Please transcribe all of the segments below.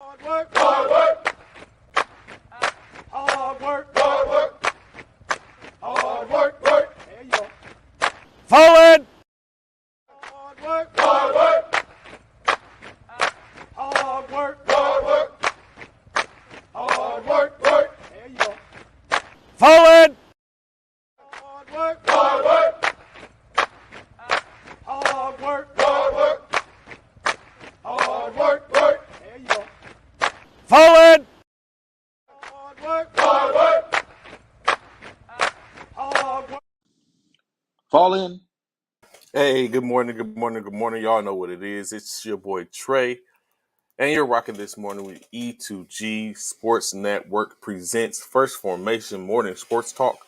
work, hard work, hard work, hard work, hard work, work. There you go. Forward! Hard work, hard work, hard work, hard work, hard work, work. There you go. Forward! Hard work, hard work, hard work, hard work, hard work, work. There you go. Forward! Hard work, hard work, hard work. Fall in. Hey, good morning, good morning, good morning. Y'all know what it is. It's your boy Trey. And you're rocking this morning with E2G Sports Network presents First Formation Morning Sports Talk.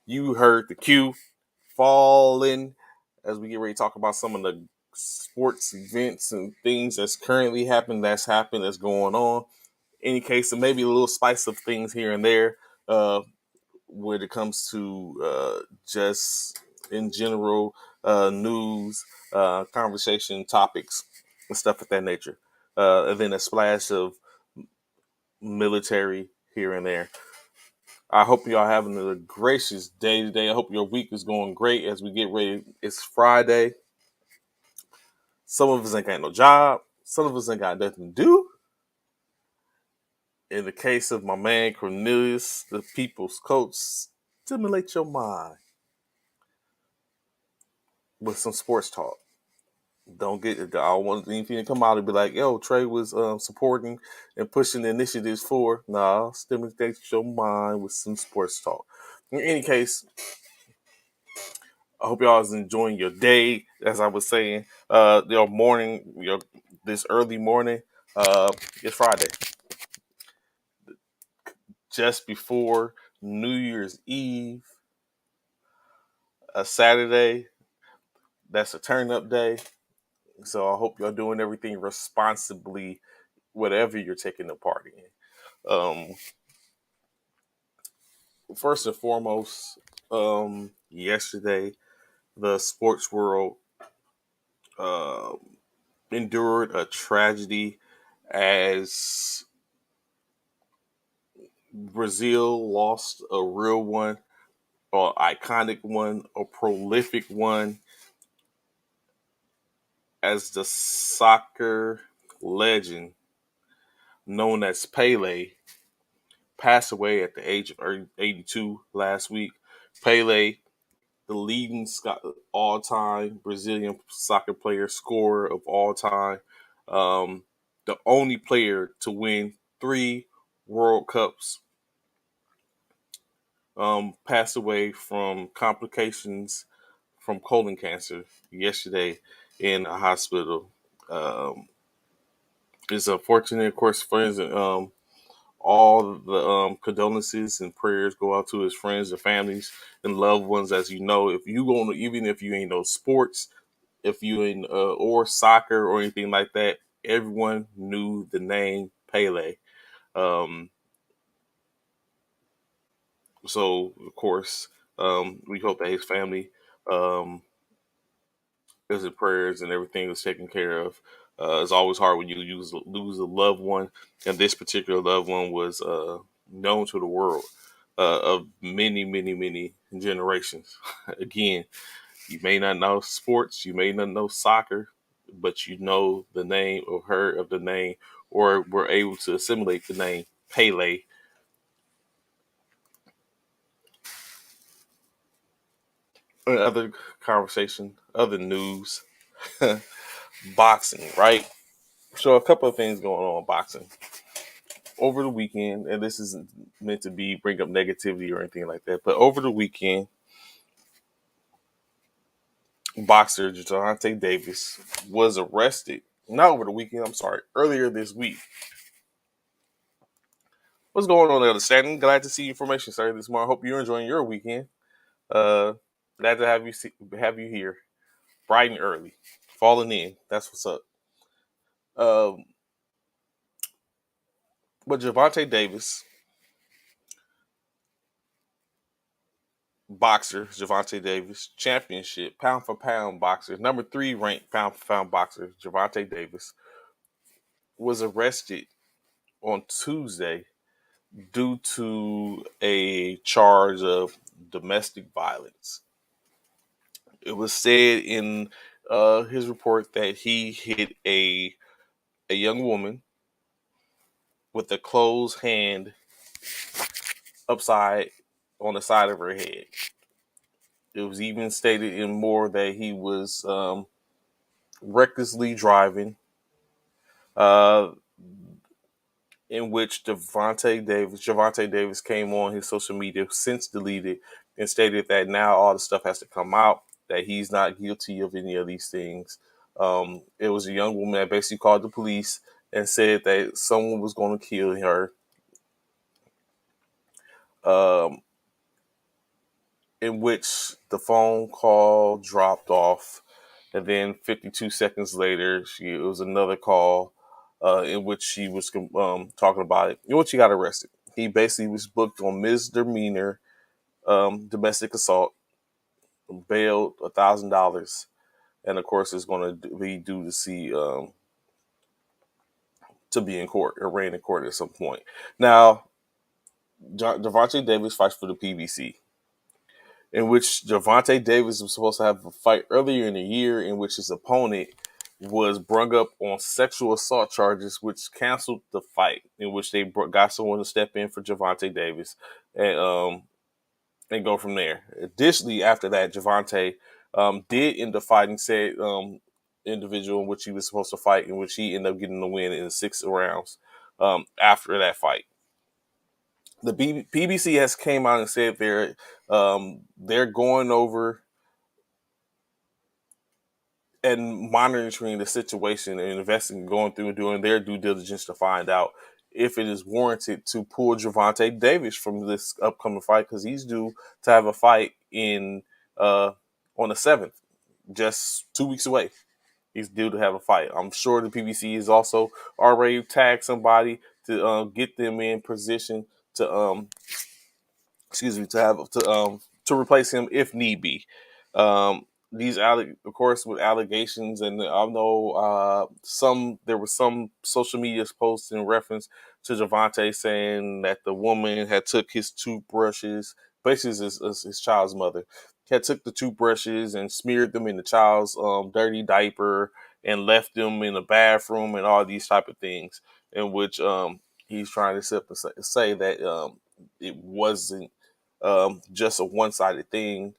You heard the cue. Fall in as we get ready to talk about some of the sports events and things that's currently happening, that's going on. Any case, and maybe a little spice of things here and there. When it comes to just in general news, conversation topics, and stuff of that nature. And then a splash of military here and there. I hope y'all having a gracious day today. I hope your week is going great as we get ready. It's Friday. Some of us ain't got no job. Some of us ain't got nothing to do. In the case of my man Cornelius, the people's coach, stimulate your mind with some sports talk. Don't get it. I don't want anything to come out and be like, yo, Trey was supporting and pushing the initiatives for. Nah, stimulate your mind with some sports talk. In any case, I hope y'all is enjoying your day, as I was saying. Your morning, this early morning. It's Friday. Just before New Year's Eve, a Saturday. That's a turn-up day. So I hope y'all doing everything responsibly, whatever you're taking the part in. First and foremost, yesterday, the sports world uh, endured a tragedy as Brazil lost a real one, an iconic one, a prolific one, as the soccer legend known as Pele passed away at the age of 82 last week. Pele, the leading all-time Brazilian soccer player, scorer of all time, the only player to win 3 World Cups, passed away from complications from colon cancer yesterday in a hospital. It's unfortunate, of course, friends. All the condolences and prayers go out to his friends and families and loved ones. As you know, if you going, even if you ain't no sports, if you ain't or soccer or anything like that, everyone knew the name Pele. Um, so of course, we hope that his family um, his prayers and everything was taken care of. It's always hard when you lose a loved one, and this particular loved one was known to the world of many, many, many generations. Again, you may not know sports, you may not know soccer, but you know the name or heard of the name, or were able to assimilate the name Pele. Other conversation, other news, boxing, right? So a couple of things going on in boxing over the weekend, and this isn't meant to be bring up negativity or anything like that, but over the weekend, boxer Javante Davis was arrested. Not over the weekend, I'm sorry, earlier this week. What's going on, understanding? Glad to see your information, sir, this morning. Hope you're enjoying your weekend. Uh, Glad to have you here, bright and early, falling in. That's what's up. Um, but Javante Davis, boxer Javante Davis, championship pound for pound boxer, number 3 ranked pound for pound boxer Javante Davis was arrested on Tuesday due to a charge of domestic violence. It was said in his report that he hit a young woman with a closed hand upside on the side of her head. It was even stated in more that he was recklessly driving, uh, in which Javante Davis came on his social media, since deleted, and stated that now all the stuff has to come out, that he's not guilty of any of these things. It was a young woman that basically called the police and said that someone was going to kill her. Um, in which the phone call dropped off, and then 52 seconds later, it was another call in which she was talking about it, in which he got arrested. He basically was booked on misdemeanor domestic assault, bailed $1,000, and of course, is going to be due to see to be in court, arraigned in court at some point. Now, Devontae Davis fights for the PBC, in which Javante Davis was supposed to have a fight earlier in the year, in which his opponent was brung up on sexual assault charges, which canceled the fight, in which they got someone to step in for Javante Davis and go from there. Additionally, after that, Javante did end up fighting said individual in which he was supposed to fight, in which he ended up getting the win in 6 rounds after that fight. The PBC has came out and said they're going over and monitoring the situation and investing, going through and doing their due diligence to find out if it is warranted to pull Javante Davis from this upcoming fight, because he's due to have a fight in on the 7th, just 2 weeks away. He's due to have a fight. I'm sure the PBC is also already tagged somebody to get them in position to to replace him if need be. Of course, with allegations, and I know there was some social media posts in reference to Javante saying that the woman had took his toothbrushes, basically his child's mother, had took the toothbrushes and smeared them in the child's dirty diaper and left them in the bathroom and all these type of things, in which he's trying to say that it wasn't just a one-sided thing.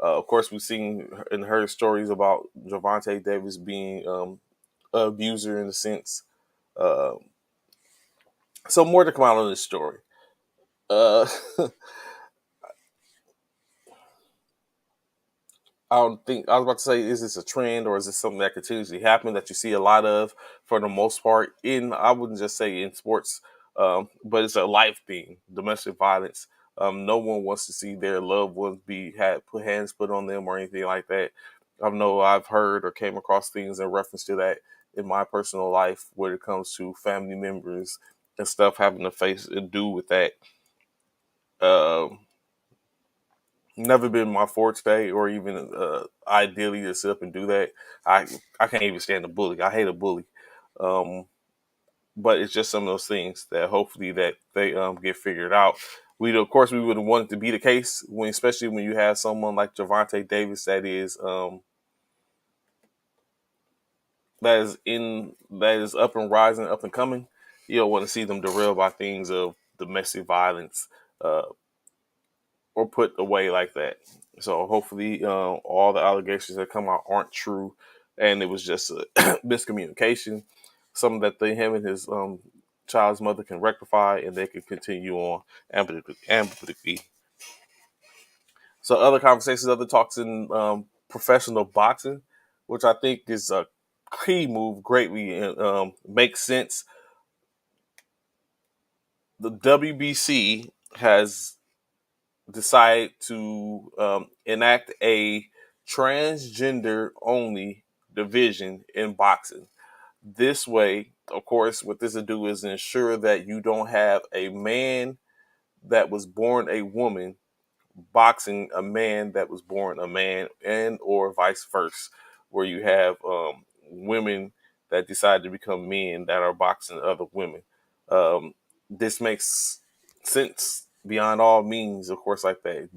Of course, we've seen and heard stories about Javante Davis being an abuser in a sense. Uh, so more to come out on this story. Uh, I don't think I was about to say, is this a trend or is this something that continuously happens that you see a lot of for the most part I wouldn't just say in sports, but it's a life thing, domestic violence. No one wants to see their loved ones put hands put on them or anything like that. I know I've heard or came across things in reference to that in my personal life when it comes to family members and stuff having to face and do with that. Um, Never been my forte or even ideally to sit up and do that. I I can't even stand a bully. I hate a bully. Um, but it's just some of those things that hopefully that they get figured out. Of course we would have wanted to be the case when, especially when you have someone like Javante Davis that is up and rising, up and coming. You don't want to see them derailed by things of domestic violence, uh, or put away like that. So hopefully, all the allegations that come out aren't true, and it was just a miscommunication, something that him and his child's mother can rectify, and they can continue on amicably. So other conversations, other talks in professional boxing, which I think is a key move, greatly makes sense. The WBC has decide to enact a transgender only division in boxing. This way, of course, what this will do is ensure that you don't have a man that was born a woman boxing a man that was born a man, and or vice versa, where you have women that decide to become men that are boxing other women. This makes sense beyond all means, of course, like that.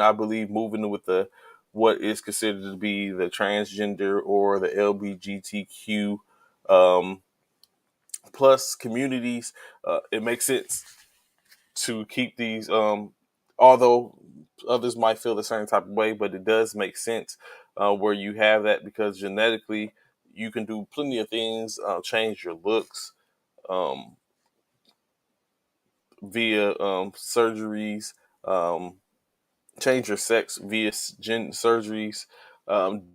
I believe, moving with the what is considered to be the transgender or the LGBTQ um, plus communities, it makes sense to keep these. Although others might feel the same type of way, but it does make sense where you have that because genetically you can do plenty of things, change your looks um, via surgeries, um, change your sex via surgeries,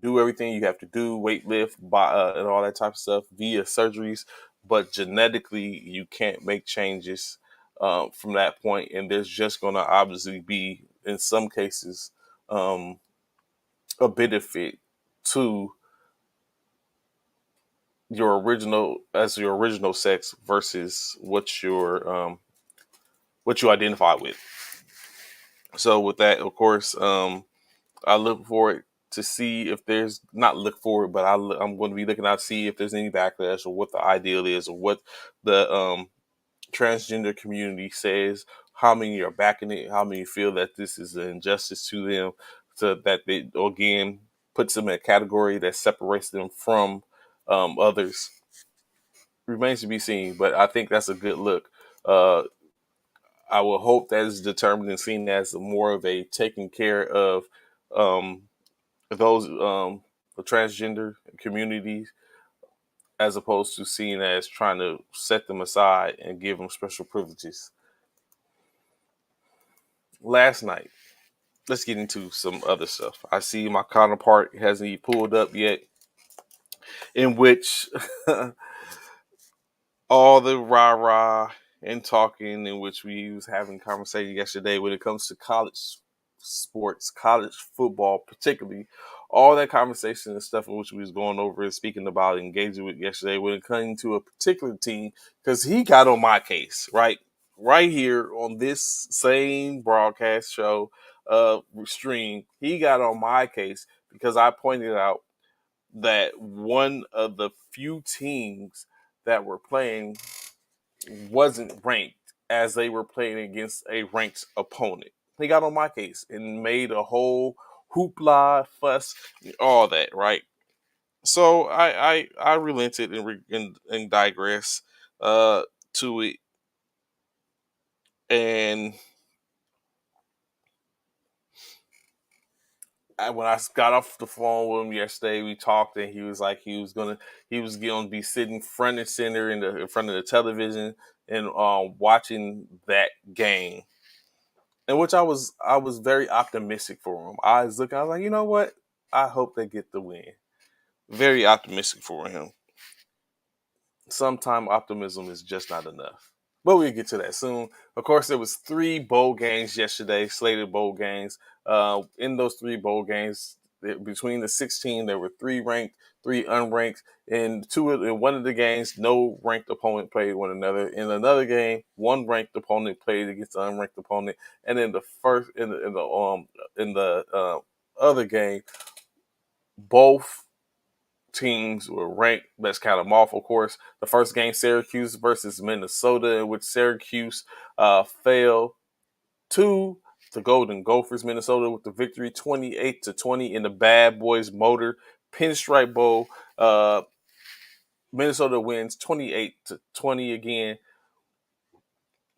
do everything you have to do, weight lift, and all that type of stuff via surgeries. But genetically, you can't make changes from that point, and there's just going to obviously be, in some cases, um, a benefit to your original sex versus what you identify with. So with that, of course, I look forward to see if there's not look forward, but I'm going to be looking out to see if there's any backlash or what the ideal is or what the transgender community says. How many are backing it? How many feel that this is an injustice to them? So that they again puts them in a category that separates them from others remains to be seen. But I think that's a good look. Uh, I will hope that is determined and seen as more of a taking care of um, those the transgender communities as opposed to seen as trying to set them aside and give them special privileges. Last night, let's get into some other stuff. I see my counterpart hasn't even pulled up yet, in which all the rah rah and talking in which we was having conversation yesterday when it comes to college sports, college football, particularly all that conversation and stuff in which we was going over and speaking about engaging with yesterday when it came to a particular team because he got on my case right here on this same broadcast show stream. He got on my case because I pointed out that one of the few teams that were playing wasn't ranked as they were playing against a ranked opponent. He got on my case and made a whole hoopla, fuss, all that, right? So I relented and digress to it. And when I got off the phone with him yesterday, we talked, and he was like he was going to be sitting front and center in front of the television and watching that game, in which I was very optimistic for him. I was like, you know what? I hope they get the win. Very optimistic for him. Sometimes optimism is just not enough. But we'll get to that soon. Of course, there was 3 bowl games yesterday, slated bowl games. In those 3 bowl games, between the 16, there were 3 ranked, 3 unranked. In one of the games, no ranked opponent played one another. In another game, one ranked opponent played against an unranked opponent. And in the first in the other game, both teams were ranked. That's kind of off, of course. The first game, Syracuse versus Minnesota, in which Syracuse fell to the Golden Gophers. Minnesota with the victory, 28-20 in the Bad Boys Motor Pinstripe Bowl. Minnesota wins 28-20 again.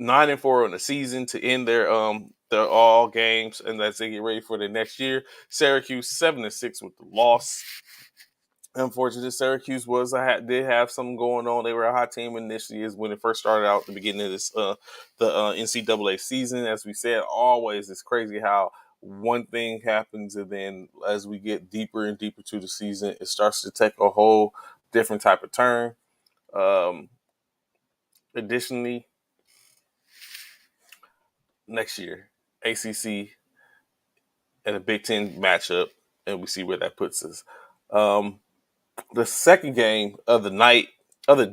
9-4 on the season to end their all games, and as they get ready for the next year. Syracuse 7-6 with the loss. Unfortunately, Syracuse did have something going on. They were a hot team initially, is when it first started out at the beginning of this the NCAA season. As we said, always it's crazy how one thing happens, and then as we get deeper and deeper to the season, it starts to take a whole different type of turn. Um, Additionally, next year, ACC and a Big Ten matchup, and we see where that puts us. Um, the second game of the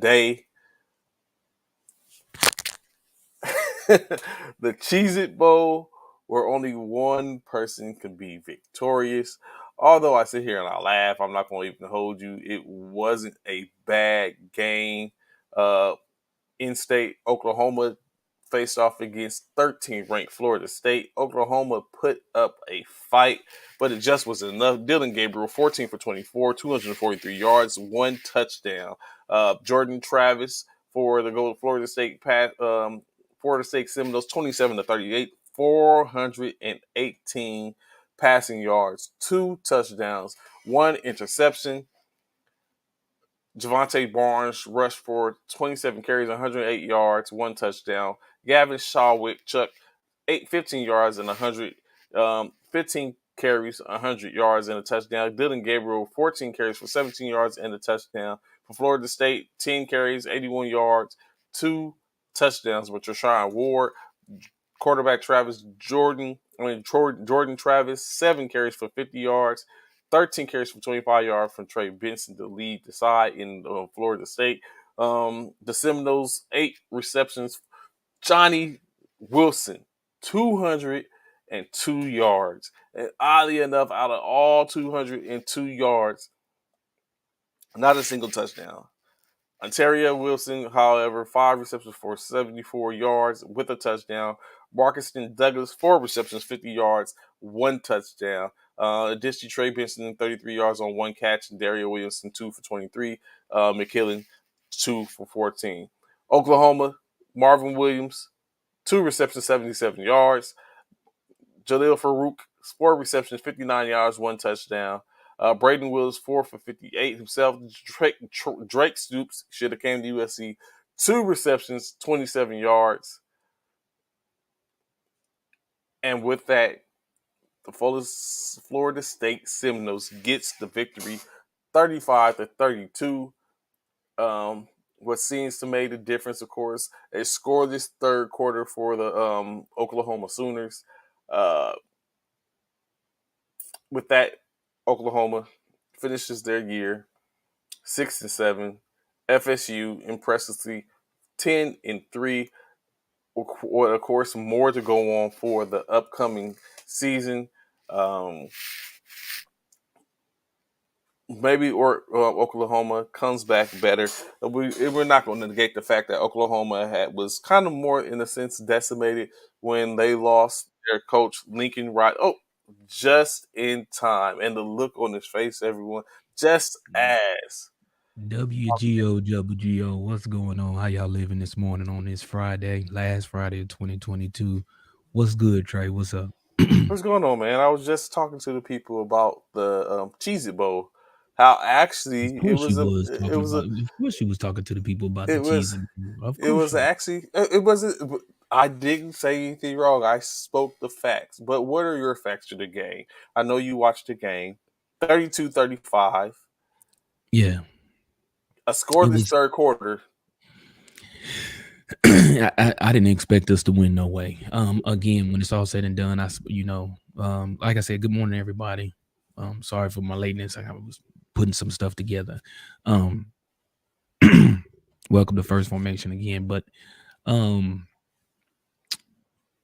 day, the Cheez It Bowl, where only one person can be victorious. Although I sit here and I laugh, I'm not going to even hold you. It wasn't a bad game. Uh, in-state. Oklahoma faced off against 13th ranked Florida State. Oklahoma put up a fight, but it just wasn't enough. Dylan Gabriel, 14 for 24, 243 yards, one touchdown. Jordan Travis for the Florida State Florida State Seminoles, 27 to 38, 418 passing yards, two touchdowns, one interception. Javante Barnes rushed for 27 carries, 108 yards, one touchdown. Gavin Shawwick chucked 15 yards and 15 carries, 100 yards and a touchdown. Dylan Gabriel, 14 carries for 17 yards and a touchdown. For Florida State, 10 carries, 81 yards, two touchdowns with Rashawn Ward. Quarterback Jordan Travis, 7 carries for 50 yards. 13 carries for 25 yards from Trey Benson to lead the side in Florida State. The Seminoles, 8 receptions. Johnny Wilson, 202 yards. And oddly enough, out of all 202 yards, not a single touchdown. Ontario Wilson, however, 5 receptions for 74 yards with a touchdown. Marcuston Douglas, 4 receptions, 50 yards, 1 touchdown. Additionally, Trey Benson, 33 yards on 1 catch. And Dario Williamson, 2 for 23. McKillen, 2 for 14. Oklahoma, Marvin Williams, 2 receptions, 77 yards. Jalil Farouk, 4 receptions, 59 yards, 1 touchdown. Braden Willis, 4 for 58 himself. Drake Stoops, should have came to USC, 2 receptions, 27 yards. And with that, the Florida State Seminoles gets the victory, 35 to 32. What seems to make the difference, of course, a scoreless third quarter for the Oklahoma Sooners. With that, Oklahoma finishes their year 6-7. FSU impressively 10-3. Of course, more to go on for the upcoming season. Maybe Oklahoma comes back better. We're not going to negate the fact that Oklahoma was kind of more, in a sense, decimated when they lost their coach, Lincoln Riley. Oh, just in time. And the look on his face, everyone, just as. WGO, what's going on? How y'all living this morning on this Friday, last Friday of 2022? What's good, Trey? What's up? What's going on, man? I was just talking to the people about the Cheez-It Bowl. How actually Of course she was it talking was about. Of course she was talking to the people about the it cheese. was Of it course was she was. actually it wasn't. I didn't say anything wrong. I spoke the facts. But what are your facts to the game? I know you watched the game. 32-35. Yeah, A it scoreless was. third quarter. I didn't expect us to win, no way. Again, when it's all said and done, like I said, good morning, everybody. Sorry for my lateness. I was putting some stuff together. Welcome to First Formation again, but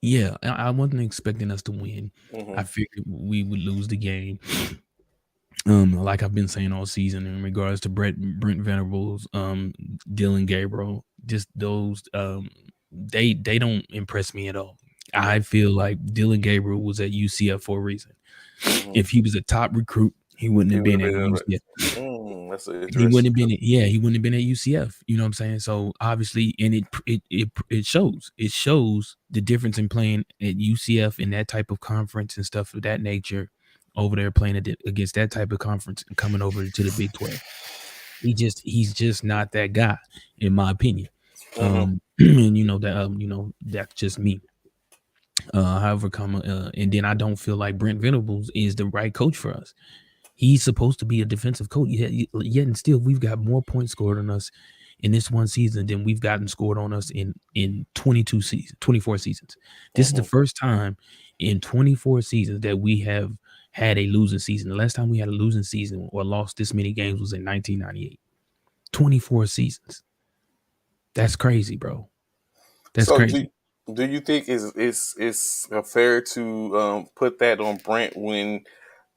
yeah, I wasn't expecting us to win. Mm-hmm. I figured we would lose the game. Like I've been saying all season in regards to Brent Venables, Dylan Gabriel, just those they don't impress me at all. Mm-hmm. I feel like Dylan Gabriel was at UCF for a reason. Mm-hmm. If he was a top recruit, he wouldn't have been at UCF. That's interesting. He wouldn't have been. He wouldn't have been at UCF. You know what I'm saying? So obviously, and it shows. It shows the difference in playing at UCF in that type of conference and stuff of that nature, over there playing against that type of conference and coming over to the Big 12. He's just not that guy, in my opinion. Mm-hmm. And that's just me. However, and then I don't feel like Brent Venables is the right coach for us. He's supposed to be a defensive coach, yet and still we've got more points scored on us in this one season than we've gotten scored on us in 24 seasons. This is the first time in 24 seasons that we have had a losing season. The last time we had a losing season or lost this many games was in 1998. 24 seasons. That's crazy, bro. That's So crazy. do you think it's fair to put that on Brent when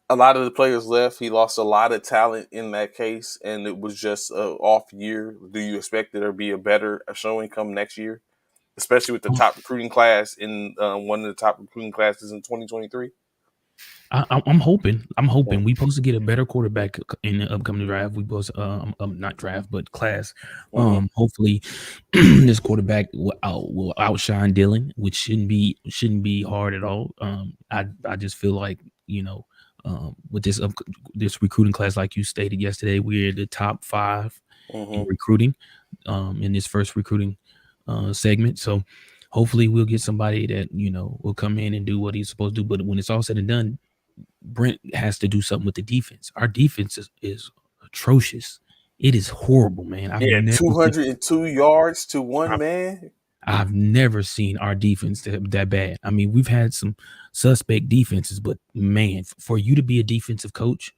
a lot of the players left. He lost a lot of talent in that case, and it was just an off year. Do you expect there to be a better showing come next year, especially with the top recruiting class in one of the top recruiting classes in 2023? I'm hoping. I'm hoping we supposed to get a better quarterback in the upcoming draft. We supposed not draft but class. Hopefully this quarterback will outshine Dylan, which shouldn't be hard at all. I just feel like with this recruiting class, like you stated yesterday, we're the top 5 in recruiting in this first recruiting segment. So hopefully we'll get somebody that will come in and do what he's supposed to do. But when it's all said and done, Brent has to do something with the defense. Our defense is atrocious. It is horrible, man. 202 yards to one man. I've never seen our defense that bad. I mean, we've had some suspect defenses, but man, for you to be a defensive coach,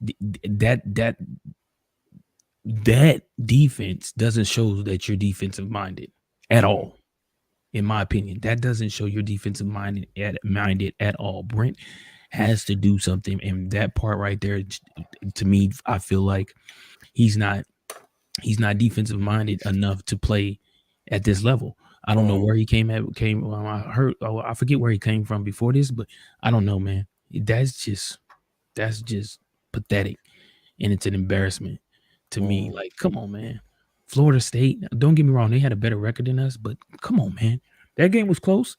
that defense doesn't show that you're defensive minded at all. In my opinion, that doesn't show you're defensive minded at all. Brent has to do something, and that part right there, to me, I feel like he's not defensive minded enough to play at this level. I don't know where he came. I forget where he came from before this, but I don't know, man. That's just pathetic, and it's an embarrassment to me. Like, come on, man. Florida State, don't get me wrong, they had a better record than us, but come on, man. That game was close,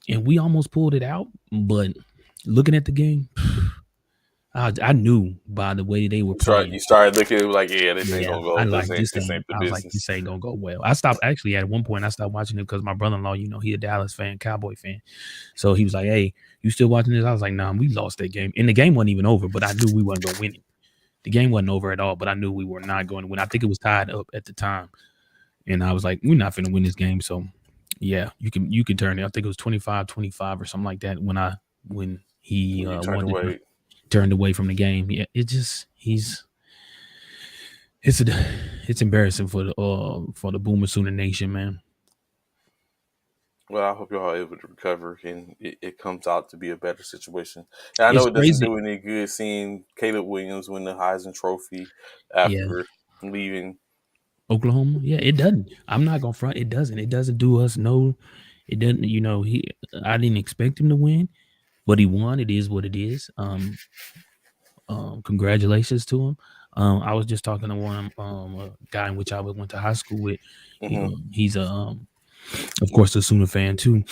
and we almost pulled it out, but looking at the game, I knew by the way they were playing. You started looking at it like, yeah, this ain't gonna go. This ain't the business. Like, this ain't gonna go well. I stopped actually at one point. I stopped watching it because my brother-in-law, he a Dallas fan, Cowboy fan, so he was like, "Hey, you still watching this?" I was like, "Nah, we lost that game, and the game wasn't even over, but I knew we wasn't gonna win it. The game wasn't over at all, but I knew we were not going to win. I think it was tied up at the time, and I was like, we're not going to win this game." So, yeah, you can turn it. I think it was 25-25 or something like that when he turned away from the game. Yeah, it's embarrassing for the Boomer Sooner Nation, man. Well, I hope y'all are able to recover and it comes out to be a better situation. And I know it doesn't do any good seeing Caleb Williams win the Heisman Trophy after leaving Oklahoma. Yeah, it doesn't. I'm not gonna front. It doesn't. It doesn't do us no. It doesn't. I didn't expect him to win, but he won. It is what it is. Congratulations to him. I was just talking to one a guy in which I went to high school with. He's of course, a Sooner fan too.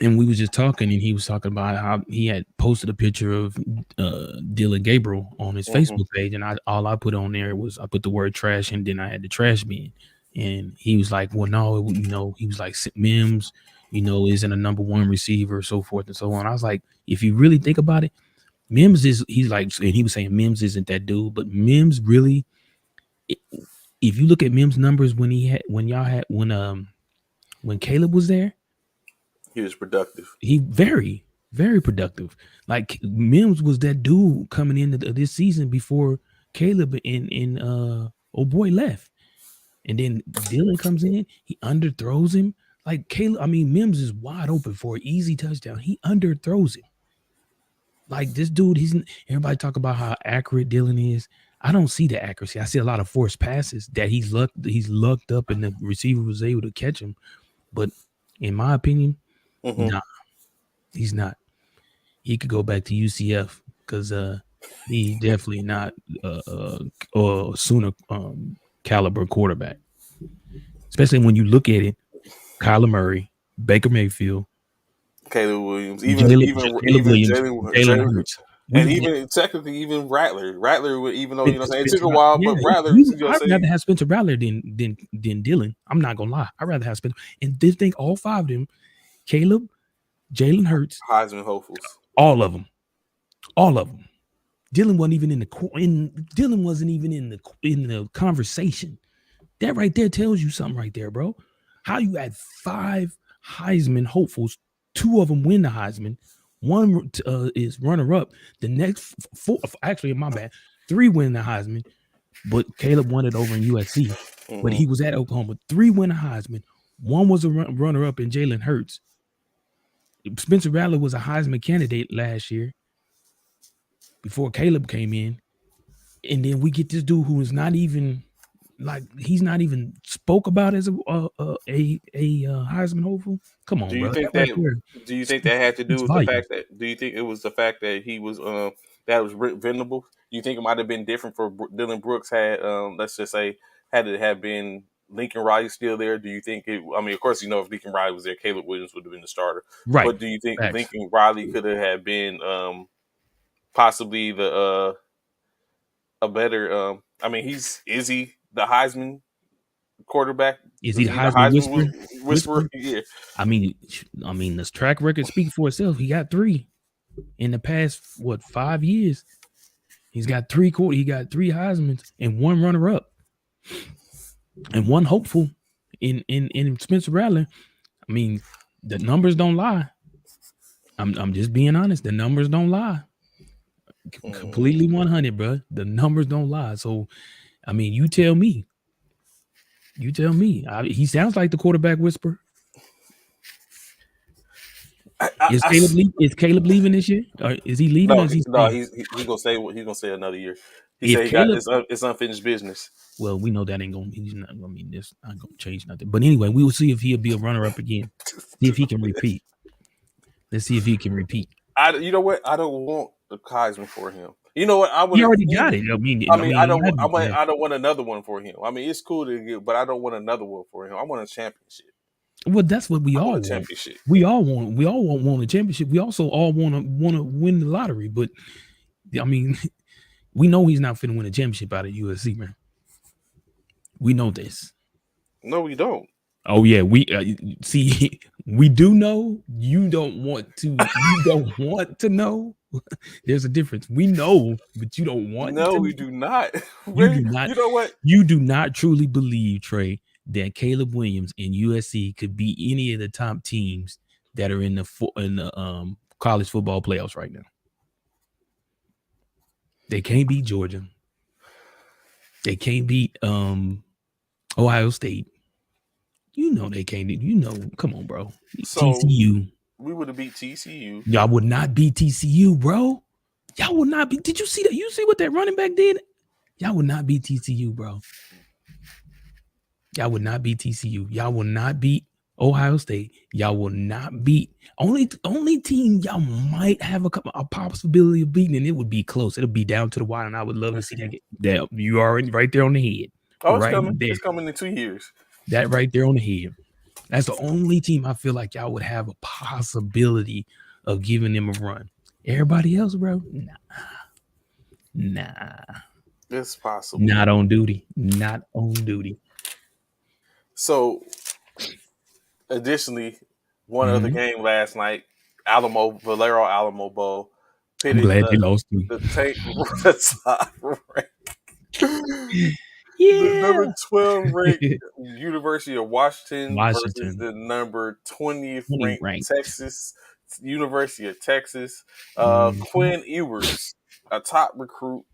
And we was just talking, and he was talking about how he had posted a picture of Dylan Gabriel on his Facebook page, and all I put on there was I put the word trash, and then I had the trash bin. And he was like, "Well, no, he was like Mims, isn't a number 1 receiver, so forth and so on." I was like, if you really think about it, Mims is. He's like, and he was saying Mims isn't that dude, but Mims really. If you look at Mims' numbers when Caleb was there, he was productive. He very, very productive. Like Mims was that dude coming into this season before Caleb and old boy left. And then Dylan comes in, he underthrows him. Like Caleb, Mims is wide open for an easy touchdown. He underthrows him. Like this dude, everybody talk about how accurate Dylan is. I don't see the accuracy. I see a lot of forced passes that he's lucked up and the receiver was able to catch him. But in my opinion, nah, he's not. He could go back to UCF because he's definitely not a Sooner caliber quarterback. Especially when you look at it, Kyler Murray, Baker Mayfield, Caleb Williams, even Jalen Hurts. And technically, even Rattler, even though it took a while, but Rattler. I'd rather have Spencer Rattler than Dylan. I'm not gonna lie. I'd rather have Spencer. And this thing, all 5 of them, Caleb, Jalen Hurts, Heisman hopefuls, all of them. Dylan wasn't even in the conversation. That right there tells you something right there, bro. How you had 5 Heisman hopefuls, 2 of them win the Heisman. 1 is runner-up. The next 4, actually, my bad, 3 win the Heisman, but Caleb won it over in USC. But he was at Oklahoma. 3 win the Heisman. 1 was a runner-up in Jalen Hurts. Spencer Rattler was a Heisman candidate last year. before Caleb came in, and then we get this dude who is not even like he's not even spoke about as a Heisman hopeful. Come Do on, you bro. That think right that? there Do you think that had to do speaks with the volumes. fact that? Do you think it was the fact that he was that was Venable? Do you think it might have been different for Dylan Brooks had let's just say had it had been Lincoln Riley still there? Do you think it? I mean, of course, if Lincoln Riley was there, Caleb Williams would have been the starter. Right. But do you think Facts. Lincoln Riley could have had been possibly the a better? I mean, is he the Heisman quarterback? Is he Is the he the Heisman Heisman whisperer? whisperer? Yeah. I mean, this track record speaks for itself. He got 3 in the past 5 years. He got 3 Heismans and 1 runner up and 1 hopeful in Spencer Rattler. I mean, the numbers don't lie. I'm just being honest. The numbers don't lie. Completely 100, bro. The numbers don't lie. So, I mean, you tell me. He sounds like the quarterback whisperer. Is Caleb leaving this year? Or is he leaving? Or No, is he no, staying? he's gonna stay. He's gonna stay another year. He If said he got Caleb, it's unfinished business. well, we know that ain't gonna. He's not. I mean, this not gonna change nothing. But anyway, we will see if he'll be a runner up again. See if he can repeat. Let's see if he can repeat. You know what? I don't want the Heisman for him. You know what? I would. He already got it. I mean, I don't. yeah. I don't want another one for him. I mean, it's cool to get, but I don't want another one for him. I want a championship. Well, that's what we I all want a want. championship. We all want a championship. We also all want to win the lottery. But I mean, we know he's not finna win a championship out of USC, man. We know this. No, we don't. Oh yeah, we see. We do know. You don't want to. You don't want to know. There's a difference. We know, but you don't want. No, to we do not. You do not. You know what? You do not truly believe, Trey, that Caleb Williams and USC could beat any of the top teams that are in the college football playoffs right now. They can't beat Georgia. They can't beat Ohio State. You know they can't. Come on, bro. So TCU. we would have beat TCU. Y'all would not beat TCU, bro. Y'all would not be. Did you see that? You see what that running back did? Y'all would not beat TCU, bro. Y'all would not beat TCU. Y'all will not beat Ohio State. Y'all will not beat only team y'all might have a possibility of beating, and it would be close. It'll be down to the wire, and I would love to see that. You already right there on the head. Oh, it's right coming. there. It's coming in 2 years. That right there on the head. That's the only team I feel like y'all would have a possibility of giving them a run. Everybody else, bro, nah. It's possible. Not on duty. So, additionally, one other game last night, Valero Alamo Bowl. I'm glad they lost too. The Tank Yeah. The number 12 ranked University of Washington versus the number 20th ranked Texas University of Texas. Quinn Ewers, a top recruit.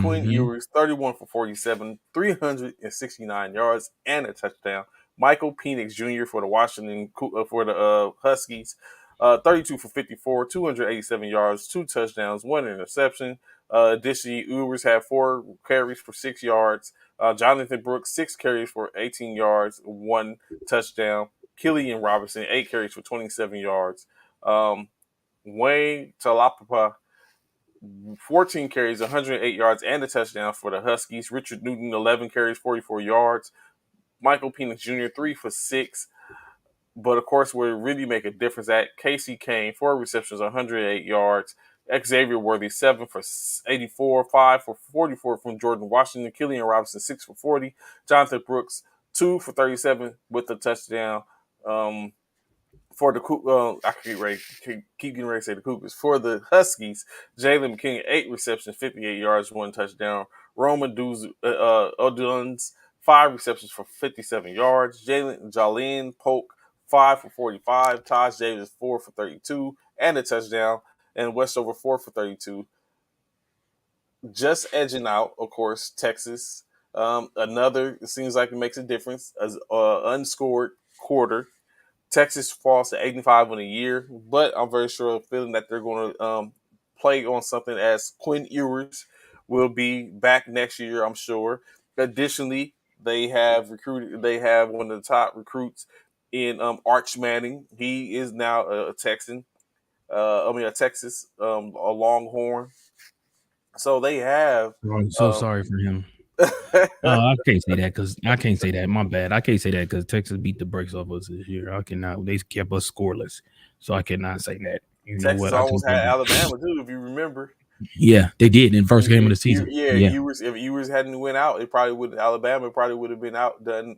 Quinn Ewers, 31 for 47, 369 yards and a touchdown. Michael Penix Jr. for the Huskies, 32 for 54, 287 yards, 2 touchdowns, 1 interception. Additionally, Ewers had 4 carries for 6 yards. Jonathan Brooks, 6 carries for 18 yards, 1 touchdown. Killian Robinson, 8 carries for 27 yards. Wayne Talapapa, 14 carries, 108 yards, and a touchdown for the Huskies. Richard Newton, 11 carries, 44 yards. Michael Penix Jr., 3 for 6. But, of course, where it really make a difference at Casey Kane, 4 receptions, 108 yards. Xavier Worthy, 7 for 84, 5 for 44 from Jordan Washington. Killian Robinson, 6 for 40. Jonathan Brooks, 2 for 37 with a touchdown. For the I keep getting ready to say the Cougars. For the Huskies, Jalen McKinney, 8 receptions, 58 yards, 1 touchdown. Roman Oduns, 5 receptions for 57 yards. Jalen Polk, 5 for 45. Taj Davis, 4 for 32 and a touchdown. And Westover, 4 for 32. Just edging out, of course, Texas. It seems like it makes a difference, as unscored quarter. Texas falls to 85 on the year, but I'm very sure feeling that they're going to play on something as Quinn Ewers will be back next year, I'm sure. Additionally, they have recruited. They have one of the top recruits in Arch Manning. He is now a Texan. A Texas, a Longhorn. So they have. I'm so Um, sorry for him. I can't say that because I can't say that. My bad. I can't say that because Texas beat the brakes off us this year. I cannot. They kept us scoreless, so I cannot say that. You know Texas what? I almost think had Alabama too, if you remember. yeah, they did in the first game of the season. Yeah, Ewers. If Ewers hadn't went out, it probably would. Alabama probably would have been out done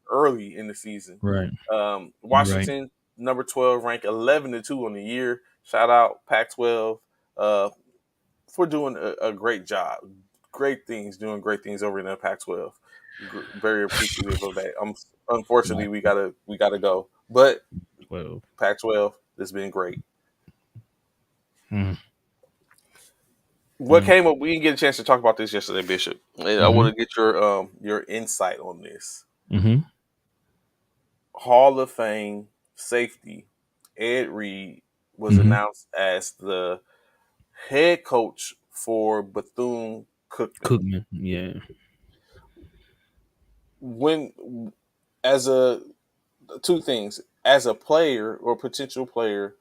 early in the season. right, right. Washington, number 12, ranked 11-2 on the year. Shout out Pac-12 uh, for doing a great job. Doing great things over in the Pac-12. Very appreciative of that. Unfortunately, we gotta go, but Well, Pac-12 has been great. mm, What mm, came up? We didn't get a chance to talk about this yesterday, Bishop. And I mm-hmm, want to get your insight on this. mm-hmm, Hall of Fame safety Ed Reed was mm-hmm. announced as the head coach for Bethune Cookman. Cookman, yeah. When as a two things as a player or potential player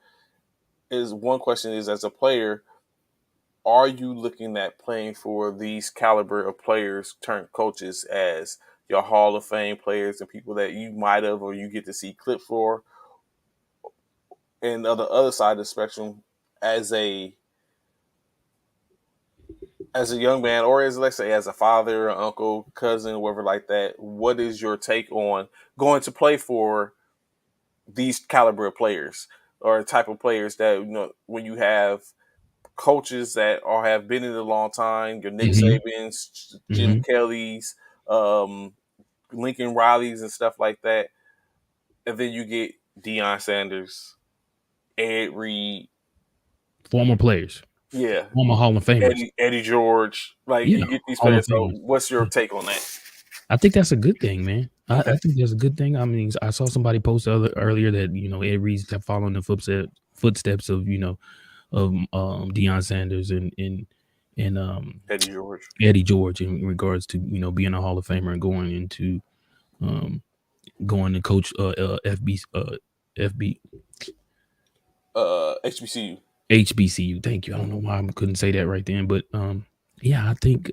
is one question is as a player, are you looking at playing for these caliber of players turned coaches as your Hall of Fame players and people that you might have or you get to see clip for? And on the other side of the spectrum, as a young man, or as let's say as a father, uncle, cousin, whatever like that, what is your take on going to play for these caliber of players or type of players that when you have coaches that have been in it a long time, your Nick Mm-hmm, Sabans, Jim mm-hmm. Kelly's, um, Lincoln Riley's, and stuff like that, and then you get Deion Sanders, Ed Reed, Former players, yeah, former Hall of Famers. Eddie George. Like Yeah, you get these Hall of players. So, Famers. what's your take on that? I think that's a good thing, man. Okay. I think that's a good thing. I mean, I saw somebody post earlier that Ed Reed's following the footsteps of Deion Sanders and Eddie George. Eddie George in regards to being a Hall of Famer and um, going to coach FB HBCU. HBCU. Thank you. I don't know why I couldn't say that right then, but yeah, I think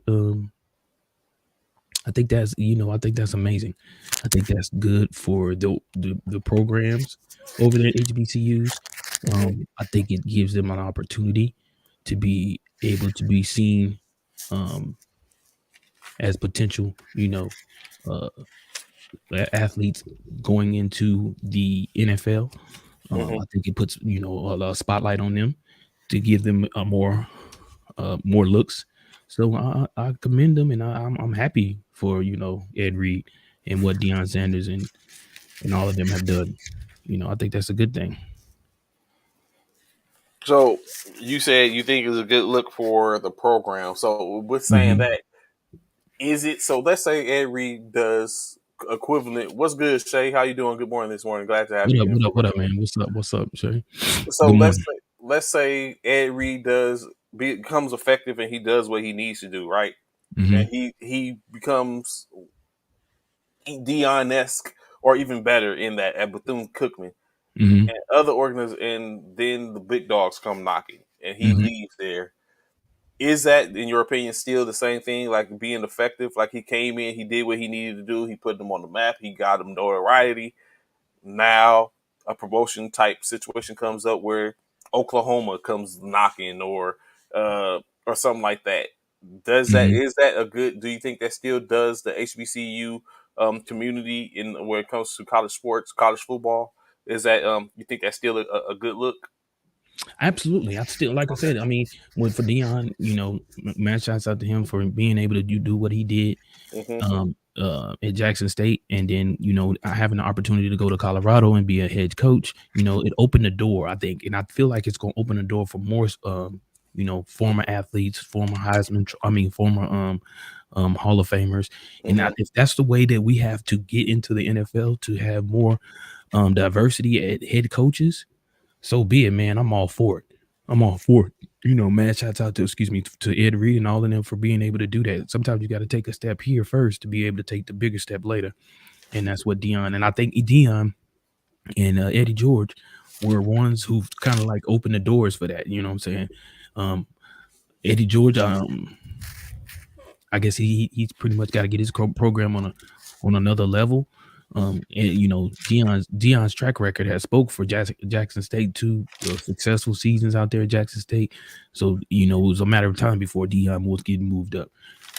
that's I think that's amazing. I think that's good for the programs over there at HBCUs. I think it gives them an opportunity to be able to be seen as potential, uh, athletes going into the NFL. Mm-hmm. I think it puts a spotlight on them to give them a more looks. So I commend them, and I'm happy for Ed Reed and what Deion Sanders and all of them have done. I think that's a good thing. So you said you think it's a good look for the program. So with saying Mm-hmm. that, is it so? Let's say Ed Reed does equivalent. What's good, Shay? How you doing? Good morning this morning. Glad to have What you up? in What for up? What us. up, man? What's up, Shay? So Good morning. let's say Ed Reed becomes effective and he does what he needs to do, right? Mm-hmm. And he becomes Dion esque or even better in that at Bethune Cookman Mm-hmm. and other organizations, and then the big dogs come knocking and he Mm-hmm. leaves there. Is that, in your opinion, still the same thing? Like being effective? Like he came in, he did what he needed to do, he put them on the map, he got them notoriety. Now a promotion type situation comes up where Oklahoma comes knocking or something like that. Does that Mm-hmm. is that a good? Do you think that still does the HBCU community in when it comes to college sports, college football? Is that you think that's still a good look? Absolutely. I still, like I Okay. said, I mean, for Dion, man, shouts out to him for being able to do what he did Hmm. at Jackson State, and then having the opportunity to go to Colorado and be a head coach. It opened the door, I think, and I feel like it's going to open the door for more former athletes, former former Hall of Famers. And Hmm. if that's the way that we have to get into the NFL to have more diversity at head coaches, so be it, man. I'm all for it. I'm all for it. mad shouts out to Ed Reed and all of them for being able to do that. Sometimes you got to take a step here first to be able to take the bigger step later, and that's what Dion and I think Dion and Eddie George were ones who kind of like opened the doors for that. You know what I'm saying? Eddie George, I guess he's pretty much got to get his program on another level. And Dion's track record has spoke for Jackson State, 2 successful seasons out there at Jackson State. So it was a matter of time before Dion was getting moved up.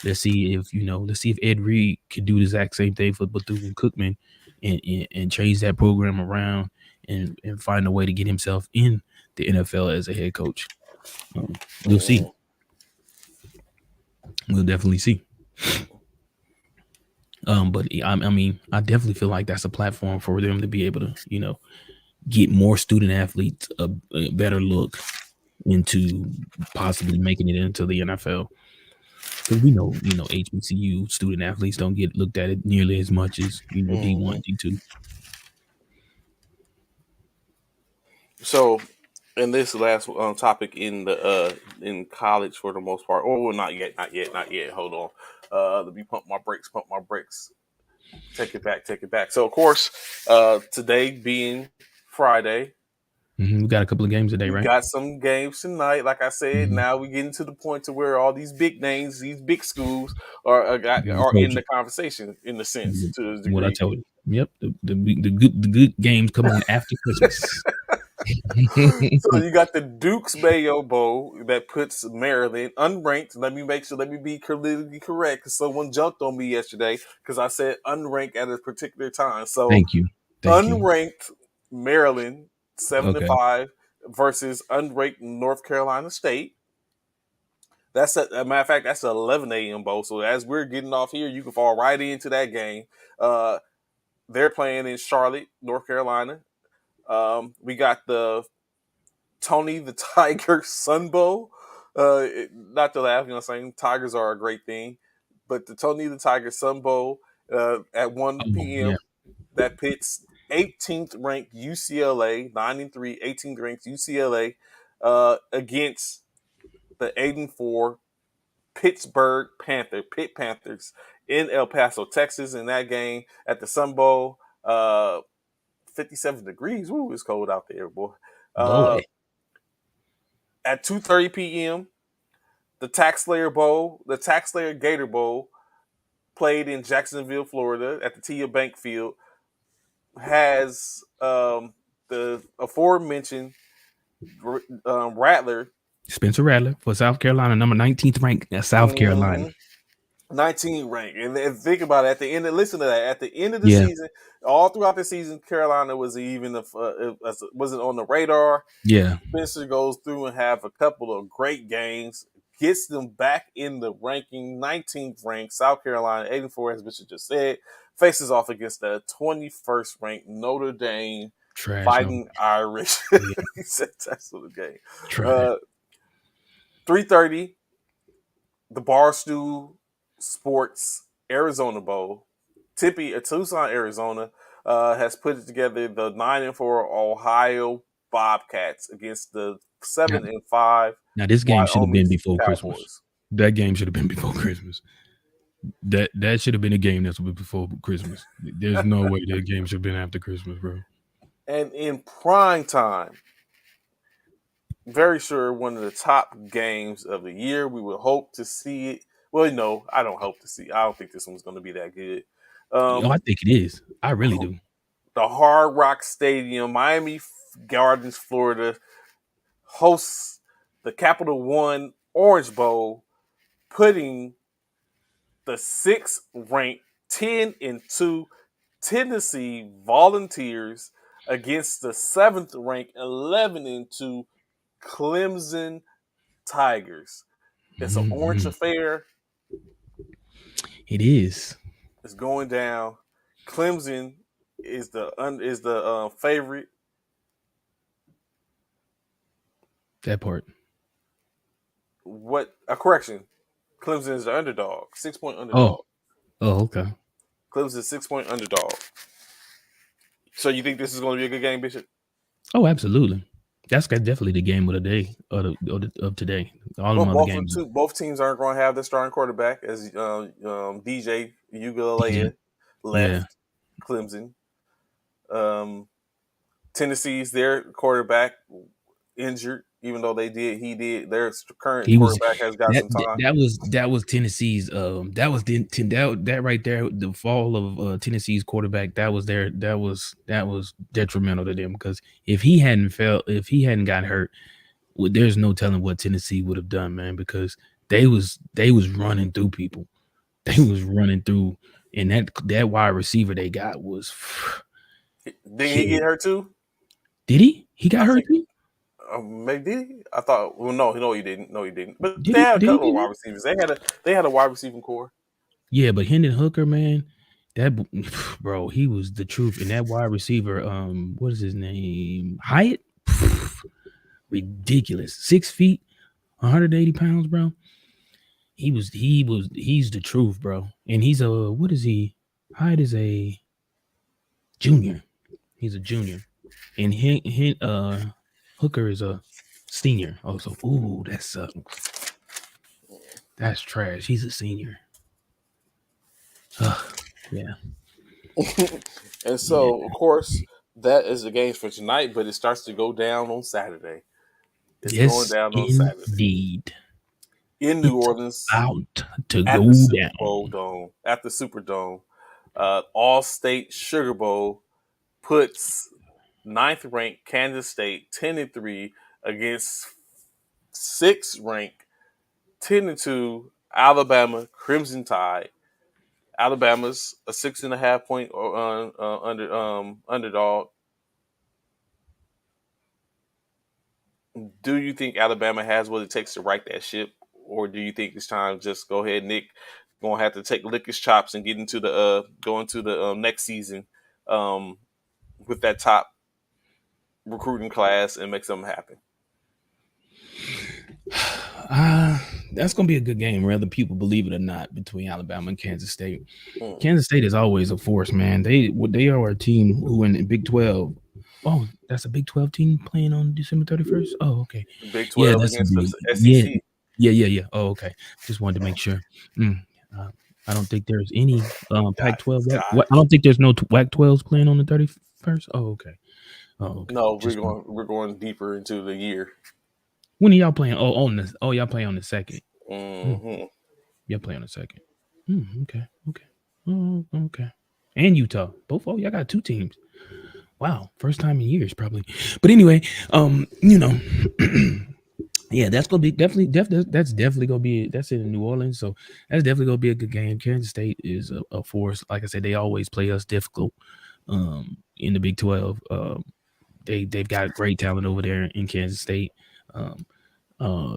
Let's see if Ed Reed could do the exact same thing for Bethune-Cookman and change that program around and find a way to get himself in the NFL as a head coach. We'll see. We'll definitely see. But I mean, I definitely feel like that's a platform for them to be able to, get more student athletes a better look into possibly making it into the NFL. Because we know, HBCU student athletes don't get looked at it nearly as much as, D1, D2. So, in this last topic in college for the most part, not yet. Hold on. Let me pump my brakes. Take it back. So, of course, today being Friday, we got a couple of games today, we right? got some games tonight. Like I said, now we're getting to the point to where all these big names, these big schools are in the conversation in a sense to a degree. What I told you. Yep, the good games come on after Christmas. So you got the Duke's Mayo Bowl that puts Maryland unranked. Let me be politically correct because someone jumped on me yesterday because I said unranked at a particular time. So Thank you. Unranked Maryland 7-5 versus unranked North Carolina State. That's a matter of fact, that's an 11 a.m. bowl. So as we're getting off here, you can fall right into that game. They're playing in Charlotte, North Carolina. We got the Tony the Tiger Sun Bowl. Not to laugh, saying Tigers are a great thing, but the Tony the Tiger Sun Bowl at 1 p.m. that pits 18th ranked UCLA, 9-3, 18th ranked UCLA against the 8-4 Pittsburgh Pitt Panthers in El Paso, Texas. In that game at the Sun Bowl, 57 degrees. Woo, it's cold out there, boy. At 2:30 p.m., the Tax Slayer Gator Bowl, played in Jacksonville, Florida, at the TIAA Bank Field, has the aforementioned Spencer Rattler for South Carolina, number 19th ranked South Carolina. 19 ranked. And think about it. Listen to that. At the end of the season, all throughout the season, Carolina wasn't on the radar. Yeah. Spencer goes through and have a couple of great games, gets them back in the ranking, 19th ranked South Carolina, 8-4, as Bishop just said, faces off against the 21st ranked Notre Dame Fighting Irish. He said that's the game. 3:30, the Barstool Sports Arizona Bowl. Tucson, Arizona, has put together the 9-4 Ohio Bobcats against the 7-5. Now this game should have been before Cowboys. Christmas. That game should have been before Christmas. That should have been a game that's before Christmas. There's no way that game should have been after Christmas, bro. And in prime time, very sure one of the top games of the year. We would hope to see it. Well, no, I don't hope to see. I don't think this one's going to be that good. I think it is. I really do. The Hard Rock Stadium, Miami Gardens, Florida, hosts the Capital One Orange Bowl, putting the 6th ranked 10-2 Tennessee Volunteers against the 7th ranked 11-2 Clemson Tigers. It's an orange affair. It is. It's going down. Clemson is the favorite. That part. What a correction. Clemson is the underdog. 6-point underdog. Oh, okay. Clemson is 6-point underdog. So you think this is going to be a good game, Bishop? Oh, absolutely. That's definitely the game of the day of today. All Well, them other games. both teams aren't going to have their starting quarterback as DJ DJ. Ugalele Yeah. left Clemson. Tennessee's their quarterback injured, even though he did. Their current He was quarterback has got that some time. that was Tennessee's that right there, the fall of Tennessee's quarterback. That was detrimental to them, because if he hadn't got hurt, there's no telling what Tennessee would have done, man, because they was running through people. They was running through, and that wide receiver they got was Did he get hurt too? Did he? He got I hurt think too? maybe did he? I thought. Well, no, he didn't. No, he didn't. But Did they he? had a Did he couple of get wide hurt? receivers. They had a wide receiving core. Yeah, but Hendon Hooker, man, that bro, he was the truth. And that wide receiver, what is his name? Hyatt, ridiculous. 6 feet, 180 pounds, bro. He's the truth, bro. And he's what is he? Hyatt is a junior. He's a junior, and Hooker is a senior. Oh, so that sucks. That's trash. He's a senior. Yeah. And Yeah. so, of course, that is the games for tonight. But it starts to go down on Saturday. It's going Yes, down on Saturday indeed. in New It's Orleans about to at go the Super Bowl down. Dome. At the Superdome, All-State Sugar Bowl puts ninth-ranked Kansas State 10-3 against sixth-ranked 10-2 Alabama Crimson Tide. Alabama's a 6.5 point underdog. Do you think Alabama has what it takes to right that ship, or do you think it's time to just go ahead, Nick? Gonna have to lick his chops and get into the go into the next season um, with that top recruiting class and make something happen. That's gonna be a good game, whether people believe it or not, between Alabama and Kansas State. Mm. Kansas State is always a force, man. They are a team who in the Big 12. Oh, that's a Big 12 team playing on December 31st. Oh, okay. Big Yeah, 12 that's a against the big. Yeah, SEC. yeah. Oh, okay. Just wanted to make sure. Uh, I don't think there's any Pac-12. Got I don't think there's no Pac-12s playing on the 31st. Oh, okay. Oh, okay. No, Just we're going deeper into the year. when are y'all playing? Y'all play on the second. Mm-hmm. Y'all play on the second. Okay. Oh, okay. And Utah. Both y'all got two teams. Wow, first time in years, probably. But anyway, yeah, that's gonna be that's definitely gonna be that's in New Orleans, so that's definitely gonna be a good game. Kansas State is a force. Like I said, they always play us difficult in the Big 12. They've got great talent over there in Kansas State.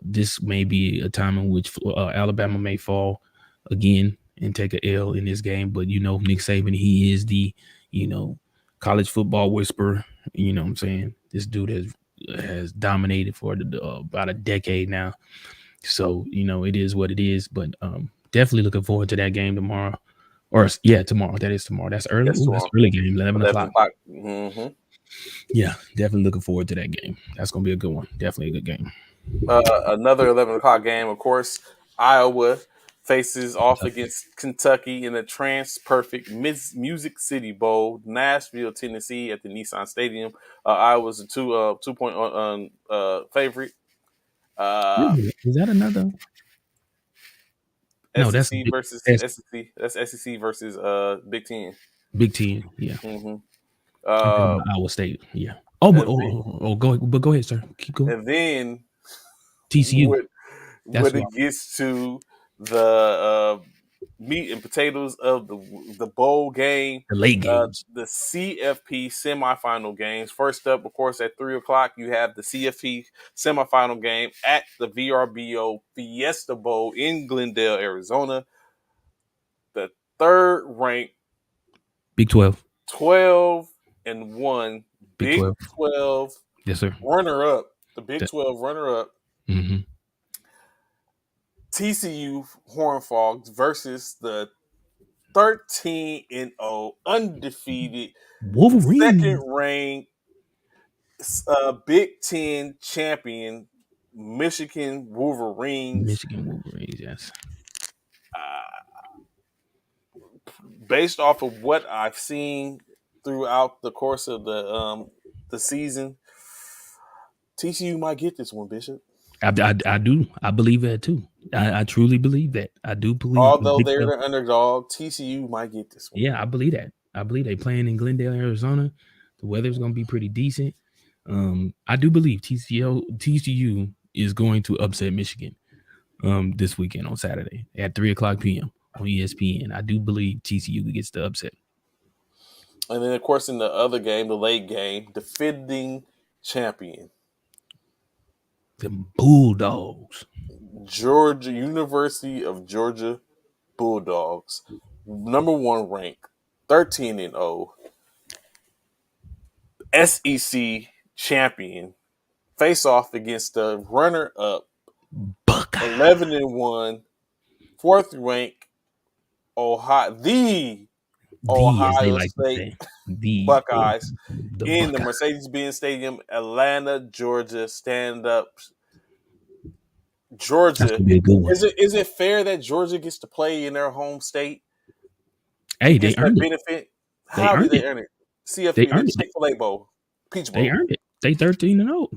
This may be a time in which Alabama may fall again and take a L in this game, but Nick Saban, he is the college football whisperer. You know what I'm saying? This dude has dominated for about a decade now. So, it is what it is. But definitely looking forward to that game tomorrow. Or, yeah, tomorrow. That is tomorrow. That's early. Yes, Ooh, that's tomorrow. early game, 11 o'clock. Mm-hmm. Yeah, definitely looking forward to that game. That's going to be a good one. Definitely a good game. Another 11 o'clock game, of course. Iowa faces off against Kentucky in the Trans-Perfect Music City Bowl, Nashville, Tennessee, at the Nissan Stadium. Iowa's a 2-point favorite. Is that another? No, that's SEC versus SEC. That's SEC versus Big Ten. Big Ten. Yeah. Mm-hmm. I'm thinking about Iowa State. Yeah. Oh, go ahead, sir. Keep going. And then TCU. when it gets to the meat and potatoes of the bowl game, The late games. the CFP semifinal games. First up, of course, at 3:00, you have the CFP semifinal game at the VRBO Fiesta Bowl in Glendale, Arizona. The third ranked Big 12. 12-1 Big 12 Yes, sir. runner up. The Big 12 runner up. Mm-hmm. TCU Horned Frogs versus the 13-0 undefeated Wolverine. second ranked Big Ten champion Michigan Wolverines. Michigan Wolverines, yes. Based off of what I've seen throughout the course of the season, TCU might get this one, Bishop. I do. I believe that too. I truly believe that. I do believe. Although they're the underdog, TCU might get this one. Yeah, I believe that. I believe they playing in Glendale, Arizona. The weather's going to be pretty decent. I do believe TCU is going to upset Michigan this weekend on Saturday at 3:00 p.m. on ESPN. I do believe TCU gets the upset. And then, of course, in the other game, the late game, defending champion The Bulldogs. Georgia University of Georgia Bulldogs, number 1 rank, 13-0, SEC champion, face off against the runner-up, Buckeye. 11-1, 4th rank, Ohio As they like to State say. The Buckeyes in the Buckeye. Mercedes-Benz Stadium, Atlanta, Georgia. Stand up, Georgia. That's gonna be a good one. Is it fair that Georgia gets to play in their home state? Hey, they Gets that earned it. benefit? They How did earned they it. earn it? They CFP, the earned it. Chick-fil-A Bowl, Peach They Bowl. earned it. They 13-0.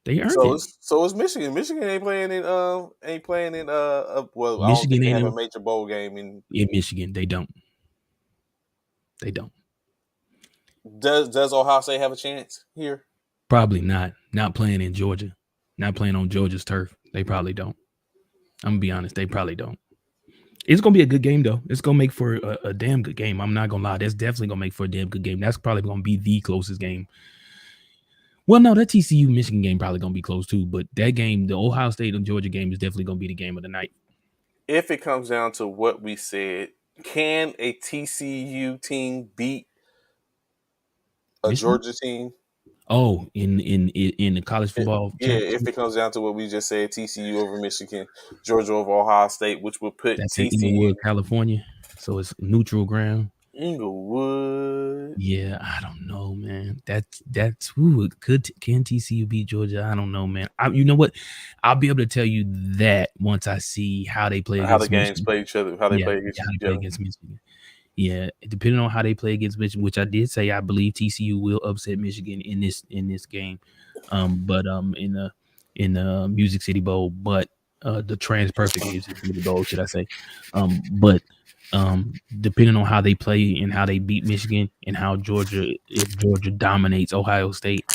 They earned it. So it's Michigan. Michigan ain't playing in well, Michigan I don't think they have a ain't major bowl game in Michigan. They don't. They don't. Does Ohio State have a chance here? Probably not. Not playing in Georgia. Not playing on Georgia's turf. They probably don't. I'm gonna be honest. They probably don't. It's gonna be a good game though. It's gonna make for a damn good game. I'm not gonna lie. That's definitely gonna make for a damn good game. That's probably gonna be the closest game. Well, no, that TCU Michigan game probably gonna be close too. But that game, the Ohio State and Georgia game, is definitely gonna be the game of the night. If it comes down to what we said, can a TCU team beat a Michigan? Georgia team? Oh, in the college football championship. If it comes down to what we just said, TCU over Michigan, Georgia over Ohio State, which would put That's in TCU Inglewood, California. So it's neutral ground. Inglewood. Yeah, I don't know, man. That's ooh, can TCU beat Georgia? I don't know, man. You know what? I'll be able to tell you that once I see how they play How the against games Michigan. play each other, how they play against how they each play other. against Michigan. Yeah, depending on how they play against Michigan, which I did say I believe TCU will upset Michigan in this game. But in the Music City Bowl, but the Trans Perfect Music City Bowl, should I say? But depending on how they play and how they beat Michigan and how if Georgia dominates Ohio State,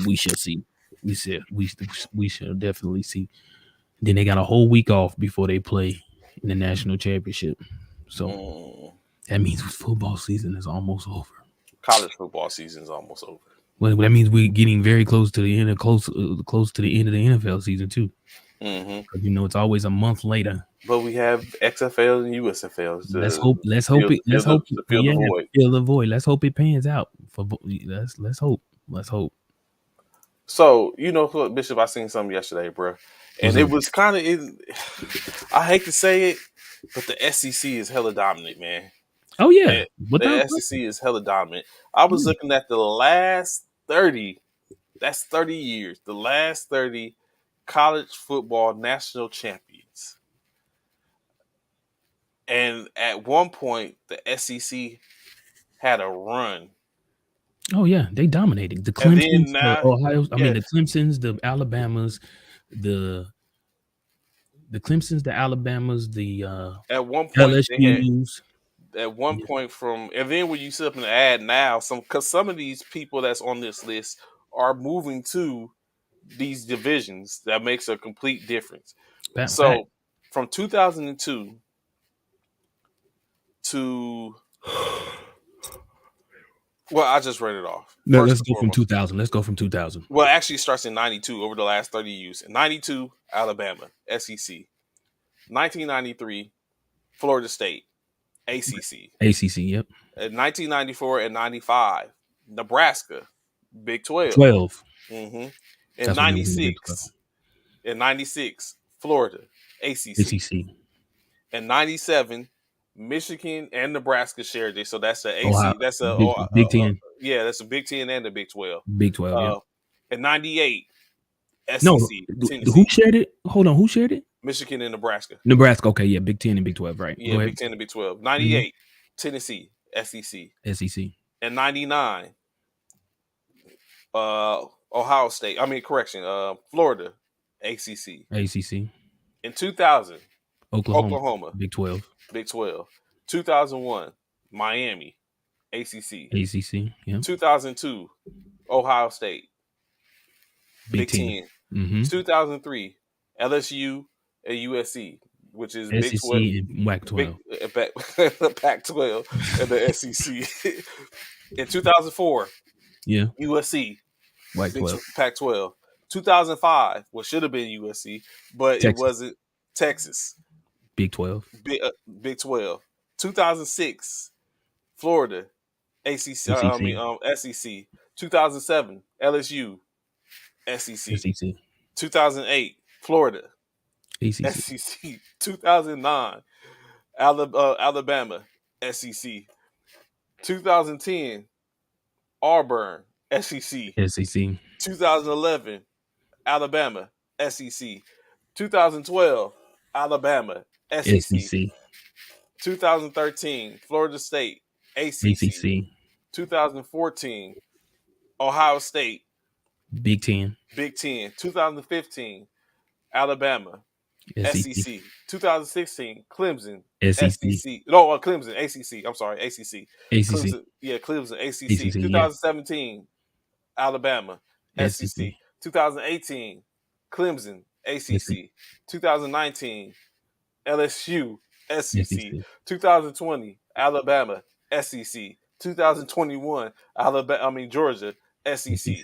we shall see. We shall definitely see. Then they got a whole week off before they play in the national championship. So that means football season is almost over. College football season is almost over. Well, that means we're getting very close to the end of close to the end of the NFL season too. Because it's always a month later. But we have XFL and USFL. Let's hope fill the void. Let's hope it pans out. Let's hope. So what, Bishop? I seen something yesterday, bro, and it was kind of. I hate to say it, but the SEC is hella dominant, man. Oh yeah, the SEC is hella dominant. I was looking at the last 30. That's 30 years. The last 30 college football national champions. And at one point, the SEC had a run. Oh yeah, they dominated the Clemsons, the Ohio. I mean, the Clemsons, the Alabamas, the Clemsons, the Alabamas, the at one point LSU's. At one point, and then when you sit up and add now, because some of these people that's on this list are moving to these divisions, that makes a complete difference. So from 2002 to I just read it off. Let's go from 2000. Let's go from 2000. Well, actually, it starts in 92 over the last 30 years. In 92, Alabama, SEC. 1993, Florida State, ACC. Yep. In 1994 and 95, Nebraska, Big 12. 12. In 96, Florida, ACC. ACC. In 97, Michigan and Nebraska shared it, so that's the Ohio, AC. That's Big 10, yeah, that's the Big 10 and the Big 12. Big 12. Yeah. In '98, No, SEC, who Tennessee, shared it? Hold on, who shared it? Michigan and Nebraska. Nebraska. Okay, yeah, Big 10 and Big 12. Right. Yeah, Go ahead. Big 10 and Big 12. '98, Tennessee, SEC. SEC, In '99, Ohio State. I mean, correction, Florida, ACC. ACC, In 2000, Oklahoma, Oklahoma, Big 12, Big 12. 2001, Miami, ACC. ACC. Yeah. 2002, Ohio State, Big Big 10. 10. Mm-hmm. 2003, LSU and USC, which is Big SEC 12, and WAC 12. Pac 12 and the SEC. In 2004, Yeah. USC, WAC 12. Pac 12. 2005, what should have been USC, but it Texas, wasn't. Texas, Big 12. Big 12. 2006, Florida, ACC. ACC, SEC. 2007, LSU, SEC. SEC, 2008, Florida, ACC, SEC. 2009, Alabama, SEC. 2010, Auburn, SEC. SEC, 2011, Alabama, SEC. 2012, Alabama, SEC. SEC, 2013, Florida State, ACC. ACC, 2014, Ohio State, Big 10, Big 10. 2015, Alabama, SEC. 2016, Clemson, SEC. No, Clemson, ACC. I'm sorry, ACC. ACC, Clemson, yeah, Clemson, ACC. ACC, 2017, Alabama, SEC. SEC, 2018, Clemson, ACC. 2019, LSU, SEC. SEC, 2020, Alabama, SEC. 2021, Georgia, SEC. SEC.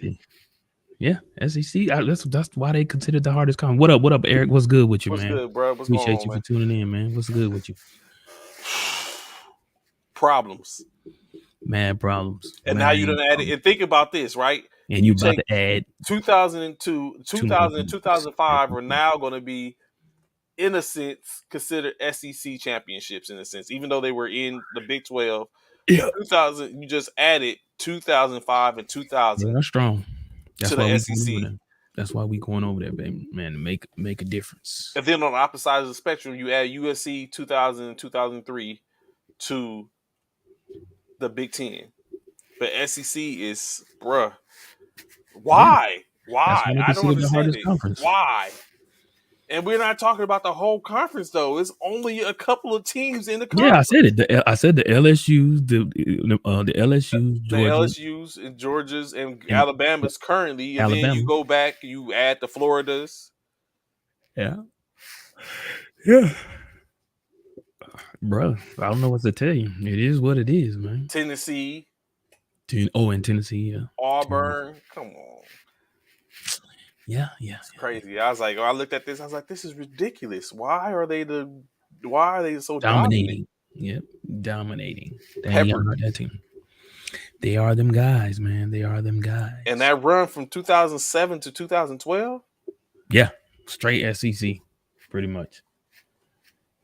Yeah, SEC. That's why they considered the hardest conference. What up, Eric? What's good with you, What's man? good, bro? What's going Appreciate on, you man? for tuning in, man. What's good with you? Problems. Mad problems. And now you done added, and think about this, right? And you about to add 2002, 2000, and 2005 are now going to be, in a sense, considered SEC championships, in a sense, even though they were in the Big 12. Yeah. 2000, you just added 2005 and 2000 that's strong. That's to why the we SEC. going over there. That's why we going over there, baby, man, to make a difference. And then on the opposite side of the spectrum, you add USC 2000 and 2003 to the Big 10. But SEC is, bruh, why? Why? I don't understand it. Conference. Why? And we're not talking about the whole conference, though. It's only a couple of teams in the conference. Yeah, I said it. I said the LSU's, the LSU's, the LSU's and Georgia's and Alabama's currently. And then you go back, you add the Floridas. Yeah. Yeah. Bro, I don't know what to tell you. It is what it is, man. Tennessee. In Tennessee, yeah. Auburn. Come on. Yeah. It's crazy. I was like, I looked at this. I was like, this is ridiculous. Why are they so dominating? Yep, dominating. Pepper. That team. They are them guys, man. They are them guys. And that run from 2007 to 2012? Yeah, straight SEC, pretty much.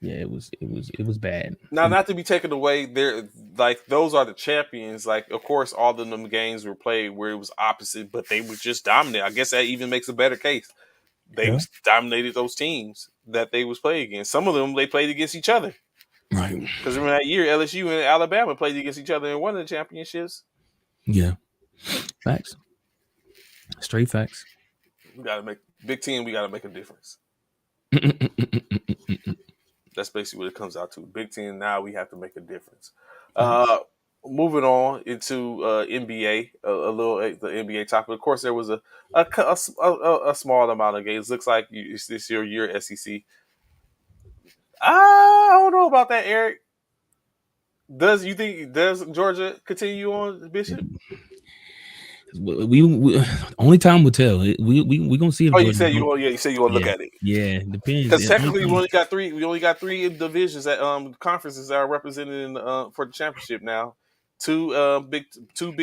Yeah, it was bad. Now, not to be taken away, they're like those are the champions. Like, of course, all of them games were played where it was opposite, but they were just dominant. I guess that even makes a better case. They dominated those teams that they was playing against. Some of them they played against each other, right? Because remember that year, LSU and Alabama played against each other in one of the championships. Yeah, facts. Straight facts. We got to make Big Ten. We got to make a difference. That's basically what it comes out to. Big Ten, now we have to make a difference. Moving on into NBA, a little the NBA topic. Of course, there was a small amount of games. Looks like it's this year SEC. I don't know about that, Eric. Does Georgia continue on, Bishop? We only time will tell. We gonna see. You said you want to look at it. Yeah, depends. Because technically, we only got three. We only got three divisions that conferences that are represented in for the championship now. Two Big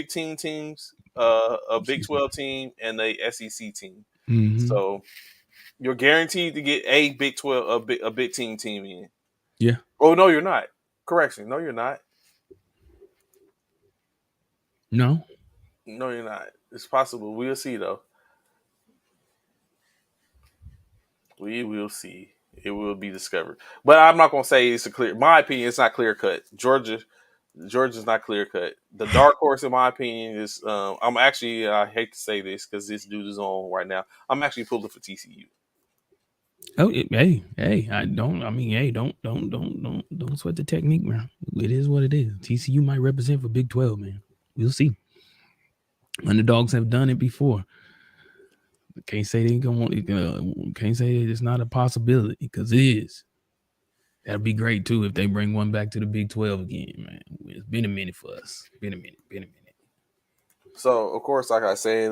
Ten teams, a Big 12 team, and a SEC team. Mm-hmm. So you're guaranteed to get a Big 12, a Big Ten team in. Yeah. Oh no, you're not. Correction. No, you're not. No. No, you're not. It's possible. We'll see, though. We will see. It will be discovered. But I'm not gonna say it's a clear. My opinion, it's not clear cut. Georgia's not clear cut. The dark horse, in my opinion, is. I'm actually. I hate to say this because this dude is on right now. I'm actually pulling for TCU. Oh, hey! I don't. I mean, hey, don't sweat the technique, man. It is what it is. TCU might represent for Big 12, man. We'll see. Underdogs have done it before. Can't say they can't say it's not a possibility because it is. That'd be great too if they bring one back to the Big 12 again, man. It's been a minute for us. Been a minute. So, of course, like I said,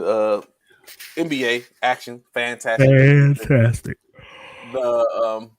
NBA action, fantastic. Fantastic. The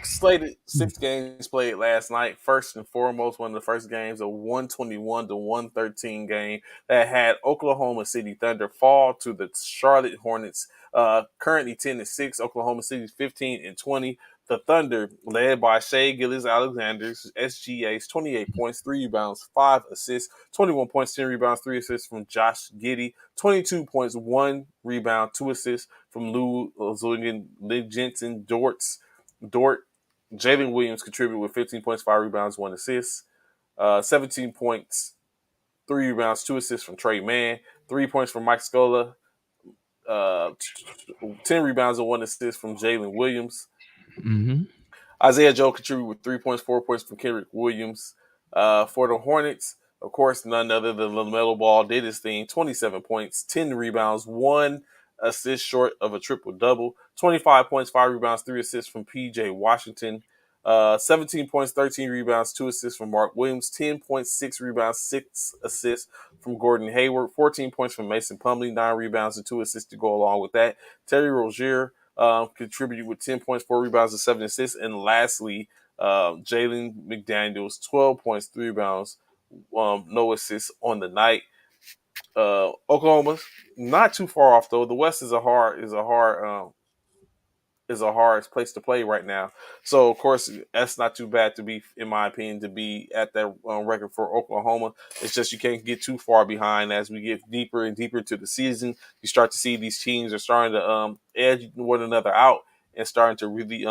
slated 6 games played last night. First and foremost, one of the first games, a 121-113 game that had Oklahoma City Thunder fall to the Charlotte Hornets. Currently 10-6, Oklahoma City's 15-20. The Thunder, led by Shea Gilgeous-Alexander's SGA's 28 points, 3 rebounds, 5 assists, 21 points, 10 rebounds, 3 assists from Josh Giddey, 22 points, 1 rebound, 2 assists from Lou Jensen Dort. Jalen Williams contributed with 15 points, 5 rebounds, 1 assist. 17 points, 3 rebounds, 2 assists from Trey Mann, 3 points from Mike Scola, 10 rebounds and 1 assist from Jalen Williams. Mm-hmm. Isaiah Joe contributed with 3 points, 4 points from Kendrick Williams. For the Hornets, of course, none other than LaMelo Ball did his thing. 27 points, 10 rebounds, 1 assist short of a triple-double. 25 points, 5 rebounds, 3 assists from P.J. Washington. 17 points, 13 rebounds, 2 assists from Mark Williams. 10 points, 6 rebounds, 6 assists from Gordon Hayward. 14 points from Mason Plumlee, 9 rebounds and 2 assists to go along with that. Terry Rozier contributed with 10 points, 4 rebounds, and 7 assists. And lastly, Jalen McDaniels, 12 points, 3 rebounds, no assists on the night. Oklahoma's not too far off though. The West is a hard place to play right now. So of course that's not too bad to be, in my opinion, to be at that record for Oklahoma. It's just you can't get too far behind as we get deeper and deeper into the season. You start to see these teams are starting to edge one another out and starting to really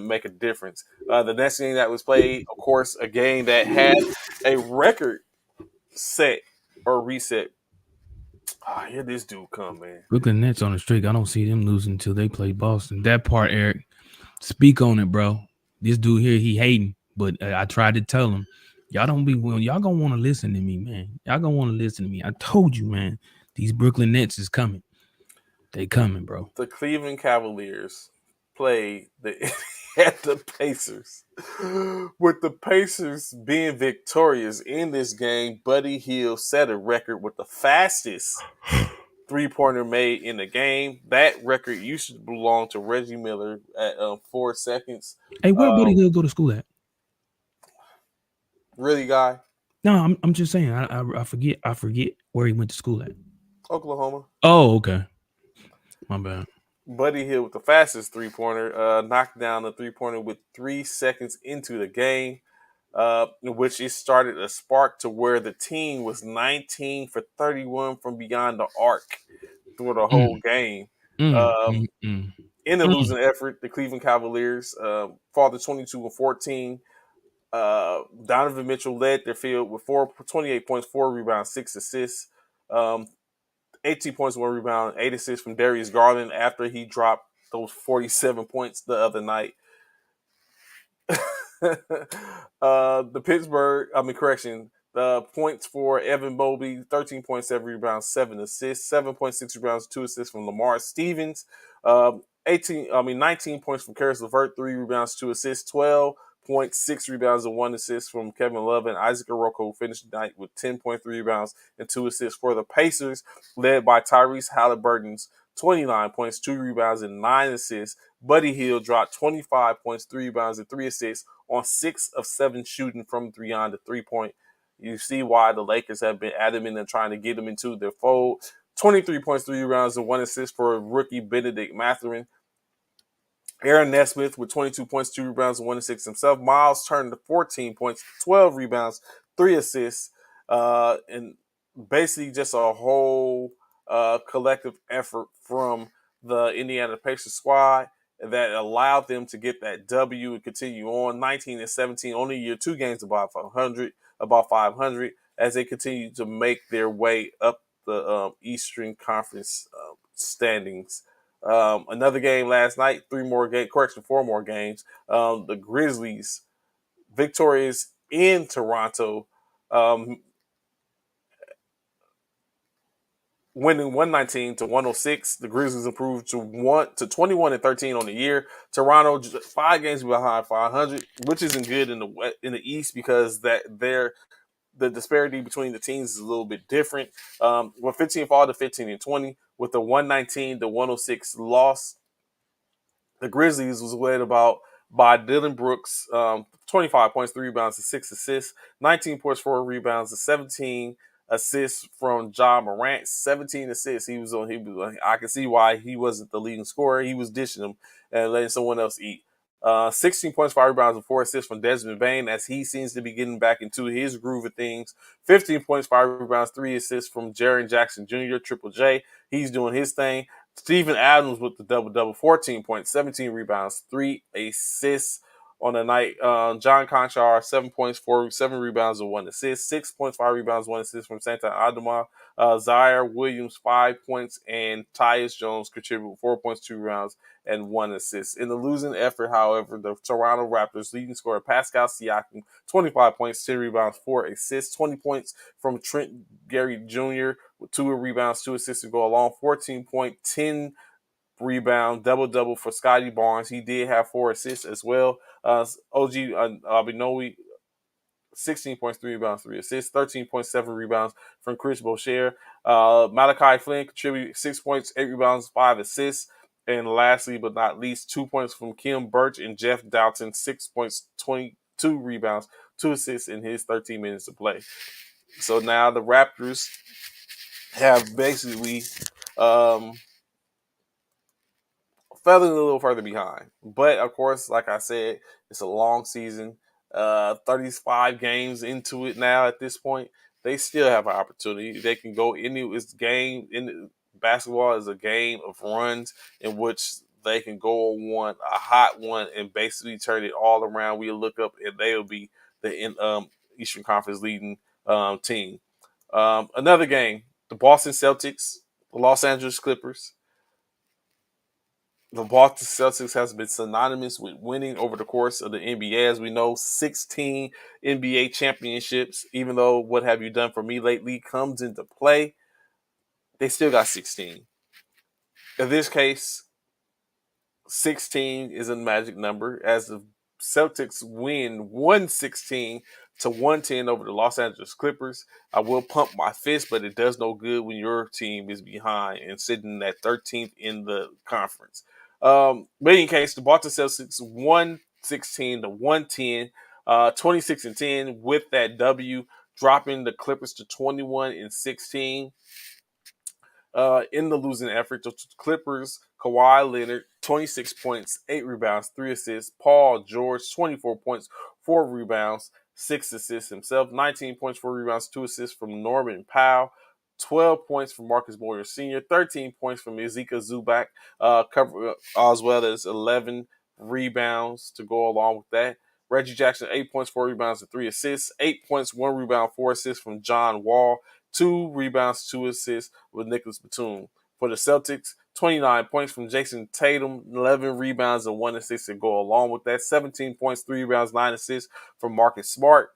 make a difference. The next game that was played, of course, a game that had a record set or reset. Oh, here this dude come, man. Brooklyn Nets on the streak. I don't see them losing until they play Boston. That part, Eric, speak on it, bro. This dude here, he hating, but I tried to tell him, y'all gonna want to listen to me, man. Y'all gonna want to listen to me. I told you, man. These Brooklyn Nets is coming. They coming, bro. The Cleveland Cavaliers played at the Pacers. With the Pacers being victorious in this game, Buddy Hield set a record with the fastest three-pointer made in the game. That record used to belong to Reggie Miller at 4 seconds. Hey, where Buddy Hield go to school at? Really, guy? No, I'm just saying. I forget where he went to school at. Oklahoma. Oh, okay. My bad. Buddy Hield with the fastest three-pointer, knocked down the three-pointer with 3 seconds into the game, which it started a spark to where the team was 19 for 31 from beyond the arc through the whole game. In the losing effort, the Cleveland Cavaliers fall to 22-14. Donovan Mitchell led their field with 28 points, 4 rebounds, 6 assists. 18 points, 1 rebound, 8 assists from Darius Garland after he dropped those 47 points the other night. The points for Evan Mobley, 13 points, 7 rebounds, 7 assists, 7.6 rebounds, 2 assists from Lamar Stevens. 19 points from Karis LeVert, 3 rebounds, 2 assists, 12.6 rebounds and 1 assist from Kevin Love, and Isaac Okoro finished the night with 10.3 rebounds and 2 assists for the Pacers, led by Tyrese Halliburton's 29 points, 2 rebounds, and 9 assists. Buddy Hield dropped 25 points, 3 rebounds, and 3 assists on 6 of 7 shooting from beyond the three-point. You see why the Lakers have been adamant in trying to get him into their fold. 23 points, 3 rebounds, and 1 assist for rookie Benedict Mathurin. Aaron Nesmith with 22 points, 2 rebounds, and 1 assist himself. Miles Turner to 14 points, 12 rebounds, 3 assists, and basically just a whole collective effort from the Indiana Pacers squad that allowed them to get that W and continue on 19 and 17 on the year, 2 games about 500 as they continue to make their way up the Eastern Conference standings. Another game last night, 4 more games. The Grizzlies victorious in Toronto, winning 119 to 106. The Grizzlies improved to 21 and 13 on the year. Toronto 5 games behind 500, which isn't good in the East because the disparity between the teams is a little bit different. With 15 fall to 15 and 20, with the 119 to 106 loss, the Grizzlies was led by Dylan Brooks, 25 points, 3 rebounds, and 6 assists, 19 points, 4 rebounds, and 17 assists from John Morant, 17 assists. I can see why he wasn't the leading scorer. He was dishing them and letting someone else eat. 16 points, 5 rebounds, and 4 assists from Desmond Bane as he seems to be getting back into his groove of things. 15 points, 5 rebounds, 3 assists from Jaren Jackson Jr., Triple J. He's doing his thing. Steven Adams with the double-double, 14 points, 17 rebounds, 3 assists on the night. John Conchar, 7 points, 7 rebounds, and 1 assist. 6 points, 5 rebounds, 1 assist from Santa Adama. Zaire Williams, 5 points, and Tyus Jones contributed 4 points, 2 rebounds, and 1 assist. In the losing effort, however, the Toronto Raptors leading scorer Pascal Siakam, 25 points, 10 rebounds, 4 assists, 20 points from Trent Gary Jr., with 2 rebounds, 2 assists to go along, 14 point, 10 rebound, double-double for Scotty Barnes. He did have 4 assists as well. OG Abinowi, 16 points, 3 rebounds, 3 assists, 13.7 rebounds from Chris Boucher. Malachi Flynn contributed 6 points, 8 rebounds, 5 assists. And lastly, but not least, 2 points from Kim Birch and Jeff Dalton, 6 points, 22 rebounds, 2 assists in his 13 minutes of play. So now the Raptors have basically falling a little further behind. But, of course, like I said, it's a long season. 35 games into it now at this point. They still have an opportunity. They can go basketball is a game of runs in which they can go on a hot one and basically turn it all around. We'll look up and they'll be the Eastern Conference leading team. Another game, the Boston Celtics, the Los Angeles Clippers. The Boston Celtics has been synonymous with winning over the course of the NBA. As we know, 16 NBA championships, even though What Have You Done For Me Lately comes into play, they still got 16. In this case, 16 is a magic number as the Celtics win 116 to 110 over the Los Angeles Clippers. I will pump my fist, but it does no good when your team is behind and sitting at 13th in the conference. But in any case, the Boston Celtics 116 to 110, 26 and 10 with that W, dropping the Clippers to 21 and 16. In the losing effort, the Clippers, Kawhi Leonard, 26 points, 8 rebounds, 3 assists. Paul George, 24 points, 4 rebounds, 6 assists himself. 19 points, 4 rebounds, 2 assists from Norman Powell. 12 points from Marcus Morris Sr., 13 points from Ezeka Zubac, as well as 11 rebounds to go along with that. Reggie Jackson, 8 points, 4 rebounds, and 3 assists. 8 points, 1 rebound, 4 assists from John Wall. 2 rebounds, 2 assists with Nicholas Batum. For the Celtics, 29 points from Jason Tatum, 11 rebounds and 1 assist to go along with that. 17 points, 3 rebounds, 9 assists from Marcus Smart.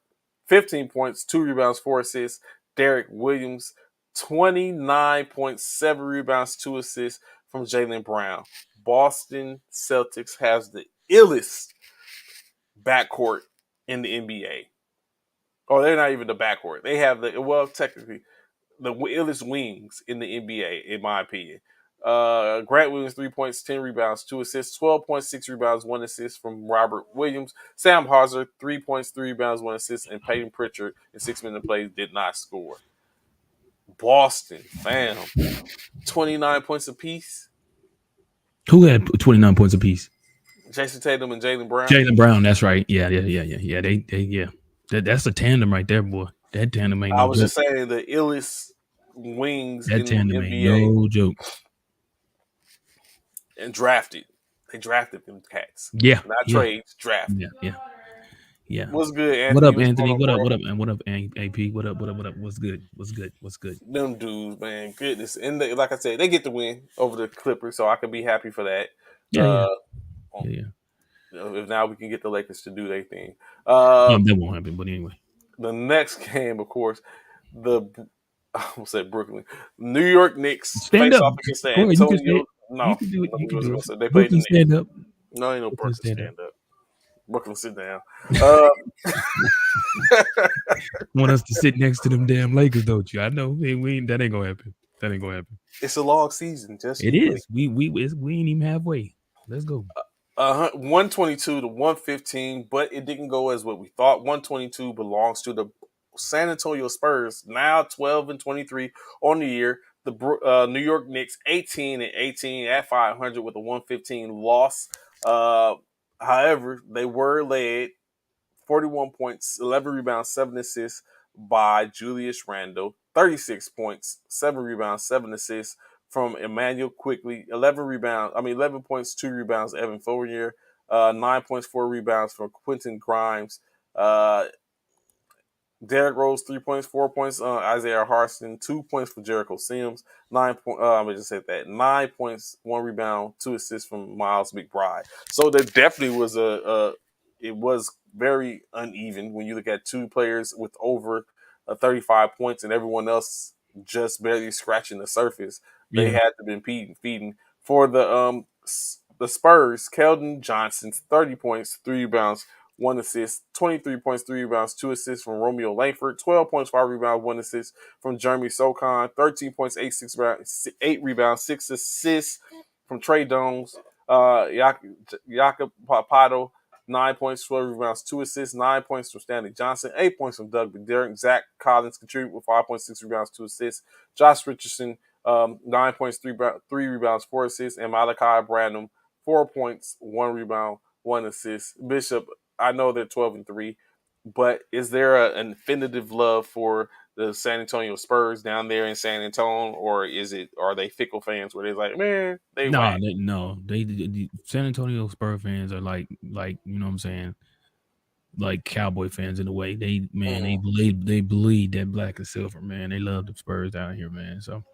15 points, 2 rebounds, 4 assists, Derek Williams. 29.7 rebounds, 2 assists from Jaylen Brown. Boston Celtics has the illest backcourt in the NBA. Oh, they're not even the backcourt. They have technically, the illest wings in the NBA, in my opinion. Grant Williams, 3 points, 10 rebounds, 2 assists, 12.6 rebounds, 1 assist from Robert Williams. Sam Hauser, 3 points, 3 rebounds, 1 assist, and Peyton Pritchard in 6-minute plays did not score. Boston, fam, 29 points apiece. Who had 29 points apiece? Jason Tatum and Jaylen Brown. Jaylen Brown, that's right. Yeah. That's a tandem right there, boy. That tandem ain't I no was joke. just saying the illest wings That in tandem ain't NBA no joke. and drafted. They drafted them cats. Yeah, Not yeah, trades, drafted. yeah. What's good, What Anthony? up, What's going Anthony? on, What up? bro? What up? And what up, AP? What up? What's good? Them dudes, man. Goodness. And they, like I said, they get the win over the Clippers, so I can be happy for that. Yeah. If now we can get the Lakers to do their thing. That won't happen. But anyway, The next game, of course, the I almost said Brooklyn, New York Knicks stand face up. off against the Go ahead. You can say Antonio. it. You No, can do it. no, You we can was do gonna it. say they played the Brooklyn, Knicks. stand up. No, ain't no Brooklyn, Brooklyn stand up. stand up. Brooklyn, sit down. Uh, Want us to sit next to them damn Lakers, don't you? I know. That ain't gonna happen. it's a long season. Just It you wait. is. We ain't even halfway. Let's go. 122 to 115, but it didn't go as what we thought. 122 belongs to the San Antonio Spurs, now 12-23 on the year. The New York Knicks 18-18 at 500 with a 115 loss. However, they were led 41 points, 11 rebounds, 7 assists by Julius Randle, 36 points, 7 rebounds, 7 assists from Emmanuel Quickly, 11 points, 2 rebounds, Evan Fournier, 9 points, 4 rebounds from Quentin Grimes, Derrick Rose, 3 points, 4 points. Isaiah Harrison, 2 points for Jericho Sims. 9 I just said that 9 points, 1 rebound, 2 assists from Miles McBride. So there definitely was it was very uneven when you look at two players with over 35 points and everyone else just barely scratching the surface. They Yeah. had to been feeding for the Spurs. Keldon Johnson's 30 points, 3 rebounds, 1 assist, 23 points, 3 rebounds, 2 assists from Romeo Langford, 12 points, 5 rebounds, 1 assist from Jeremy Socon, 13 points, 8 rebounds, 6 assists from Trey Jones, Jakob Papato, 9 points, 12 rebounds, 2 assists, 9 points from Stanley Johnson, 8 points from Doug McDermott. Zach Collins contributed with 5.6 rebounds, 2 assists. Josh Richardson, 9 points, 3 rebounds, 4 assists, and Malachi Branham, 4 points, 1 rebound, 1 assist. Bishop, I know they're 12-3, but is there an infinitive love for the San Antonio Spurs down there in San Antonio, or are they fickle fans where they're like, man, they whack? The San Antonio Spurs fans are like you know what I'm saying, like Cowboy fans in a way. They believe that black and silver, man. They love the Spurs down here, man. So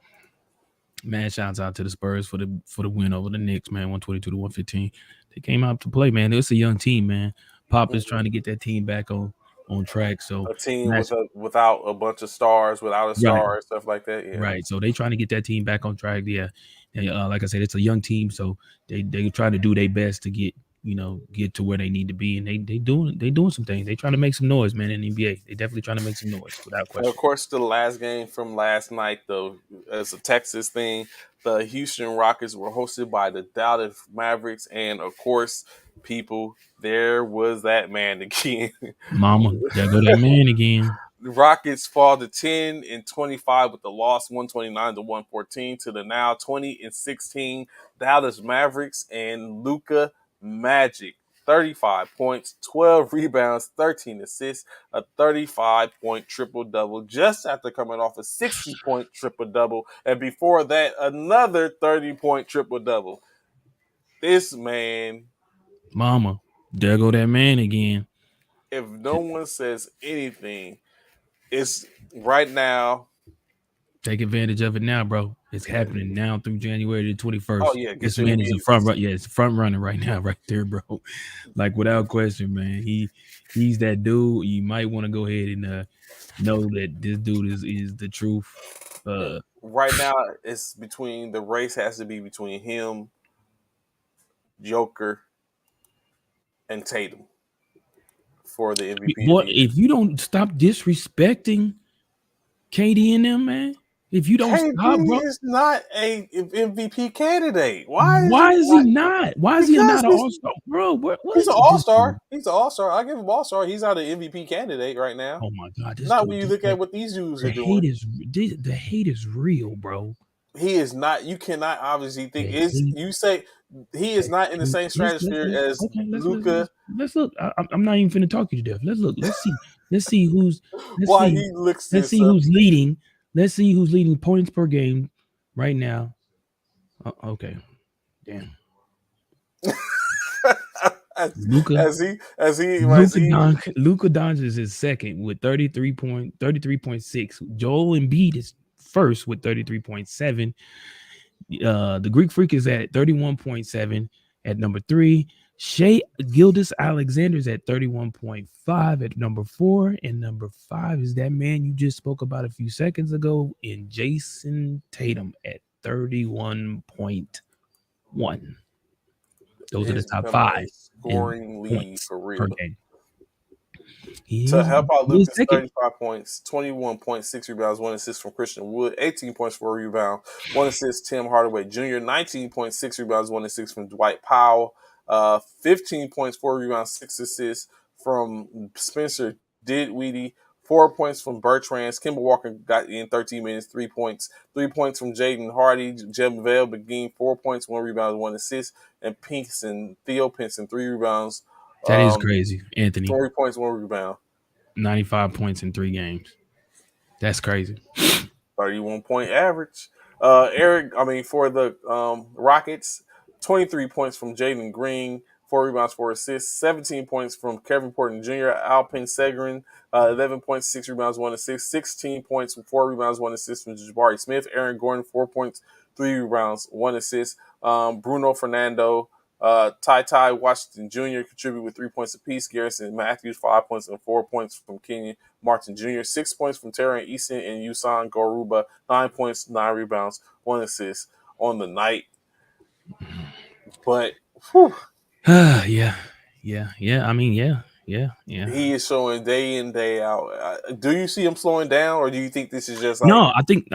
man, shouts out to the Spurs for the win over the Knicks, man. 122 to 115. They came out to play, man. It's a young team, man. Pop is trying to get that team back on track. So A team without a bunch of stars, without a right. star and stuff like that. Yeah. Right. So they trying to get that team back on track. Yeah. And, like I said, it's a young team, so they try to do their best to get to where they need to be, and they doing some things. They trying to make some noise, man. In the NBA, they definitely trying to make some noise without And of question. course, the last game from last night, though, as a Texas thing, the Houston Rockets were hosted by the Dallas Mavericks, and of course, people, there was that man again. Mama, there go that man again. The Rockets fall to 10-25 with the loss, 129 to 114, to the now 20-16 Dallas Mavericks and Luka Magic. 35 points, 12 rebounds, 13 assists, a 35-point triple-double just after coming off a 60-point triple-double. And before that, another 30-point triple-double. This man, Mama, there go that man again. if no one says anything, it's right now. Take advantage of it now, bro. It's happening now through January the 21st. Oh, yeah. This man is a front run. Yeah, it's front runner right now, right there, bro. Like without question, man. He's that dude. You might want to go ahead and know that this dude is the truth. Right now, it's the race has to be between him, Joker, and Tatum for the MVP. Boy, if you don't stop disrespecting KD and them, man. If you don't stop, bro, is not a MVP candidate. Why is he not? Why is he not an all-star, bro? He's an all-star. He's an all-star. I give him all-star. He's not an MVP candidate right now. Oh my god, not when you look at what these dudes are doing. The hate is real, bro. he is not. You cannot obviously think Okay, is you say he is okay. not in the same Let's stratosphere look. as Okay, Luca. let's look. I'm not even finna talk you to death. Let's look. Let's see who's. Let's Why see. he looks Let's this see up? who's leading. Let's see who's leading points per game right now. Okay, damn. Luca Luka Doncic is second with 33.6. Joel Embiid is first with 33.7. The Greek Freak is at 31.7 at number 3. Shea Gildas Alexander's at 31.5 at number 4. And number 5 is that man you just spoke about a few seconds ago in Jason Tatum at 31.1. Those are the It's top becoming a 5 in scoring lead points for per real. game. To He help out is Lucas, second. 35 points, 21.6 rebounds, 1 assist from Christian Wood, 18 points for a rebound, 1 assist Tim Hardaway Jr., 19.6 rebounds, 1 assist from Dwight Powell, 15 points, 4 rebounds, 6 assists from Spencer Dinwiddie, 4 points from Bertrands. Kemba Walker got in 13 minutes, 3 points, 3 points from Jaden Hardy, JaVale McGee, 4 points, 1 rebound, 1 assist, and Theo Pinson, 3 rebounds, That is crazy, Anthony. 3 points, 1 rebound. 95 points in 3 games. That's crazy. 31-point average. For the Rockets, 23 points from Jaden Green, 4 rebounds, 4 assists, 17 points from Kevin Porter Jr., Alpin Seguin, 11 points, 6 rebounds, 1 assist, 16 points, 4 rebounds, 1 assist from Jabari Smith, Aaron Gordon, 4 points, 3 rebounds, 1 assist, Bruno Fernando, Ty Washington Jr. contributed with 3 points apiece. Garrison Matthews, 5 points and 4 points from Kenyon Martin Jr., 6 points from Terran Easton and Usan Goruba, 9 points, 9 rebounds, 1 assist on the night. But whew, Yeah. I mean, yeah. he is showing day in, day out. Do you see him slowing down, or do you think this is just like No, I think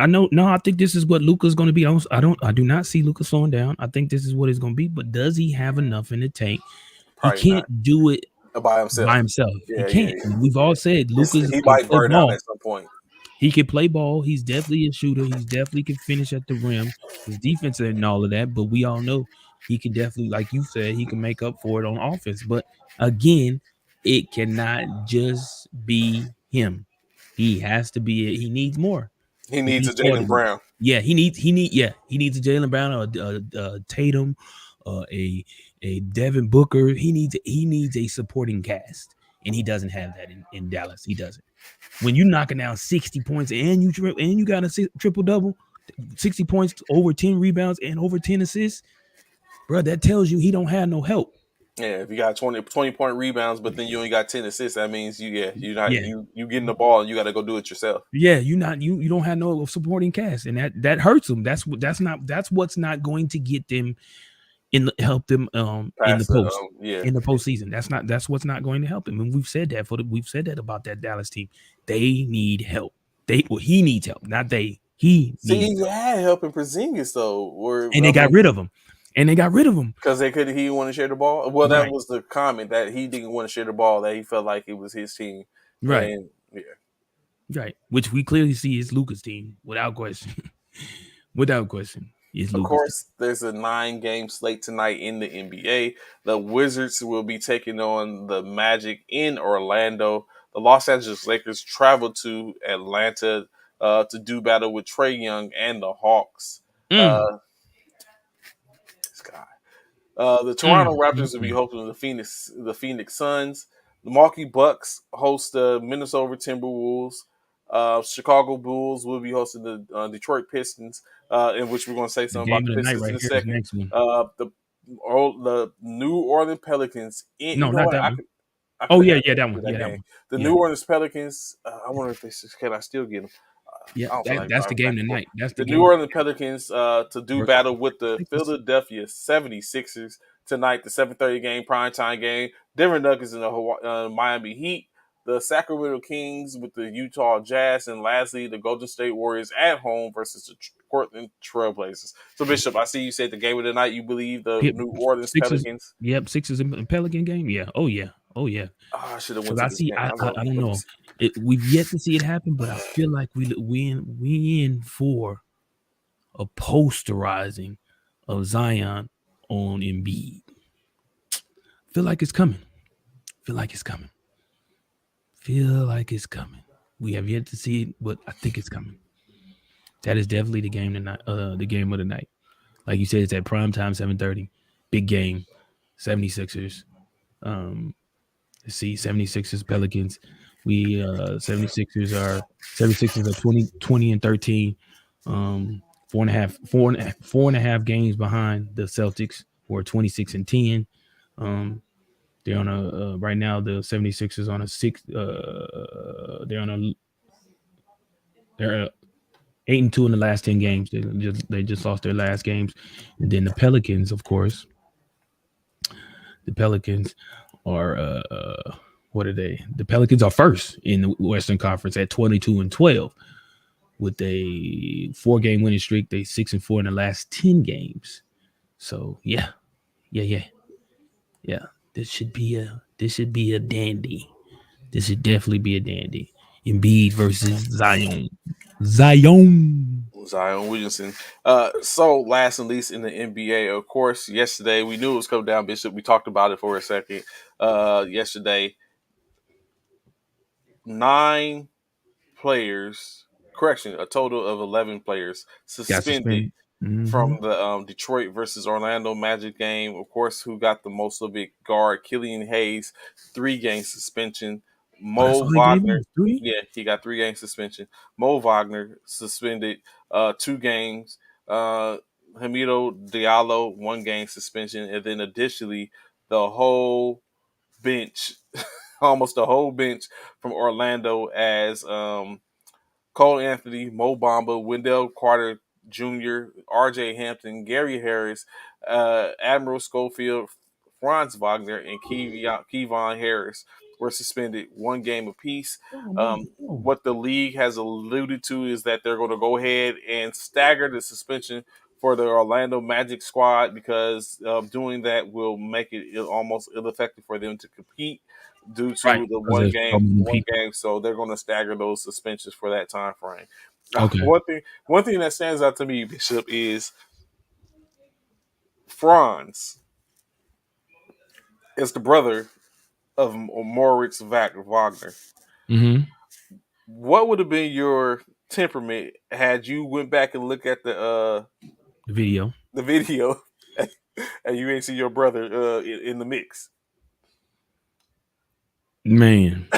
this is what Luka's going to be. I do not see Luka slowing down. I think this is what it's going to be. But does he have enough in the tank? He probably not can't do it by by himself? himself. He Yeah, yeah, can't. yeah. We've all said Luka He can might play burn out ball. at some point. He can play ball. He's definitely a shooter. He's definitely can finish at the rim. His defense and all of that. But we all know he can definitely, like you said, he can make up for it on offense. But again, it cannot just be him. He has to be. He needs more. He He needs a needs more to Jaylen be. Brown. Yeah, he needs a Jaylen Brown, a Tatum, a Devin Booker. He needs a supporting cast, and he doesn't have that in Dallas. He doesn't. When you knocking down 60 points and you got a triple double, 60 points, over 10 rebounds, and over 10 assists, bro, that tells you he don't have no help. Yeah, if you got 20-point rebounds, but then you only got 10 assists, that means you're not Yeah, you getting the ball and you got to go do it yourself. yeah, you don't have no supporting cast, and that hurts them. That's what's not going to get them help them in the Pass the yeah. in the postseason. That's what's not going to help them. And we've said that about that Dallas team. They need help. He needs help, not they. He See, needs he help. had help in Porzingis though, or And they got rid of him. because he didn't want to share the ball. Well, that Right. was the comment that he didn't want to share the ball. That he felt like it was his team, Right. and yeah, Right. Which we clearly see is Luka's team, without question. Without question. Is of Luka's team. course, there's a 9-game slate tonight in the NBA. The Wizards will be taking on the Magic in Orlando. The Los Angeles Lakers travel to Atlanta to do battle with Trae Young and the Hawks. This guy. The Toronto Raptors will be hosting the Phoenix Suns. The Milwaukee Bucks host the Minnesota Timberwolves. Chicago Bulls will be hosting the Detroit Pistons, in which we're going to say The something about game of the the night Pistons in right a here is second. next one. The New Orleans Pelicans. No, You know not what? that one. I Oh, could yeah, have that one. Yeah, that game. one. The Yeah. New Orleans Pelicans. I wonder if can I still get them? Yeah, I don't feel like that's the driving back game and forth. tonight. That's the The New game. Orleans Pelicans to do Versus battle with the Sixers. Philadelphia 76ers tonight, the 7:30 game, primetime game. Denver Nuggets and the Miami Heat. The Sacramento Kings with the Utah Jazz. And lastly, the Golden State Warriors at home versus the Portland Trailblazers. So, Bishop, I see you said the game of the night, you believe the New Orleans Sixers. Pelicans. Yep, Sixers and Pelican game. Yeah. Oh yeah. Oh, I should have went Because to I this see. game. I don't know. We've yet to see it happen, but I feel like we in for a posterizing of Zion on Embiid. Feel like it's coming. Feel like it's coming. Feel like it's coming. We have yet to see it, but I think it's coming. That is definitely the game tonight. The game of the night. Like you said, it's at prime time, 7:30. Big game. 76ers. Let's see, 76ers, Pelicans. We 76ers are 20 and 13. 4.5 games behind the Celtics, who are 26 and 10. They're on a right now the 76ers on a six. They're 8-2 in the last 10 games. They just lost their last games, and then the Pelicans, of course. The Pelicans are what are they? The Pelicans are first in the Western Conference at 22 and 12 with a 4-game winning streak. They 6 and 4 in the last 10 games. So yeah. This should be a dandy. This should definitely be a dandy. Embiid versus Zion. Zion Williamson. So last and least in the NBA, of course, yesterday we knew it was coming down, Bishop. We talked about it for a second. Yesterday, 9 players, a total of 11 players suspended from the Detroit versus Orlando Magic game. Of course, who got the most of it? Guard Killian Hayes, 3-game suspension. Mo Wagner, he got 3-game suspension. Mo Wagner suspended 2 games. Hamidou Diallo, 1-game suspension, and then additionally the whole bench, almost the whole bench from Orlando, as Cole Anthony, Mo Bamba, Wendell Carter Jr., R.J. Hampton, Gary Harris, Admiral Schofield, Franz Wagner, and Kevon Harris were suspended 1 game apiece. What the league has alluded to is that they're going to go ahead and stagger the suspension for the Orlando Magic squad, because doing that will make it almost ineffective for them to compete due to the one game. So they're going to stagger those suspensions for that time frame. Okay. One thing that stands out to me, Bishop, is Franz is the brother of Moritz Wagner. Mm-hmm. What would have been your temperament had you went back and looked at the video, and you ain't see your brother in the mix? Man.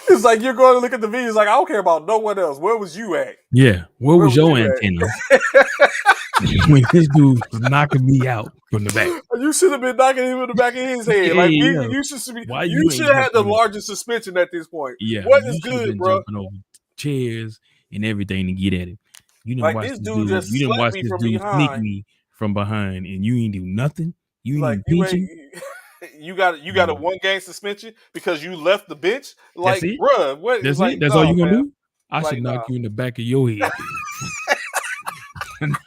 It's like you're going to look at the video. It's like, I don't care about no one else. Where was you at? Yeah. Where was your antenna? When this dude was knocking me out from the back. You should have been knocking him in the back of his head. You should have had the largest suspension at this point. Yeah. What is good, bro? Jumping over chairs and everything to get at him. You didn't like watch this dude just you didn't watch me this from dude behind. sneak me from behind, and you ain't do nothing. You like ain't pinch him. You got a 1-game suspension because you left the bench. Like, That's it? bruh, what? That's like, it. That's all you gonna do. I Like, should knock you in the back of your head.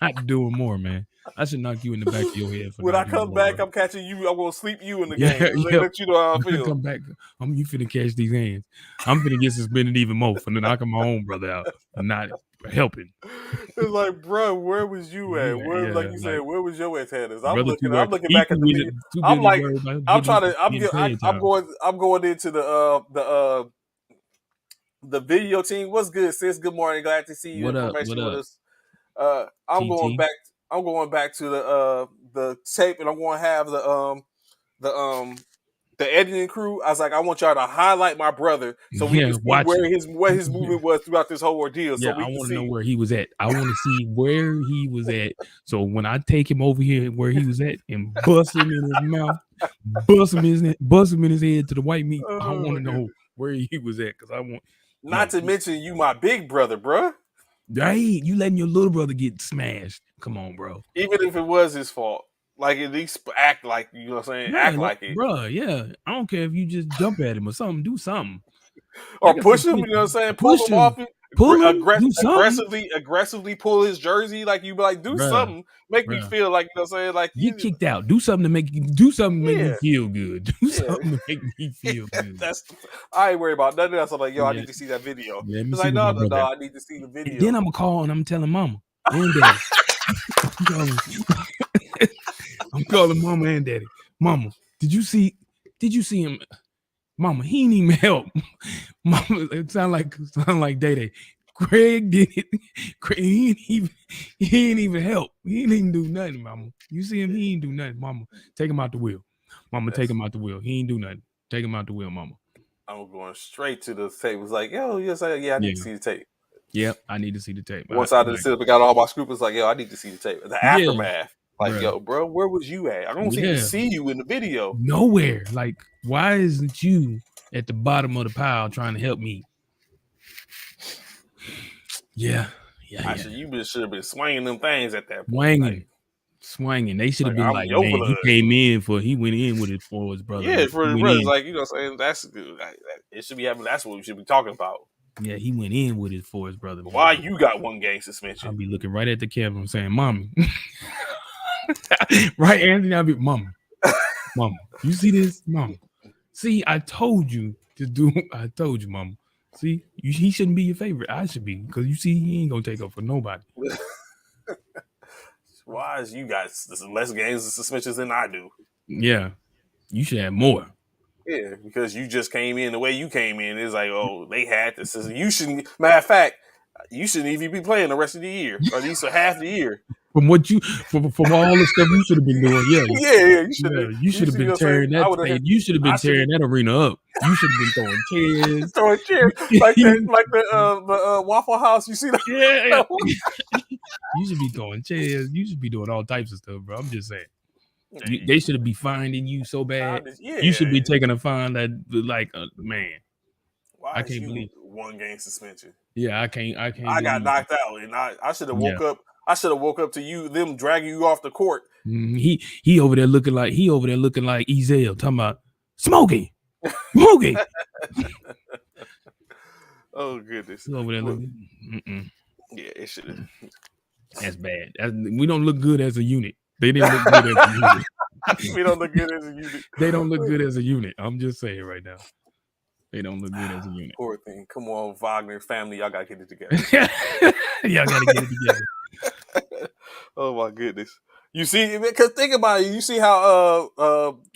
Not doing more, man. I should knock you in the back of your head. When I come back, I'm catching you. I'm gonna sleep you in the game. Yeah. Let you know how I feel. Come back. You finna catch these hands. I'm finna get suspended even more for knocking my own brother out and not helping. It's like, bro, where was you at? Yeah, like you said, where was your antennas? I'm looking looking back at the video. I'm like, I'm going into the video team. What's good, sis? Good morning. Glad to see you. What up? With us. I'm going back to the tape, and I'm going to have the editing crew. I was like, I want y'all to highlight my brother so we can see where his movement was throughout this whole ordeal. Yeah, I want to know where he was at. I want to see where he was at. So when I take him over here where he was at and bust him in his mouth, bust him in his head to the white meat, I want to know where he was at, because I want. Not to mention you, my big brother, bro. Hey, you letting your little brother get smashed? Come on, bro. Even if it was his fault. Like, at least act like, you know what I'm saying? Yeah, act like it. Bro, yeah. I don't care if you just jump at him or something. Do something. Or push him, you know what I'm saying? Pull him off him. Pull him. Do something. aggressively pull his jersey. Like you be like, do Bruh, something. Make me bruh. feel like, you know what I'm saying? Like Get you, kicked out. Do something to make me yeah, feel good. Do yeah. something to make me feel good. I ain't worried about nothing else. I'm like, yo, I Yeah. need to see that video. Let me It's see like, what my no, brother. I need to see the And video. then I'm gonna call and I'm telling mama and daddy. I'm calling mama and daddy. Mama, did you see him? Mama, he ain't even help. Mama, it sound like Day. Craig did it. Craig, he ain't even help. He ain't even do nothing, mama. You see him, he ain't do nothing, mama. Take him out the wheel. Mama, take him out the wheel. He ain't do nothing. Take him out the wheel, mama. I'm going straight to the tape. It's like, yo, yes, I need to see the tape. Yep, I need to see the tape. Once I did sit up and got all my scruples, like, yo, I need to see the tape. The aftermath. Like, bruh. yo, bro, where was you at? I don't even see you in the video. Nowhere. Like, why isn't you at the bottom of the pile trying to help me? Yeah. You should have been swinging them things at that point. Swinging. They should have been I'm like, your man, blood. he went in with it for his brother. Yeah, for his brothers. Like, you know what I'm saying? That's it should be happening. That's what we should be talking about. Yeah, he went in with it for his brother. Why you got 1 game suspension? I'll be looking right at the camera and saying, Mommy. Right, Anthony? I'll be, Mama, you see this? Mama. See, I told you, Mama. See, he shouldn't be your favorite. I should be, because you see, he ain't gonna take up for nobody. Why is you got less games and suspensions than I do? Yeah, you should have more. Yeah, because you just came in the way you came in. It's like, oh, they had this. You shouldn't. Matter of fact, you shouldn't even be playing the rest of the year, or at least half the year. From what you, from all the stuff you should have been doing, you should have been tearing that. You should have been tearing that arena up. You should have been throwing chairs, like the Waffle House. You see that? Yeah. You should be throwing chairs. You should be doing all types of stuff, bro. I'm just saying. They should be finding you so bad. You should be taking a fine that, like, man. Why I can't believe 1 game suspension. Yeah, I can't. I got knocked out, and I should have woke up. I should have woke up to them dragging you off the court. He over there looking like Ezel, talking about Smokey. Oh goodness! He over there looking. Yeah, it should have. That's bad. We don't look good as a unit. They didn't look good as a unit. We don't look good as a unit. They don't look good as a unit. I'm just saying right now. They don't look good as a unit. Poor thing. Come on, Wagner family. Y'all got to get it together. Y'all got to get it together. Oh, my goodness. You see, because think about it. You see how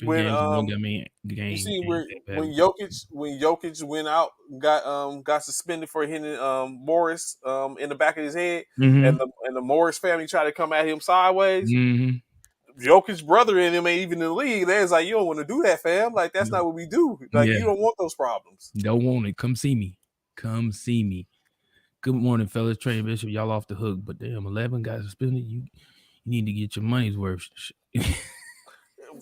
when Jokic went out, got suspended for hitting Morris in the back of his head, and the Morris family tried to come at him sideways. Jokic's brother and him ain't even in the league. They're like, you don't want to do that, fam. Like, that's not what we do. Like, you don't want those problems. Don't want it. Come see me. Good morning, fellas. Trey Bishop, y'all off the hook. But damn, 11 guys suspended. You need to get your money's worth.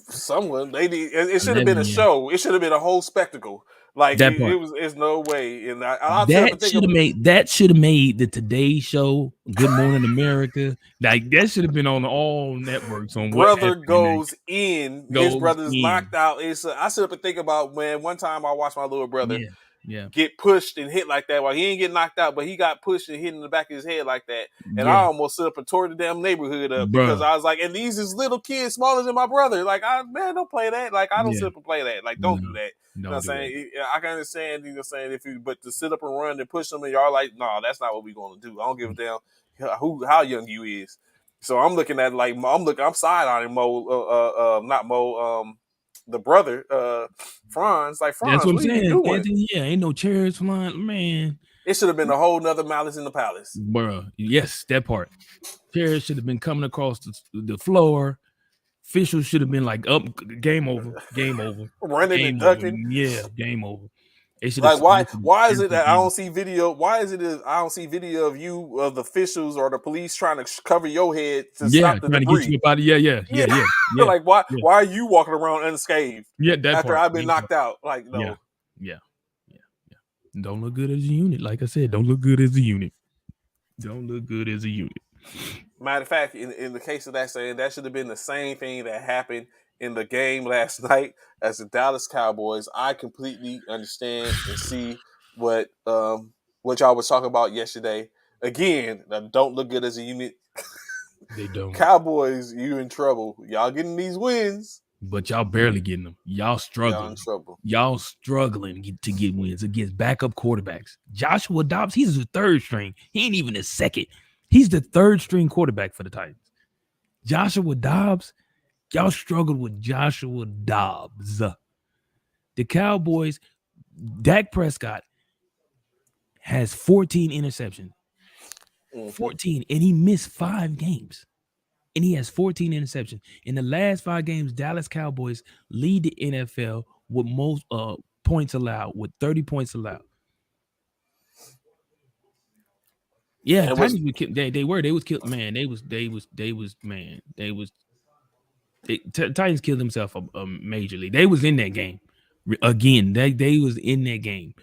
Someone it should have been a show. It should have been a whole spectacle. Like it's no way. And that should have made the Today Show, Good Morning America. Like that should have been on all networks. On brother goes in. His brother's knocked out. I sit up and think about when one time I watched my little brother get pushed and hit like that. Well, he ain't get knocked out, but he got pushed and hit in the back of his head like that. And I almost sit up and tore the damn neighborhood up because I was like, and these is little kids smaller than my brother. Like, man, don't play that. Like, I don't sit up and play that. Like, don't do that. You know what I'm saying? I can understand, you know, saying but to sit up and run and push them and y'all like, no, that's not what we're going to do. I don't give a damn how young you is. So I'm looking at I'm side-eyeing the brother, Franz. Like, Franz, that's what I'm saying. Doing? Ain't no chairs flying, man. It should have been a whole nother Malice in the Palace. Bro, yes, that part. Chairs should have been coming across the floor. Officials should have been like, up, game over. Running and ducking. Yeah, game over. Like, why is it that I don't see video? Why is it that I don't see video of you, of the officials or the police trying to cover your head to stop the debris? To get you up out of, yeah. Like, why are you walking around unscathed? Yeah, that after part. I've been knocked out. Like, no. Yeah. Don't look good as a unit. Like I said, don't look good as a unit. Matter of fact, in the case of that, saying that should have been the same thing that happened in the game last night as the Dallas Cowboys. I completely understand and see what which I was talking about yesterday. Again, that don't look good as a unit. They don't. Cowboys, you in trouble. Y'all getting these wins, But y'all barely getting them. Y'all y'all in struggling. trouble. Y'all struggling to get wins against backup quarterbacks. Joshua Dobbs, he's the third string. He ain't even a second. He's the third string quarterback for the Titans. Joshua Dobbs, y'all struggled with Joshua Dobbs. The Cowboys, Dak Prescott has 14 interceptions. 14, and he missed 5 games. And he has 14 interceptions. In the last 5 games, Dallas Cowboys lead the NFL with most points allowed, with 30 points allowed. Yeah, And it was Titans were they was killed, man. Titans killed themselves majorly. They was in that game again. They was in that game.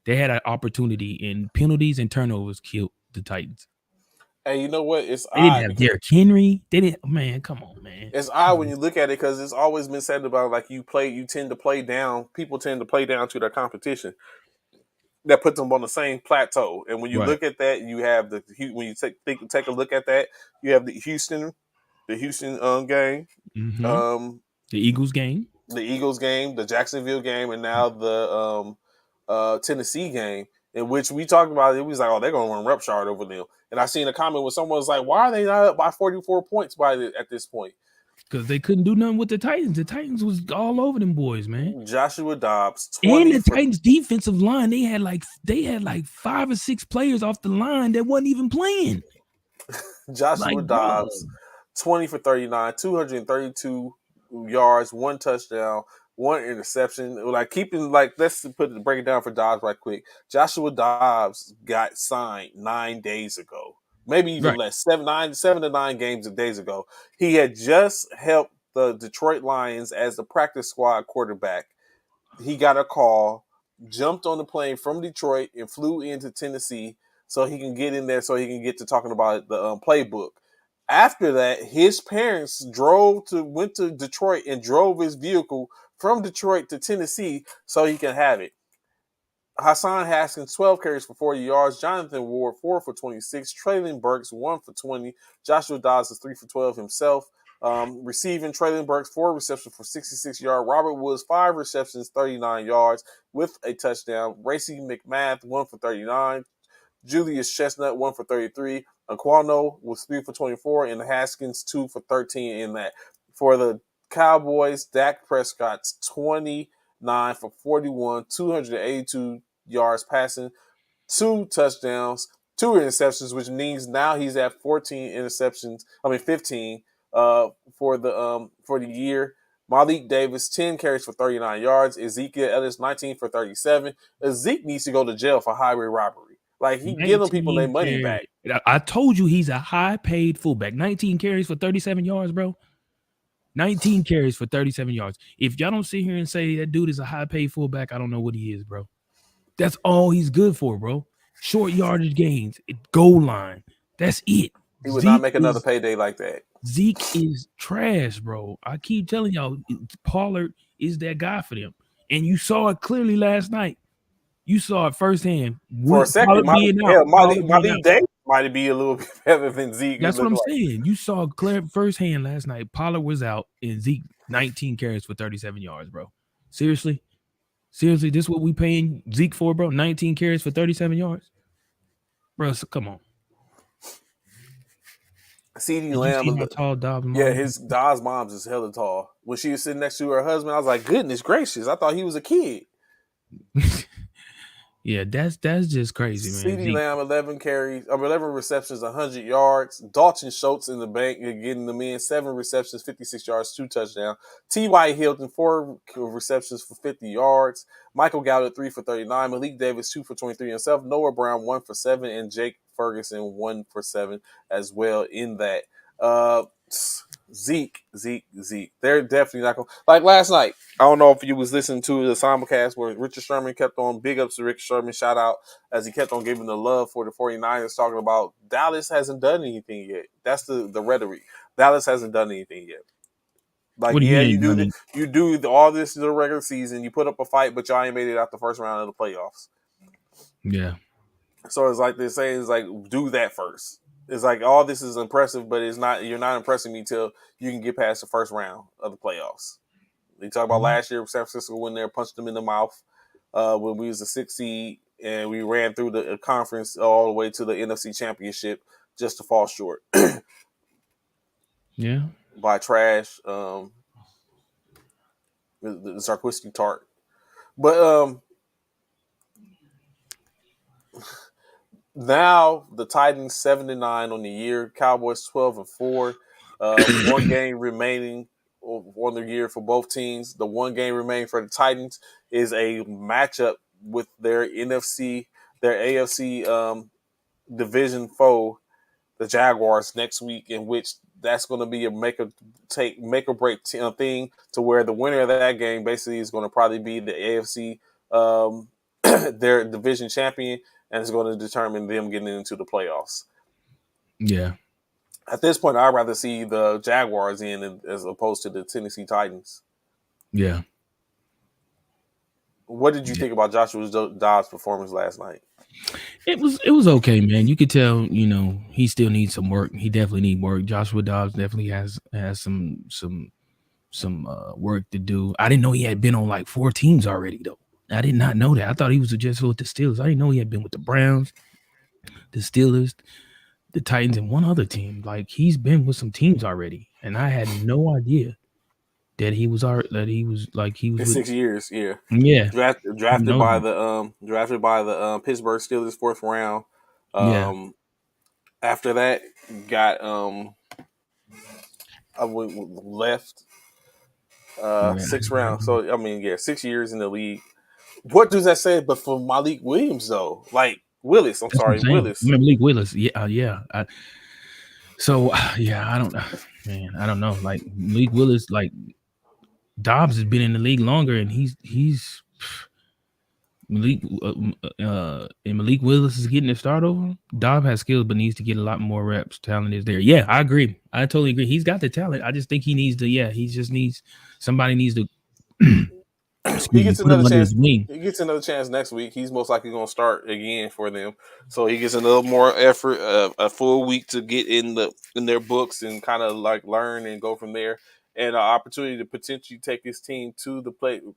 They had an opportunity, and penalties and turnovers killed the Titans. Hey, you know what? It's They didn't odd have because Derrick Henry. They didn't. Man, come on, man. it's odd when you look at it because it's always been said about like you tend to play down. People tend to play down to their competition. That puts them on the same plateau. And when you Right. look at that, you have when you take a look at that, you have the Houston game, Mm-hmm. um, The Eagles game. the Eagles game, the Jacksonville game, and now the Tennessee game, in which we talked about it. We was like, oh, they're going to run roughshod over them. And I seen a comment where someone was like, why are they not up by 44 points at this point? Because they couldn't do nothing with the Titans. The Titans was all over them boys, man. Joshua Dobbs, And 20 the for Titans defensive line, they had like 5 or 6 players off the line that wasn't even playing. Joshua Like, bro. Dobbs, 20 for 39, 232 yards, 1 touchdown, 1 interception. Like let's break it down for Dobbs right quick. Joshua Dobbs got signed 9 days ago, maybe even Right. less, 7 to 9 days ago. He had just helped the Detroit Lions as the practice squad quarterback. He got a call, jumped on the plane from Detroit and flew into Tennessee so he can get in there so he can get to talking about the playbook. After that, his parents went to Detroit and drove his vehicle from Detroit to Tennessee so he can have it. Hassan Haskins, 12 carries for 40 yards. Jonathan Ward, 4 for 26. Traylon Burks, 1 for 20. Joshua Dobbs is 3 for 12 himself. Receiving, Traylon Burks, 4 receptions for 66 yards. Robert Woods, 5 receptions, 39 yards with a touchdown. Racy McMath, 1 for 39. Julius Chestnut, 1 for 33. Aquano was 3 for 24. And Haskins, 2 for 13 in that. For the Cowboys, Dak Prescott's 29 for 41, 282 yards passing, 2 touchdowns, 2 interceptions, which means now he's at 15 for the year. Malik Davis, 10 carries for 39 yards. Ezekiel Ellis, 19 for 37. Zeke needs to go to jail for highway robbery. Like, he giving people their 19 money carries. back. I told you he's a high-paid fullback. 19 carries for 37 yards, bro. 19 carries for 37 yards. If y'all don't sit here and say that dude is a high-paid fullback, I don't know what he is, bro. That's all he's good for, bro. Short yardage gains, goal line. That's it. He would not make another payday like that. Zeke is trash, bro. I keep telling y'all, Pollard is that guy for them. And you saw it clearly last night. You saw it firsthand. For a second, Malik Davis might be a little bit better than Zeke. That's what I'm saying. You saw clear firsthand last night. Pollard was out and Zeke 19 carries for 37 yards, bro. Seriously, this is what we paying Zeke for, bro? 19 carries for 37 yards, bro. So come on. CeeDee Lamb, you see how tall Dobbs' mom his Dobbs' mom's is hella tall. When she was sitting next to her husband, I was like, goodness gracious, I thought he was a kid. Yeah, that's just crazy, man. CeeDee Lamb, 11 receptions, 100 yards. Dalton Schultz in the bank, getting them in, 7 receptions, 56 yards, 2 touchdowns. T.Y. Hilton, 4 receptions for 50 yards. Michael Gallup, 3 for 39. Malik Davis, 2 for 23 himself. Noah Brown, 1 for 7. And Jake Ferguson, 1 for 7 as well in that. Zeke. They're definitely not going to. Like last night, I don't know if you was listening to the simulcast where Richard Sherman kept on, big ups to Richard Sherman, shout out, as he kept on giving the love for the 49ers, talking about Dallas hasn't done anything yet. That's the rhetoric. Dallas hasn't done anything yet. Like, what do you do all this in the regular season, you put up a fight, but y'all ain't made it out the first round of the playoffs. Yeah. So it's like they're saying, it's like, do that first. It's like all this is impressive, but it's not. You're not impressing me till you can get past the first round of the playoffs. You talk about Mhm. last year, San Francisco went there, punched them in the mouth when we was a 6 seed, and we ran through the conference all the way to the NFC Championship just to fall short Yeah. by trash. The Zarquiski Tart, but now the Titans 7-9 on the year, Cowboys 12-4. One game remaining on the year for both teams. The one game remaining for the Titans is a matchup with their AFC division foe, the Jaguars, next week, in which that's going to be a make or break thing, to where the winner of that game basically is going to probably be the AFC their division champion, and it's going to determine them getting into the playoffs. Yeah. At this point, I'd rather see the Jaguars in as opposed to the Tennessee Titans. Yeah. What did you Yeah. think about Joshua Dobbs' performance last night? It was okay, man. You could tell, he still needs some work. He definitely need work. Joshua Dobbs definitely has some work to do. I didn't know he had been on like 4 teams already though. I did not know that. I thought he was just with the Steelers. I didn't know he had been with the Browns, the Steelers, the Titans, and one other team. Like he's been with some teams already, and I had no idea that he was In with. 6 years, yeah. Yeah, Drafted no, by the Pittsburgh Steelers 4th round. yeah, Um, After that, got left yeah. 6th round. So I mean, yeah, 6 years in the league. What does that say? But for Malik Williams, though, like Willis, I'm That's what I'm sorry, saying. Willis. Remember Malik Willis? Yeah, yeah. So yeah, I don't, man, I don't know. Like Malik Willis, like Dobbs has been in the league longer, and he's Malik and Malik Willis is getting a start over him. Dobbs has skills, but needs to get a lot more reps. Talent is there. Yeah, I agree. I totally agree. He's got the talent. I just think he needs to. Yeah, he just needs somebody needs to. He Excuse me. gets Put him another under his chance. wing. He gets another chance next week. He's most likely going to start again for them, so he gets a little more effort, a full week to get in their books and kind of like learn and go from there, and an opportunity to potentially take his team to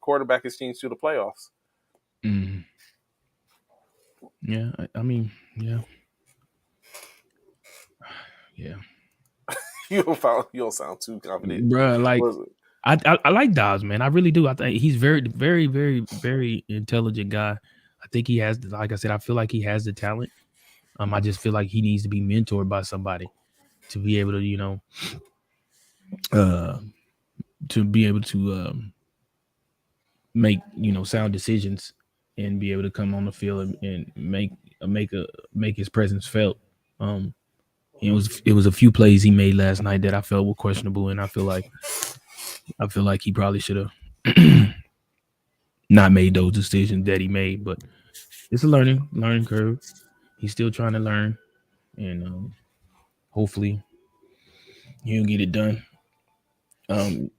quarterback his team to the playoffs. Mm. Yeah, I mean, yeah, yeah, You don't sound too confident. bruh. Like Was it? I like Dobbs, man. I really do. I think he's very, very, very, very intelligent guy. I think he has, like I said, I feel like he has the talent. I just feel like he needs to be mentored by somebody to be able to, uh, make sound decisions and be able to come on the field and make his presence felt. Um, it was a few plays he made last night that I felt were questionable, and I feel like he probably should have not made those decisions that he made. But it's a learning curve. He's still trying to learn, and hopefully he'll get it done. Um,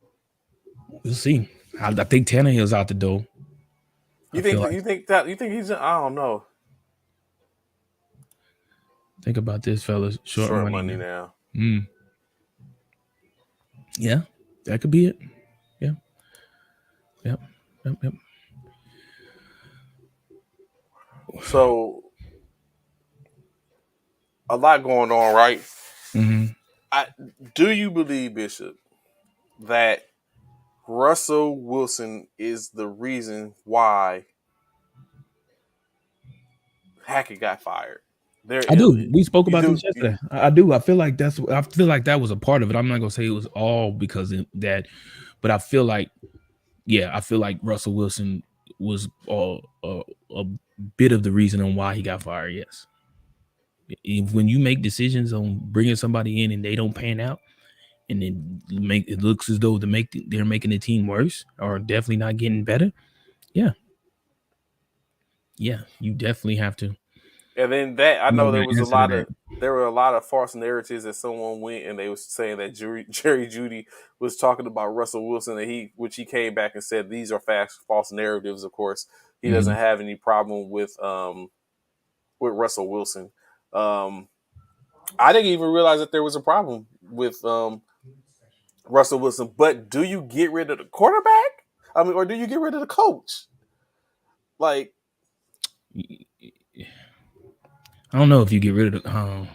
we'll see. I think Tannehill's out the door. I feel like You think he's? I don't know. think about this, fellas. Short Short money money now. now. Yeah, that could be it. Yeah, yep, yep. So a lot going on, right? Mm-hmm. Do you believe, Bishop, that Russell Wilson is the reason why Hackett got fired? I do. We spoke You about do. this yesterday. I do. I feel like that was a part of it. I'm not gonna say it was all because of that, but I feel like, yeah, I feel like Russell Wilson was a bit of the reason on why he got fired. Yes, when you make decisions on bringing somebody in and they don't pan out, and then it looks as though they're making the team worse or definitely not getting better. Yeah, you definitely have to And then that I know know the answer to that. there were a lot of false narratives that someone went and they was saying that Jerry Judy was talking about Russell Wilson, and which he came back and said these are false narratives. Of course, he doesn't Mhm. have any problem with Russell Wilson. I didn't even realize that there was a problem with Russell Wilson. But do you get rid of the quarterback? I mean, or do you get rid of the coach? Like, I don't know if you get rid of the.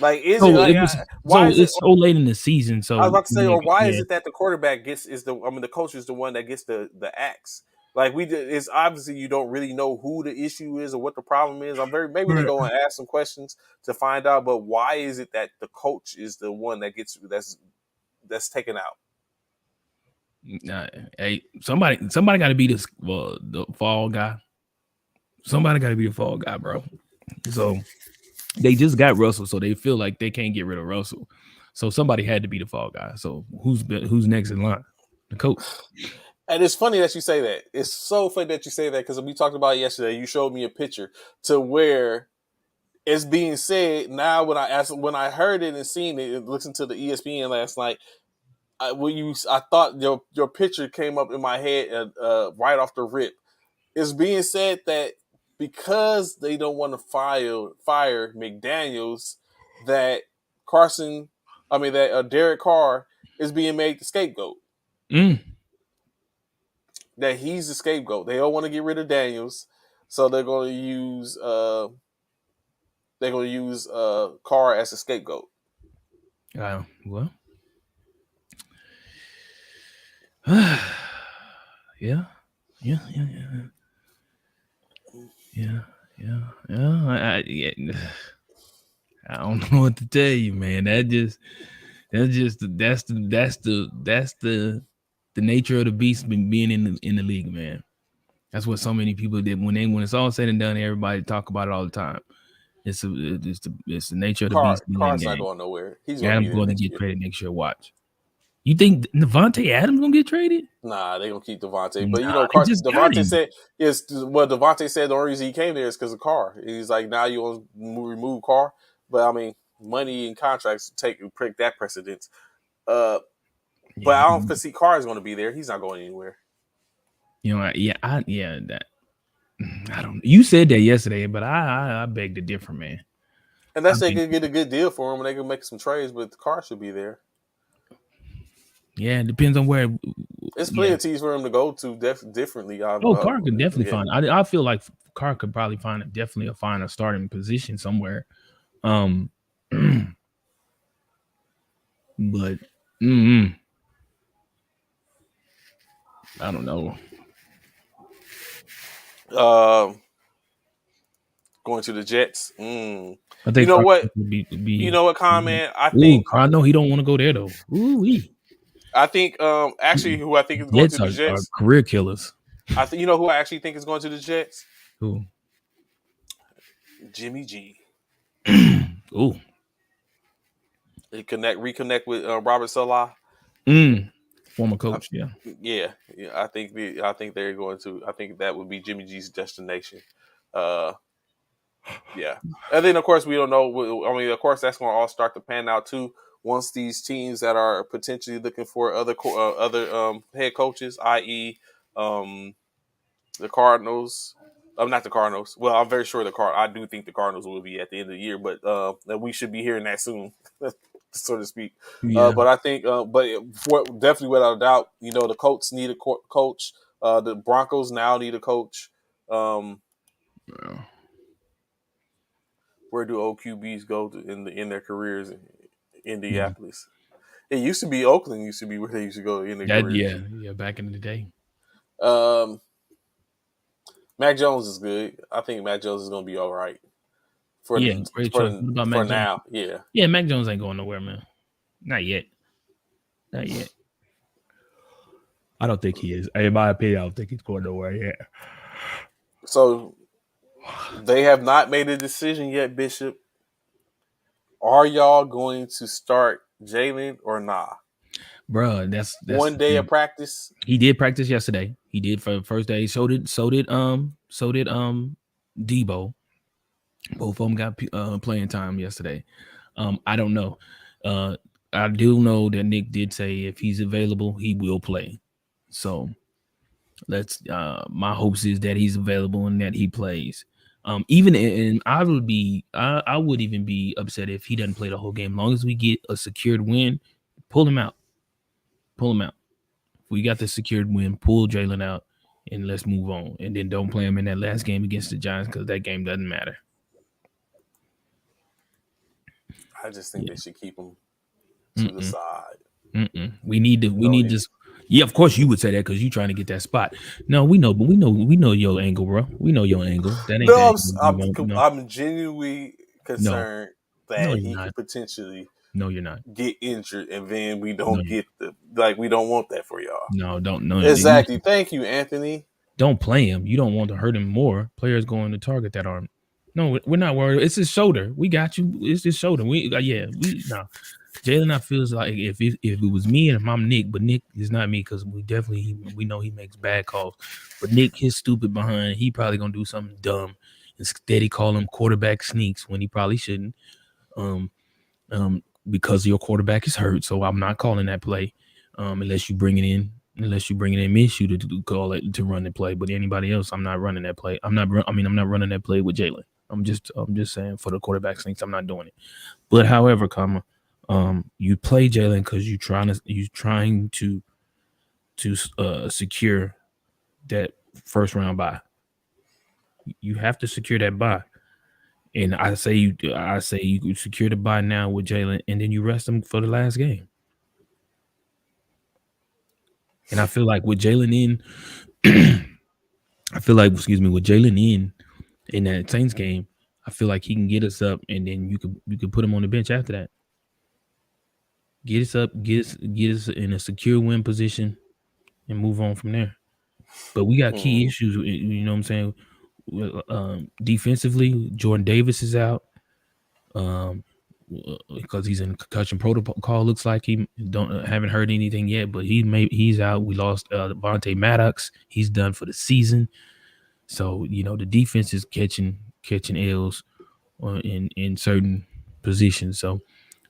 like is it So like it was. why So is it? it's so late in the season. I was So about to say, or why is yeah. it that the quarterback the coach is the one that gets the axe? Like it's obviously you don't really know who the issue is or what the problem is. Maybe they go and ask some questions to find out, but why is it that the coach is the one that gets that's taken out? Hey, somebody got to be the fall guy. Somebody got to be the fall guy, bro. So they just got Russell, so they feel like they can't get rid of Russell. So somebody had to be the fall guy. So who's next in line? The coach. And it's funny that you say that. It's so funny that you say that because we talked about it yesterday. You showed me a picture to where it's being said now. When I heard it and seen it, and listened to the ESPN last night, I thought your picture came up in my head right off the rip. It's being said that because they don't want to fire McDaniels, that Derek Carr is being made the scapegoat. That he's the scapegoat. They don't want to get rid of Daniels, so they're going to use Carr as a scapegoat. Well, yeah. I don't know what to tell you, man. That's the nature of the beast being in the league, man. That's what so many people did when it's all said and done. Everybody talk about it all the time. It's the nature of the beast being in Carr's the not game. going nowhere. He's going to be Adams there going to next get year. traded next year. Watch. You think Devontae Adams gonna get traded? Nah, they gonna keep Devontae. But They just got him. Devontae said the only reason he came there is because of Carr. He's like, now you want to remove Carr, but I mean, money and contracts break that precedence. But I don't foresee Carr is going to be there. He's not going anywhere. That I don't. You said that yesterday, but I beg to differ, man. Unless they could get a good deal for him and they can make some trades, but Carr should be there. Yeah, it depends on where. There's plenty of teams for him to go to differently. Carr could definitely find. I feel like Carr could probably find a starting position somewhere. But I don't know. Going to the Jets. I think you know what? You know what, comment? I think I know he don't want to go there though. Ooh-wee. I think actually who I think is going to the Jets are career killers. I think who I actually think is going to the Jets? Who? Jimmy G. Ooh. They reconnect with Robert Salah. Former coach, yeah. I think they're going to. I think that would be Jimmy G's destination. Yeah, and then of course we don't know. I mean, of course that's going to all start to pan out too once these teams that are potentially looking for other head coaches, i.e., the Cardinals. Not the Cardinals. Well, I'm very sure I do think the Cardinals will be at the end of the year, but that we should be hearing that soon, so to speak. Yeah. But I think, definitely without a doubt, the Colts need a coach. The Broncos now need a coach. Where do OQBs go in their careers in Indianapolis? It used to be Oakland. Used to be where they used to go in their careers. Yeah, back in the day. Mac Jones is good. I think Mac Jones is going to be all right. Great choice. What about Mac now, Jones? Yeah, Mac Jones ain't going nowhere, man. Not yet. I don't think he is. In my opinion, I don't think he's going nowhere yet. So they have not made a decision yet, Bishop. Are y'all going to start Jalen or nah? Bro, that's 1 day of practice. He did practice yesterday. He did for the first day. So did Debo. Both of them got playing time yesterday. I don't know. I do know that Nick did say if he's available, he will play. So Let's my hopes is that he's available and that he plays. Even and I would even be upset if he doesn't play the whole game. As long as we get a secured win, pull him out. Pull him out. If we got the secured win, pull Jalen out and let's move on. And then don't play him in that last game against the Giants because that game doesn't matter. I just think Yeah. they should keep him to the side. We need to. We need this. Yeah, of course you would say that because you're trying to get that spot. No, we know, but we know your angle, bro. We know your angle. That ain't No, the angle you want. No, I'm genuinely no, concerned no, that you're he not. could potentially No, you're not. get injured, and then we No, don't get we don't want that for y'all. no, don't no. Exactly. Thank you, Anthony. Don't play him. You don't want to hurt him more. Players going to target that arm. No, we're not worried. It's his shoulder. We got you. It's his shoulder. We no. Jalen, I feels like if it was me and if I'm Nick, but Nick is not me because we know he makes bad calls. But Nick, his stupid behind, he probably gonna do something dumb. Instead, he call him quarterback sneaks when he probably shouldn't. Because your quarterback is hurt, so I'm not calling that play. Unless you bring it in Minshew to call it to run the play. But anybody else, I'm not running that play. I'm not running that play with Jalen. I'm just saying for the quarterback sneaks, I'm not doing it. But however, you play Jalen because you're trying to secure that first round bye. You have to secure that bye. And I say you secure the bye now with Jalen, and then you rest him for the last game. And I feel like with Jalen in, with Jalen in that Saints game, I feel like he can get us up, and then you could put him on the bench after that. Get us up, get us in a secure win position, and move on from there. But we got key issues. You know what I'm saying? Defensively, Jordan Davis is out. Because he's in concussion protocol. Looks like he haven't heard anything yet, but he's out. We lost Vontae Maddox. He's done for the season. So the defense is catching L's in certain positions. So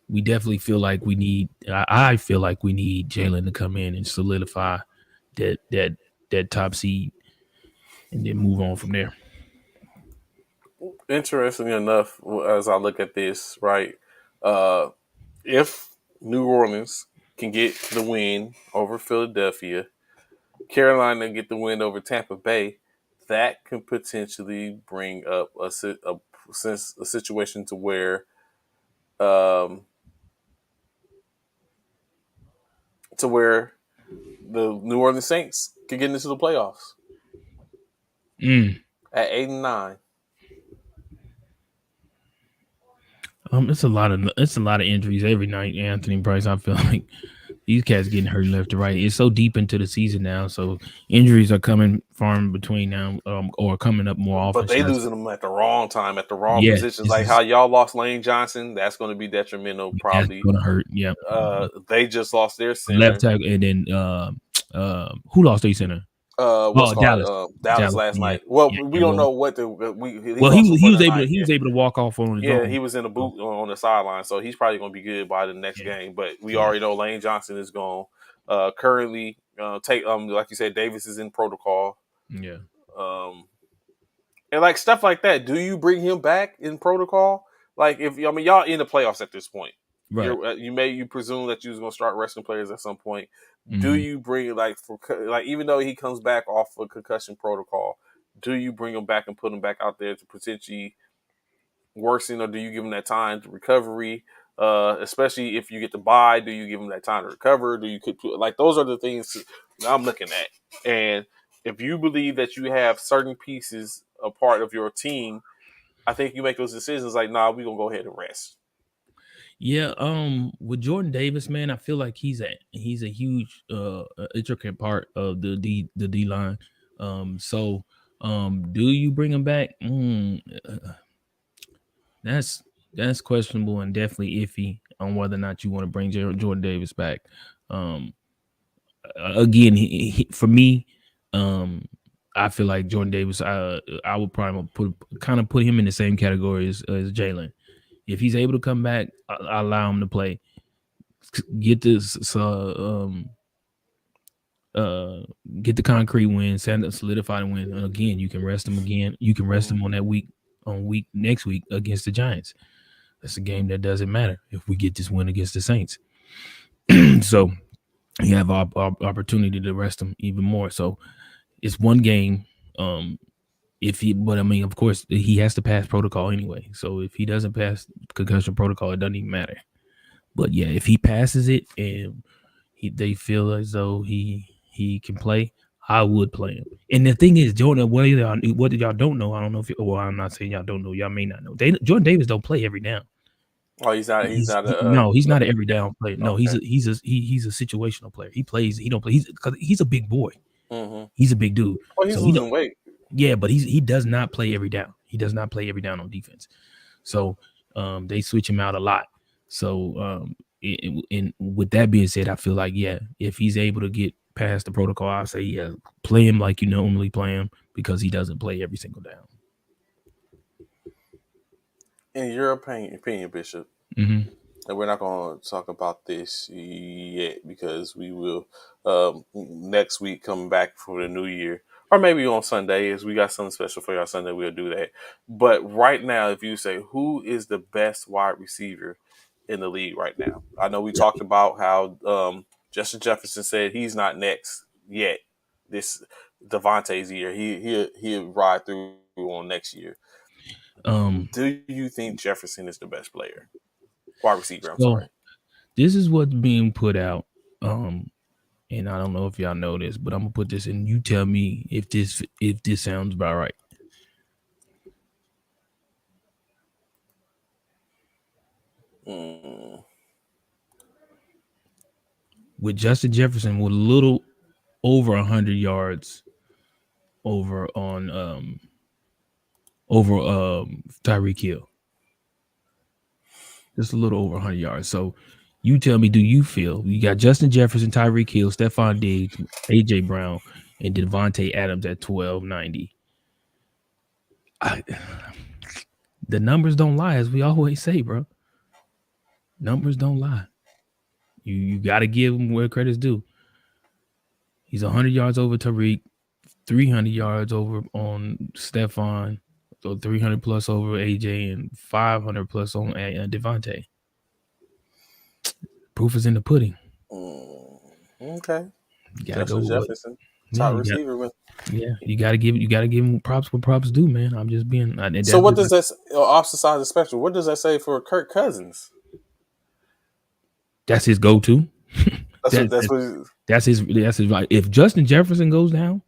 we definitely feel like we need. I feel like we need Jalen to come in and solidify that top seed, and then move on from there. Interestingly enough, as I look at this, right, if New Orleans can get the win over Philadelphia, Carolina get the win over Tampa Bay, that can potentially bring up a situation to where the New Orleans Saints could get into the playoffs at 8-9. It's a lot of injuries every night, Anthony Bryce. I feel like these cats getting hurt left to right. It's so deep into the season now, so injuries are coming far in between now, or coming up more often. But they losing them at the wrong time, at the wrong positions. Like how y'all lost Lane Johnson, that's going to be detrimental. Probably that's going to hurt. Yeah. They just lost their center, left tackle, and then who lost their center? Dallas last night. Well, we don't know what he was able to walk off on his own. He was in a boot on the sideline, so he's probably going to be good by the next game. But we already know Lane Johnson is gone. Currently, like you said, Davis is in protocol. Yeah. And like stuff like that. Do you bring him back in protocol? Like y'all in the playoffs at this point. Right. You presume that you was going to start resting players at some point. Do you bring even though he comes back off of concussion protocol, do you bring him back and put him back out there to potentially worsen, or do you give him that time to recovery? Especially if you get the bye, do you give him that time to recover? Those are the things I'm looking at. And if you believe that you have certain pieces a part of your team, I think you make those decisions like, nah, we're gonna go ahead and rest. Yeah, with Jordan Davis, man, I feel like he's a huge intricate part of the D line. Do you bring him back? That's questionable and definitely iffy on whether or not you want to bring Jordan Davis back. Again, for me, I feel like Jordan Davis. I would probably put him in the same category as Jalen. If he's able to come back, I allow him to play. Get this get the concrete win, solidify the win. And again, you can rest them again. You can rest them on that week next week against the Giants. That's a game that doesn't matter if we get this win against the Saints. So you have opportunity to rest them even more. So it's one game. But I mean, of course, he has to pass protocol anyway. So if he doesn't pass concussion protocol, it doesn't even matter. But yeah, if he passes it and they feel as though he can play, I would play him. And the thing is, Jordan, what y'all don't know, I don't know if I'm not saying y'all don't know, y'all may not know. Jordan Davis don't play every down. Oh, he's not He's an every down player. No, okay. he's a situational player. He plays. He don't play. He's a big boy. Mm-hmm. He's a big dude. Well, he's losing weight. Yeah, but he does not play every down. He does not play every down on defense. So they switch him out a lot. So and with that being said, I feel like, yeah, if he's able to get past the protocol, I'll say, yeah, play him like you normally play him because he doesn't play every single down. In your opinion, Bishop, mm-hmm. and we're not going to talk about this yet because we will next week come back for the new year. Or maybe on Sunday, as we got something special for y'all Sunday, we'll do that. But right now, if you say, who is the best wide receiver in the league right now? I know we talked about how Justin Jefferson said he's not next yet. This Devontae's year, he'll ride through on next year. Do you think Jefferson is the best player? Wide receiver, I'm sorry. This is what's being put out. And I don't know if y'all know this, but I'm gonna put this in. You tell me if this sounds about right. With Justin Jefferson with a little over 100 yards over on Tyreek Hill. Just a little over 100 yards. So you tell me, do you feel you got Justin Jefferson, Tyreek Hill, Stephon Diggs, AJ Brown, and Devontae Adams at 1290? The numbers don't lie, as we always say, bro. Numbers don't lie. You got to give him where credit's due. He's 100 yards over Tyreek, 300 yards over on Stephon, so 300 plus over AJ, and 500 plus on Devontae. Proof is in the pudding. Okay. You gotta go Jefferson, top receiver. You gotta give him props where props due, man. I'm just being. So what does that opposite side of the spectrum? What does that say for Kirk Cousins? That's his go-to. That's his. If Justin Jefferson goes down,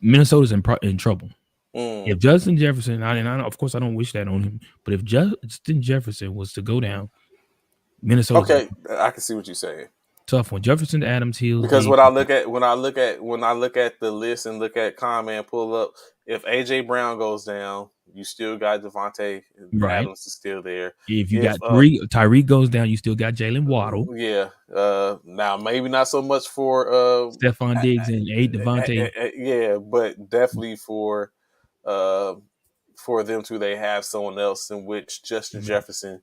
Minnesota's in trouble. If Justin Jefferson, of course I don't wish that on him, but if Justin Jefferson was to go down, Minnesota. Okay, I can see what you're saying. Tough one. Jefferson, Adams, Hill. Because when I look at the list and look at comment pull up, if AJ Brown goes down, you still got Devontae. Right. Adams is still there. If you got Tyreek goes down, you still got Jalen Waddle. Yeah. Now maybe not so much for Stephon Diggs and Devontae. Yeah, but definitely for them two, they have someone else in which Justin Jefferson.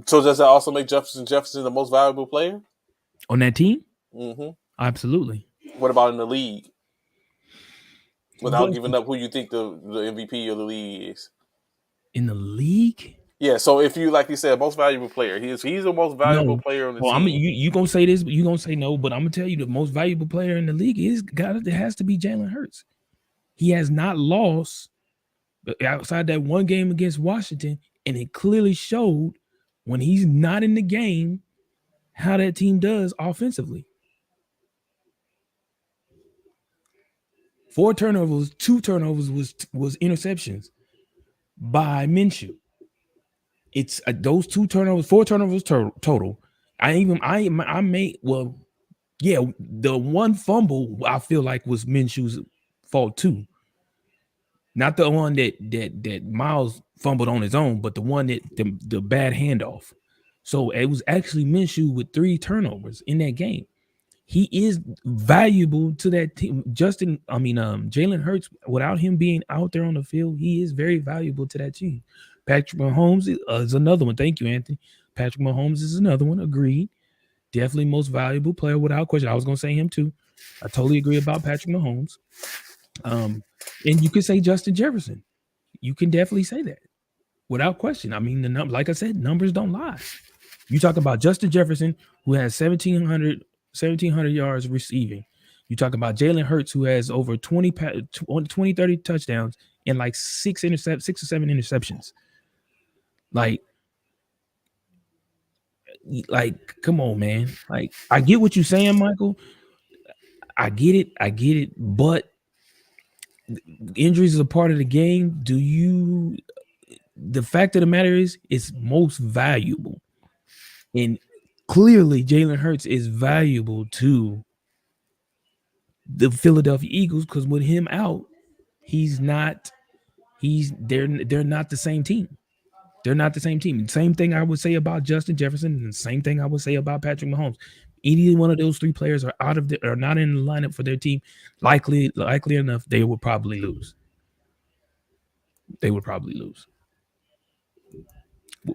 So does that also make Jefferson the most valuable player on that team? Mm-hmm. Absolutely. What about in the league? Without giving up who you think the MVP of the league is. In the league? Yeah, so if you, like you said, most valuable player, he's the most valuable player on the team. You gonna say this, but you gonna say no, but I'm gonna tell you the most valuable player in the league it has to be Jalen Hurts. He has not lost outside that one game against Washington, and it clearly showed when he's not in the game how that team does offensively. 4 turnovers, 2 turnovers was interceptions by Minshew. It's those 2 turnovers, 4 turnovers total. The one fumble I feel like was Minshew's fault too. Not the one that Miles fumbled on his own, but the one that the bad handoff. So it was actually Minshew with 3 turnovers in that game. He is valuable to that team. Jalen Hurts, without him being out there on the field, he is very valuable to that team. Patrick Mahomes is another one. Thank you, Anthony. Patrick Mahomes is another one. Agreed. definitely most valuable player without question. I was gonna say him too. I totally agree about Patrick Mahomes. And you could say Justin Jefferson. You can definitely say that without question. I mean, like I said, numbers don't lie. You talk about Justin Jefferson, who has 1,700 yards receiving. You talk about Jalen Hurts, who has over 20, 30 touchdowns and like 6 or 7 interceptions. Like, come on, man. Like, I get what you're saying, Michael. I get it. But injuries is a part of the game. The fact of the matter is, it's most valuable. And clearly, Jalen Hurts is valuable to the Philadelphia Eagles because with him out, they're not the same team. They're not the same team. Same thing I would say about Justin Jefferson, and the same thing I would say about Patrick Mahomes. Any one of those three players are not in the lineup for their team. Likely enough, they would probably lose.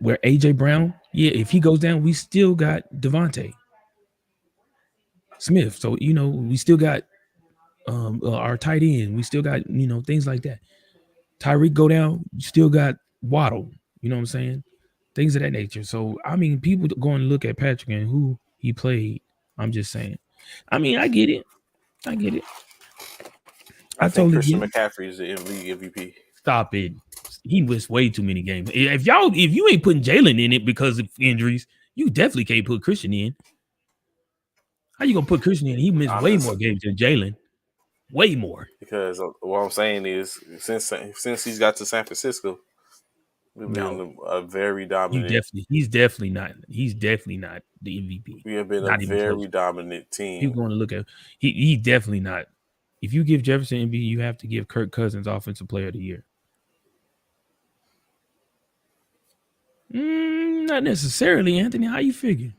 Where AJ Brown, yeah, if he goes down, we still got Devontae Smith. So we still got our tight end. We still got things like that. Tyreek go down, you still got Waddle. You know what I'm saying? Things of that nature. So I mean, people going to look at Patrick and who he played. I'm just saying. I mean, I get it. I I think totally Christian get it. McCaffrey is the MVP. Stop it. He missed way too many games. If you ain't putting Jalen in it because of injuries, you definitely can't put Christian in. How you gonna put Christian in? He missed way more games than Jalen. Way more. Because what I'm saying is, since he's got to San Francisco, we've been a very dominant. He's definitely not the MVP. We have been not a very dominant team. People going to look at he definitely not. If you give Jefferson MVP, you have to give Kirk Cousins Offensive Player of the Year. Not necessarily, Anthony. How you figure?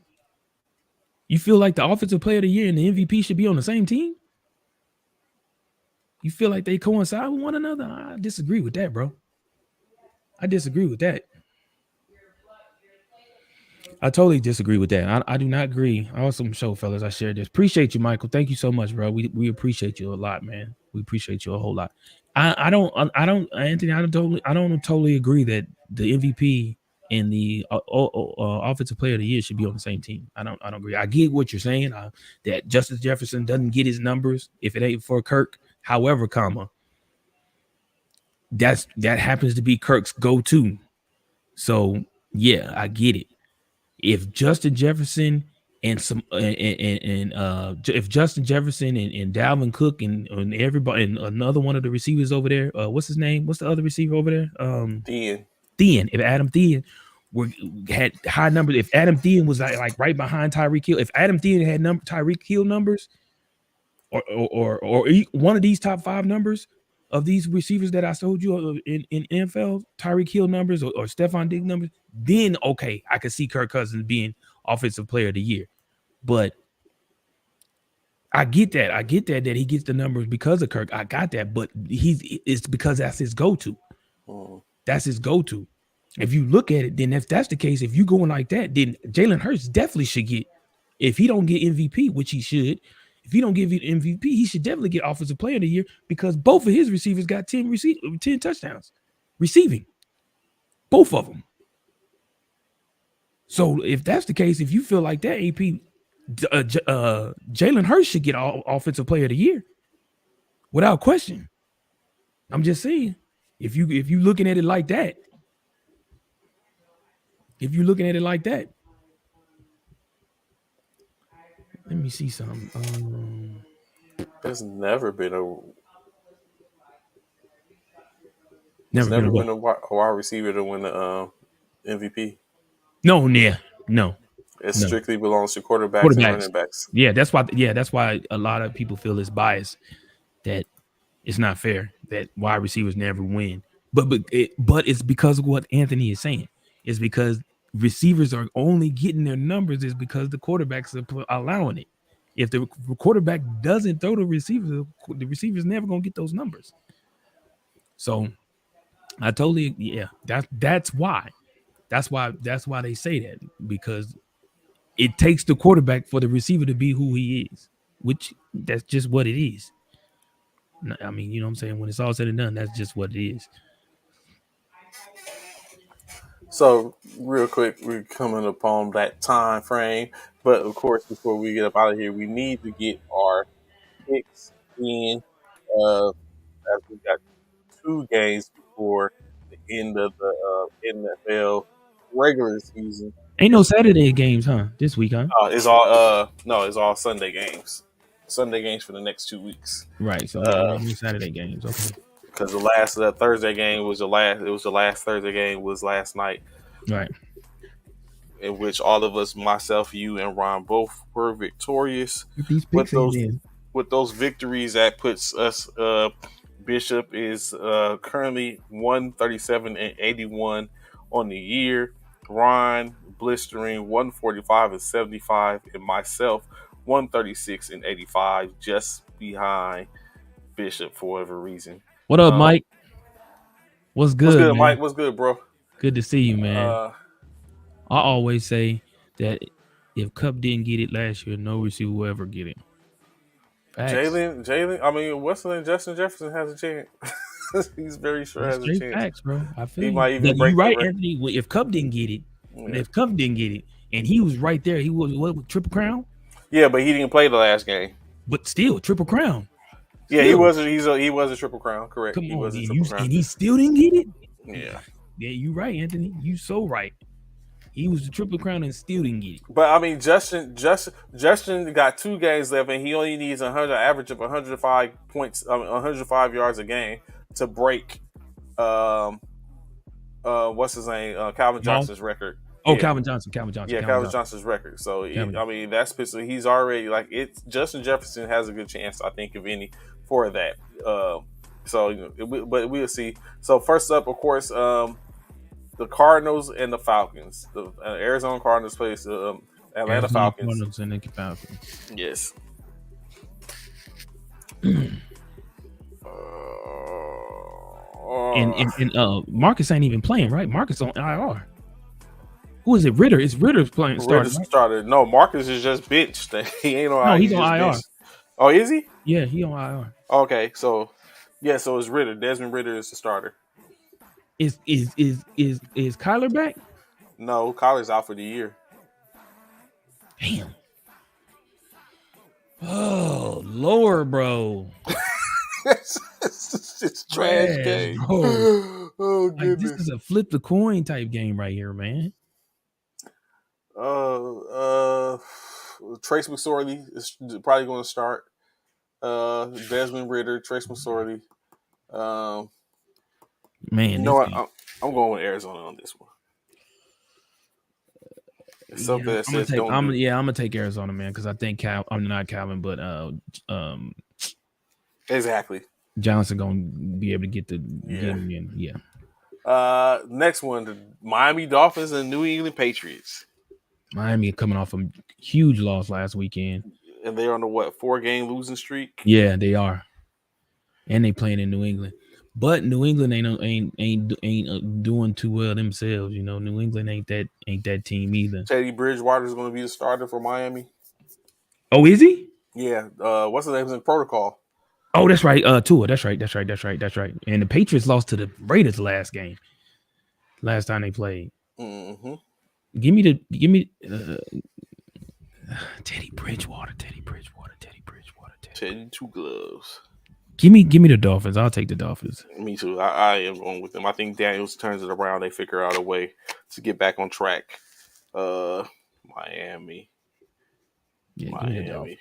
You feel like the Offensive Player of the Year and the MVP should be on the same team? You feel like they coincide with one another? I disagree with that, bro. I disagree with that. I totally disagree with that. I do not agree. Awesome show, fellas. I shared this. Appreciate you, Michael. Thank you so much, bro. We appreciate you a lot, man. We appreciate you a whole lot. I don't, Anthony. I don't totally agree that the MVP and the Offensive Player of the Year should be on the same team. I don't agree. I get what you're saying. That Justin Jefferson doesn't get his numbers if it ain't for Kirk. However, that happens to be Kirk's go-to. So yeah, I get it. If Justin Jefferson and if Justin Jefferson and Dalvin Cook and everybody and another one of the receivers over there, what's his name? What's the other receiver over there? Thielen. If Adam Thielen had high numbers, if Adam Thielen was like right behind Tyreek Hill, if Adam Thielen had Tyreek Hill numbers, or one of these top 5 numbers of these receivers that I told you in NFL, Tyreek Hill numbers or Stephon Diggs numbers, then okay, I could see Kirk Cousins being Offensive Player of the Year. But I get that. That he gets the numbers because of Kirk. I got that. But it's because that's his go-to. That's his go-to. If you look at it, then if that's the case, if you going like that, then Jalen Hurts definitely should get, if he don't get MVP, which he should, if he don't give you MVP, he should definitely get Offensive Player of the Year because both of his receivers got 10 touchdowns receiving. Both of them. So if that's the case, if you feel like that, AP, Jalen Hurts should get Offensive Player of the Year without question. I'm just saying, if you looking at it like that, let me see something. There's never been a wide receiver to win the MVP. No. It strictly belongs to quarterbacks and running backs. Yeah, that's why a lot of people feel it's biased, that it's not fair that wide receivers never win. But it's because of what Anthony is saying. It's because receivers are only getting their numbers is because the quarterbacks are allowing it. If the quarterback doesn't throw the receiver's never gonna get those numbers. So I totally that's why. That's why they say that, because it takes the quarterback for the receiver to be who he is, which that's just what it is. I mean, you know what I'm saying? When it's all said and done, that's just what it is. So, real quick, we're coming upon that time frame. But of course, before we get up out of here, we need to get our picks in. As we got 2 games before the end of the NFL regular season. Ain't no Saturday games, huh? This week, huh? It's all no, it's all Sunday games. Sunday games for the next 2 weeks. Right. So yeah, no Saturday games. Okay. Because the last Thursday game was the last. It was the last Thursday game was last night, Right. in which all of us, myself, you, and Ron, both were victorious. Get these With picks those in. with those victories, that puts us. Bishop is currently 137-81 on the year. Ron blistering 145-75, and myself 136-85, just behind Bishop for whatever reason. What up, Mike? What's good, What's good, man? Mike? What's good, bro? Good to see you, man. I always say that if Cup didn't get it last year, no receiver will ever get it. Facts. Jalen. I mean, what's the name? Justin Jefferson has a chance. He's very sure That's has a straight chance. facts, bro. I feel He you. might even But break you're right, the record. Anthony. If Cup didn't get it, Yeah. if Cup didn't get it, and he was right there, he was what, Triple Crown? Yeah, but he didn't play the last game. But still, Triple Crown. Yeah, Still. he was a Triple Crown, correct? Come he on, was a and, Triple Crown. And he still didn't get it? Yeah. Yeah, you right, Anthony. You so right. He was the Triple Crown and still didn't get it. But I mean, Justin got 2 games left, and he only needs average of 105 points, 105 yards a game to break, what's his name, Calvin Johnson's record. Oh, yeah. Calvin Johnson. Yeah, Calvin Johnson's record. So I mean, that's he's already Justin Jefferson has a good chance, I think, if any, for that. But we'll see. So first up, of course, the Cardinals and the Falcons. The Arizona Cardinals plays the Atlanta Falcons. Cardinals and the Falcons. Yes. And Marcus ain't even playing, right? Marcus on IR. Who is it? Ritter. It's Ritter's playing. Started. No, Marcus is just benched. He ain't on. No, he's on IR. Benched. Oh, is he? Yeah, he on IR. Okay, so so it's Ritter. Desmond Ritter is the starter. Is Kyler back? No, Kyler's out for the year. Damn. Oh, Lord, bro. it's trash game. Bro. Oh, goodness. This is a flip the coin type game right here, man. Trace McSorley is probably going to start. Desmond Ritter, Trace McSorley. Man, you know what? I'm going with Arizona on this one. It's something that says I'm gonna take Arizona, man, because I think I'm not Calvin, but exactly. Johnson gonna be able to get him in. Yeah. Next one, the Miami Dolphins and New England Patriots. Miami coming off a huge loss last weekend, and they're on a 4-game losing streak. Yeah, they are, and they playing in New England. But New England ain't doing too well themselves. You know, New England ain't that team either. Teddy Bridgewater is going to be the starter for Miami. Oh, is he? Yeah. What's his name in protocol? Oh, that's right. Tua. That's right. And the Patriots lost to the Raiders last time they played. Mm-hmm. Give me Teddy Bridgewater. Teddy Two gloves. Give me the Dolphins. I'll take the Dolphins. Me too. I am going with them. I think Daniels turns it around. They figure out a way to get back on track. Miami. Yeah, Miami.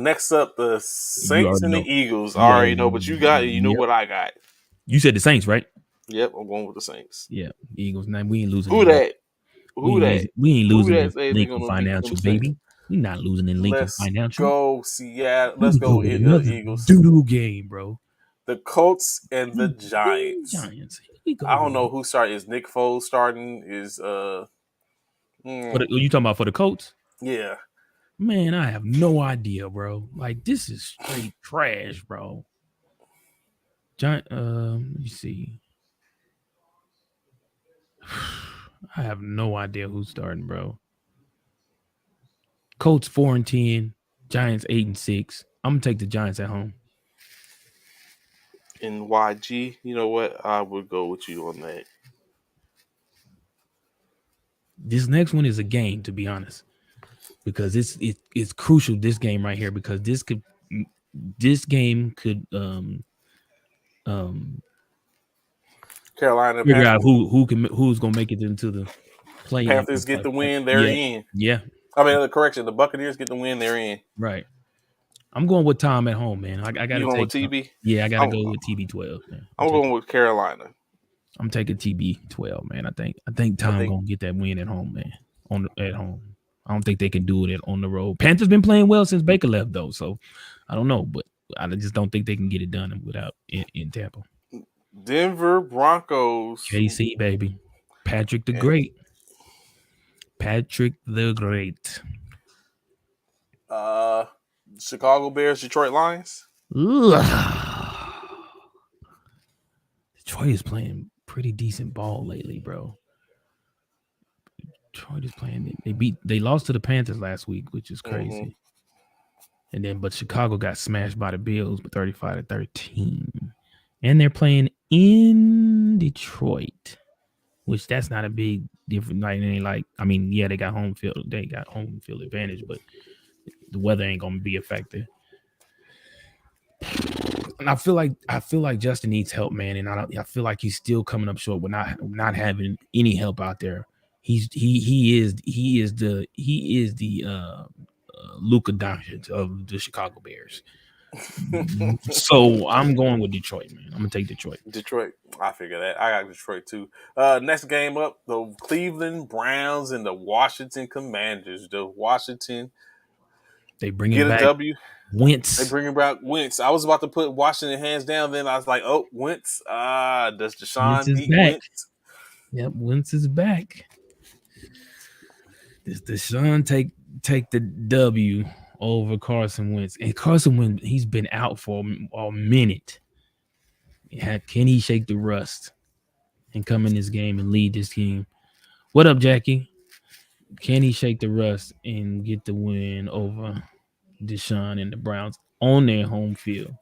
Next up, the Saints and the Eagles. I already know, but you know what I got. You said the Saints, right? Yep, I'm going with the Saints. Yeah, Eagles. Now we ain't losing. Who that? We ain't losing in Lincoln Financial, baby. We're not losing in Lincoln Financial. Let's go Seattle. Let's go Eagles. Doo-doo game, bro. The Colts and the Giants. I don't know who started. Is Nick Foles starting? Is What are you talking about for the Colts? Yeah. Man, I have no idea, bro. Like, this is straight trash, bro. Let me see. I have no idea who's starting, bro. Colts 4-10, Giants 8-6. I'm gonna take the Giants at home. In YG, you know what? I would go with you on that. This next one is a game, to be honest, because it's crucial. This game right here, because this game could Carolina figure out Panthers. who's gonna make it into the play-in. Panthers get the win. They're Yeah, in. yeah, I mean, correction. The Buccaneers get the win. They're in. right. I'm going with Tom at home, man. I got You to going with take. TB? Yeah, I got to I'm, go with TB12, man. I'm going with Carolina. I'm taking TB12, man. I think Tom gonna get that win at home, man. At home, I don't think they can do it on the road. Panthers been playing well since Baker left, though, so I don't know, but I just don't think they can get it done without in Tampa. Denver Broncos. KC, baby. Patrick the Great. Patrick the Great. Chicago Bears, Detroit Lions. Detroit is playing pretty decent ball lately, bro. Detroit is playing. They lost to the Panthers last week, which is crazy. Mm-hmm. And then, but Chicago got smashed by the Bills, but 35-13. And they're playing in Detroit, which that's not a big difference. Like, I mean, yeah, they got home field advantage, but the weather ain't gonna be a factor. And I feel like Justin needs help, man. And I feel like he's still coming up short with not having any help out there. He is the Luka Doncic of the Chicago Bears. So I'm going with Detroit, man. I'm gonna take Detroit. Detroit. I figure that. I got Detroit too. Next game up, the Cleveland Browns and the Washington Commanders. The Washington they bring get back a W. Wentz. They bring back Wentz. I was about to put Washington hands down. Then I was like, oh, Wentz. Does Deshaun beat Wentz? Yep, Wentz is back. Does Deshaun take the W over Carson Wentz? And Carson Wentz, he's been out for a minute. Can he shake the rust and come in this game and lead this team? What up, Jackie? Can he shake the rust and get the win over Deshaun and the Browns on their home field?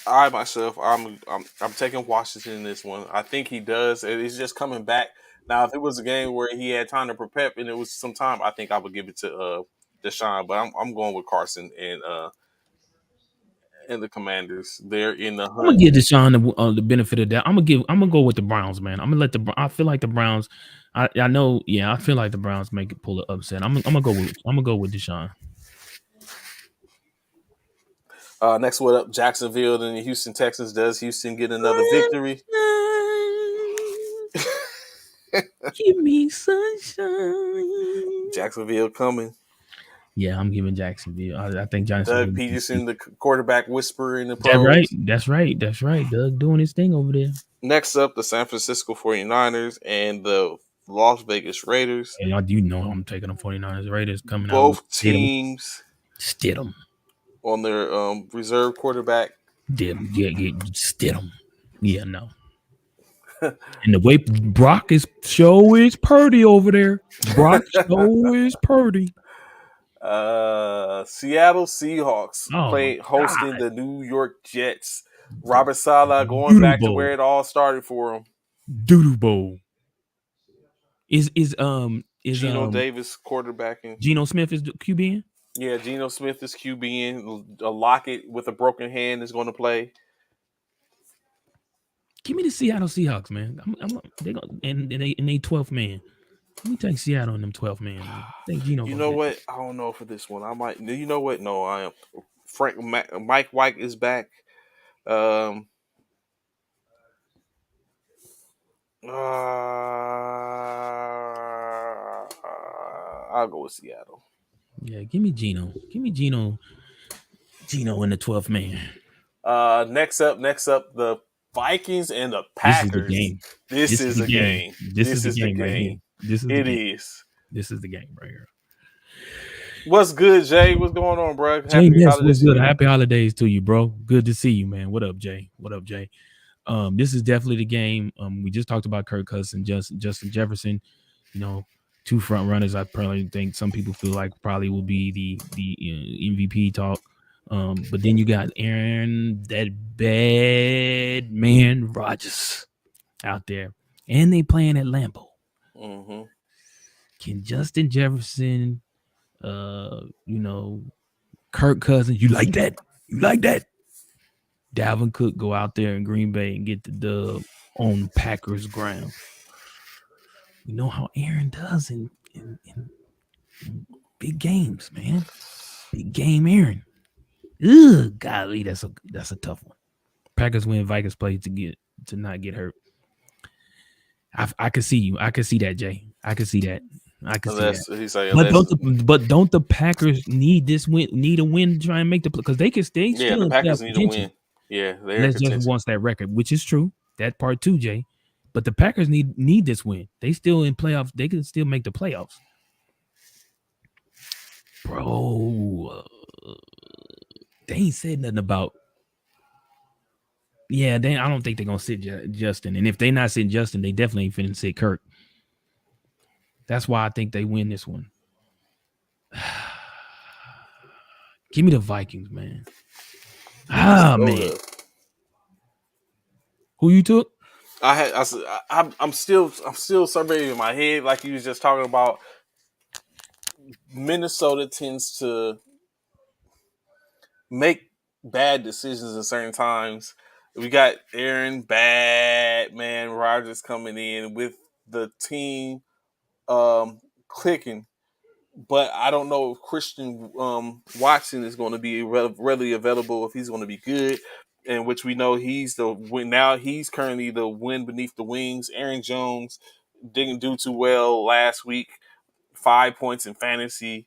I myself, I'm taking Washington in this one. I think he does. He's just coming back. Now, if it was a game where he had time to prepare and it was some time, I think I would give it to Deshaun. But I'm going with Carson and the Commanders. They're in the hunt. I'm gonna give Deshaun the benefit of that. I'm gonna go with the Browns, man. I'm gonna I feel like the Browns. I know, yeah. I feel like the Browns make it pull it upset. I'm gonna go with Deshaun. Next one up, Jacksonville and the Houston Texans. Does Houston get another victory? Give me sunshine. Jacksonville coming. Yeah, I'm giving Jacksonville. I think Jacksonville. Doug Peterson, the quarterback whisperer in the pros. That's right. Doug doing his thing over there. Next up, the San Francisco 49ers and the Las Vegas Raiders. And you know I'm taking the 49ers. Raiders coming Both out. Both teams. Stidham. On their reserve quarterback. Stidham. Yeah, no. And the way Brock is Purdy over there. Brock is Purdy. Seattle Seahawks hosting the New York Jets. Robert Saleh going back to where it all started for him. Doodoo Bowl. Is Geno Davis quarterbacking? Geno Smith is QBing? Yeah, Geno Smith is QBing. Lockett with a broken hand is going to play. Give me the Seattle Seahawks, man. They 12th man. Let me take Seattle and them 12th man. I think Geno. You know what? I don't know for this one. I might. You know what? No, I am. Mike White is back. I'll go with Seattle. Yeah, give me Geno. Geno and the 12th man. Next up, the Vikings and the Packers. This is the game. This is the game right here. This is the game right here. What's good, Jay? What's going on, bro? Jay Happy Ness, what's holidays to good? you. Happy holidays to you, bro. Good to see you, man. What up, Jay? What up, Jay? This is definitely the game. We just talked about Kirk Cousins, Justin Jefferson. You know, two front runners. I probably think some people feel like probably will be the MVP talk. But then you got Aaron, that bad man Rodgers out there, and they playing at Lambeau. Mm-hmm. Can Justin Jefferson, Kirk Cousins, you like that? You like that? Dalvin Cook go out there in Green Bay and get the dub on Packers ground. You know how Aaron does in big games, man. Big game Aaron. Ugh, golly, that's a tough one. Packers win, Vikings play to not get hurt. I can see you. I can see that, Jay. I can see that. I can see that. He's saying, but don't the Packers need this win? Need a win to try and make the play because they can stay. Yeah, the Packers need a win. Yeah, they're Les just wants that record, which is true. That part too, Jay. But the Packers need this win. They still in playoffs. They can still make the playoffs, bro. They ain't said nothing about. Yeah, I don't think they're gonna sit Justin. And if they not sitting Justin, they definitely ain't finna sit Kirk. That's why I think they win this one. Give me the Vikings, man. Man. Who you took? I'm still surveying in my head like you was just talking about. Minnesota tends to make bad decisions at certain times. We got Aaron Bad Man Rodgers coming in with the team clicking. But I don't know if Christian Watson is going to be readily available, if he's going to be good, in which we know he's currently the wind beneath the wings. Aaron Jones didn't do too well last week, 5 points in fantasy.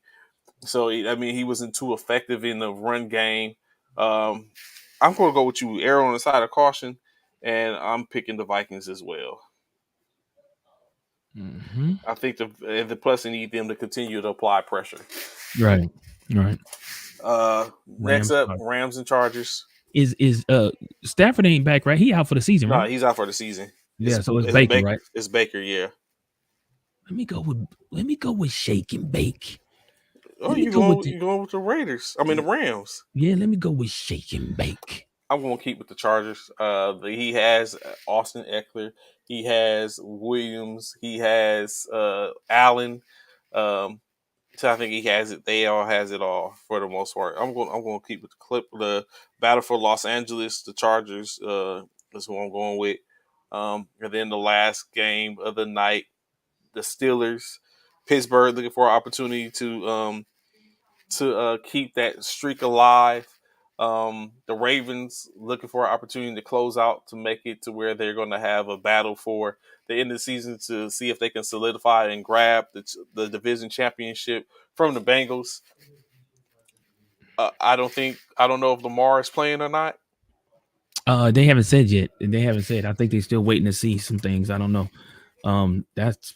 So, I mean, he wasn't too effective in the run game. I'm going to go with you, err on the side of caution, and I'm picking the Vikings as well. Mm-hmm. I think the plus they need them to continue to apply pressure. Right. Next up, Rams and Chargers. Is Stafford ain't back, right? He out for the season, right? No, he's out for the season. So it's Baker, right? It's Baker, yeah. Let me go with shake and bake. Oh, you going with the Raiders? I mean the Rams. Yeah, let me go with shake and bake. I'm going to keep with the Chargers. He has Austin Eckler. He has Williams. He has Allen. So I think he has it. They all has it all for the most part. I'm going to keep with the battle for Los Angeles. The Chargers. That's who I'm going with. And then the last game of the night, the Steelers, Pittsburgh looking for an opportunity to keep that streak alive. The Ravens looking for an opportunity to close out to make it to where they're going to have a battle for the end of the season to see if they can solidify and grab the division championship from the Bengals. I don't know if Lamar is playing or not. They haven't said yet. They haven't said. I think they're still waiting to see some things. I don't know. That's.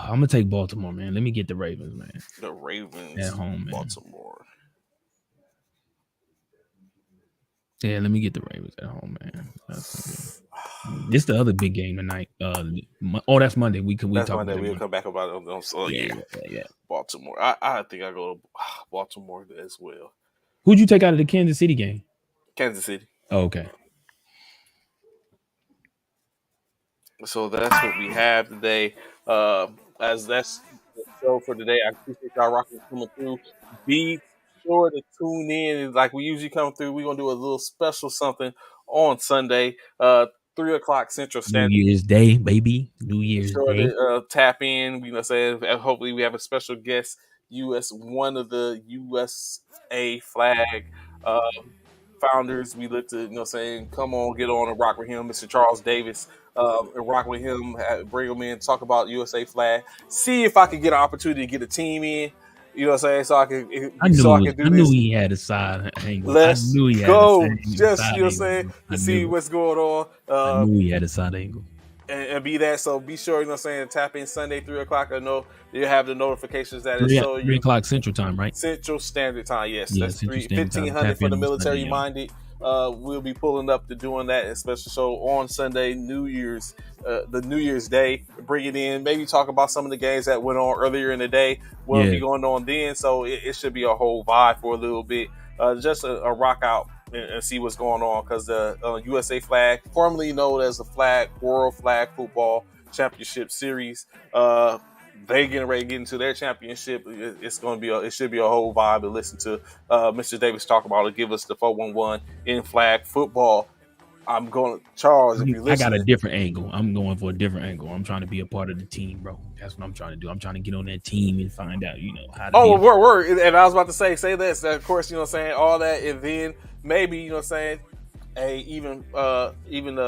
I'm gonna take Baltimore, man. Let me get the Ravens, man. The Ravens at home, man. Baltimore. Yeah, let me get the Ravens at home, man. This the other big game tonight. That's Monday. That's talk Monday. We'll come back about it. So yeah. Baltimore. I think I go to Baltimore as well. Who'd you take out of the Kansas City game? Kansas City. Oh, okay. So that's what we have today. As that's the show for today. I appreciate y'all rocking coming through. Be sure to tune in. Like we usually come through, we're gonna do a little special something on Sunday, 3:00 Central Standard. New Year's Day, baby. New Year's Day. To tap in. Hopefully we have a special guest, one of the USA flag founders. We look to, come on, get on and rock with him, Mr. Charles Davis. And rock with him, bring him in, talk about USA flag. See if I can get an opportunity to get a team in. You know what I'm saying? So I can do this. I knew he had a side angle. Let's go. Just, you know what I'm saying? To see what's going on. I knew he had a side angle. and be that. So be sure, tap in Sunday 3:00. I know you have the notifications that it 3 show o'clock Central Time, right? Central Standard Time. Yes, Yeah, that's Central three Standard Time. 1500 Tap for in the on Sunday, military y'all. minded. We'll be pulling up to doing that, especially so on Sunday, the New Year's Day. Bring it in, maybe talk about some of the games that went on earlier in the day. What'll be going on then? So it should be a whole vibe for a little bit. Just a rock out and see what's going on, because the USA Flag, formerly known as the World Flag Football Championship Series, they getting ready to get into their championship. It should be a whole vibe to listen to Mr. Davis talk about it. Give us the 411 in flag football. I'm going, Charles, if you're I got a listening. different angle. I'm going for a different angle. I'm trying to be a part of the team, bro. That's what I'm trying to do. I'm trying to get on that team and find out, how to Oh, be. word. And I was about to say this. Of course, all that, and then maybe, even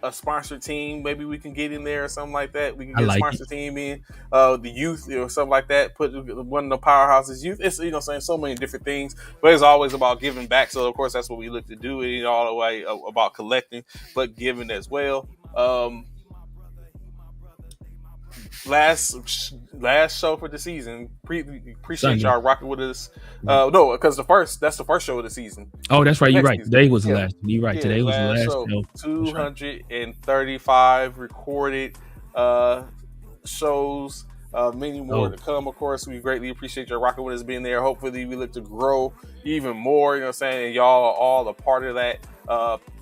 a sponsored team, maybe we can get in there or something like that. We can get a sponsored team in, the youth or something like that. Put one of the powerhouses youth. It's so many different things, but it's always about giving back. So of course that's what we look to do. It all the way about collecting, but giving as well. Last show for the season. Appreciate y'all rocking with us. No, because that's the first show of the season. Oh, that's right. You're right. Today was the last. You're right. Today was the last show. 235 recorded shows. Many more to come, of course. We greatly appreciate y'all rocking with us, being there. Hopefully we look to grow even more, and y'all are all a part of that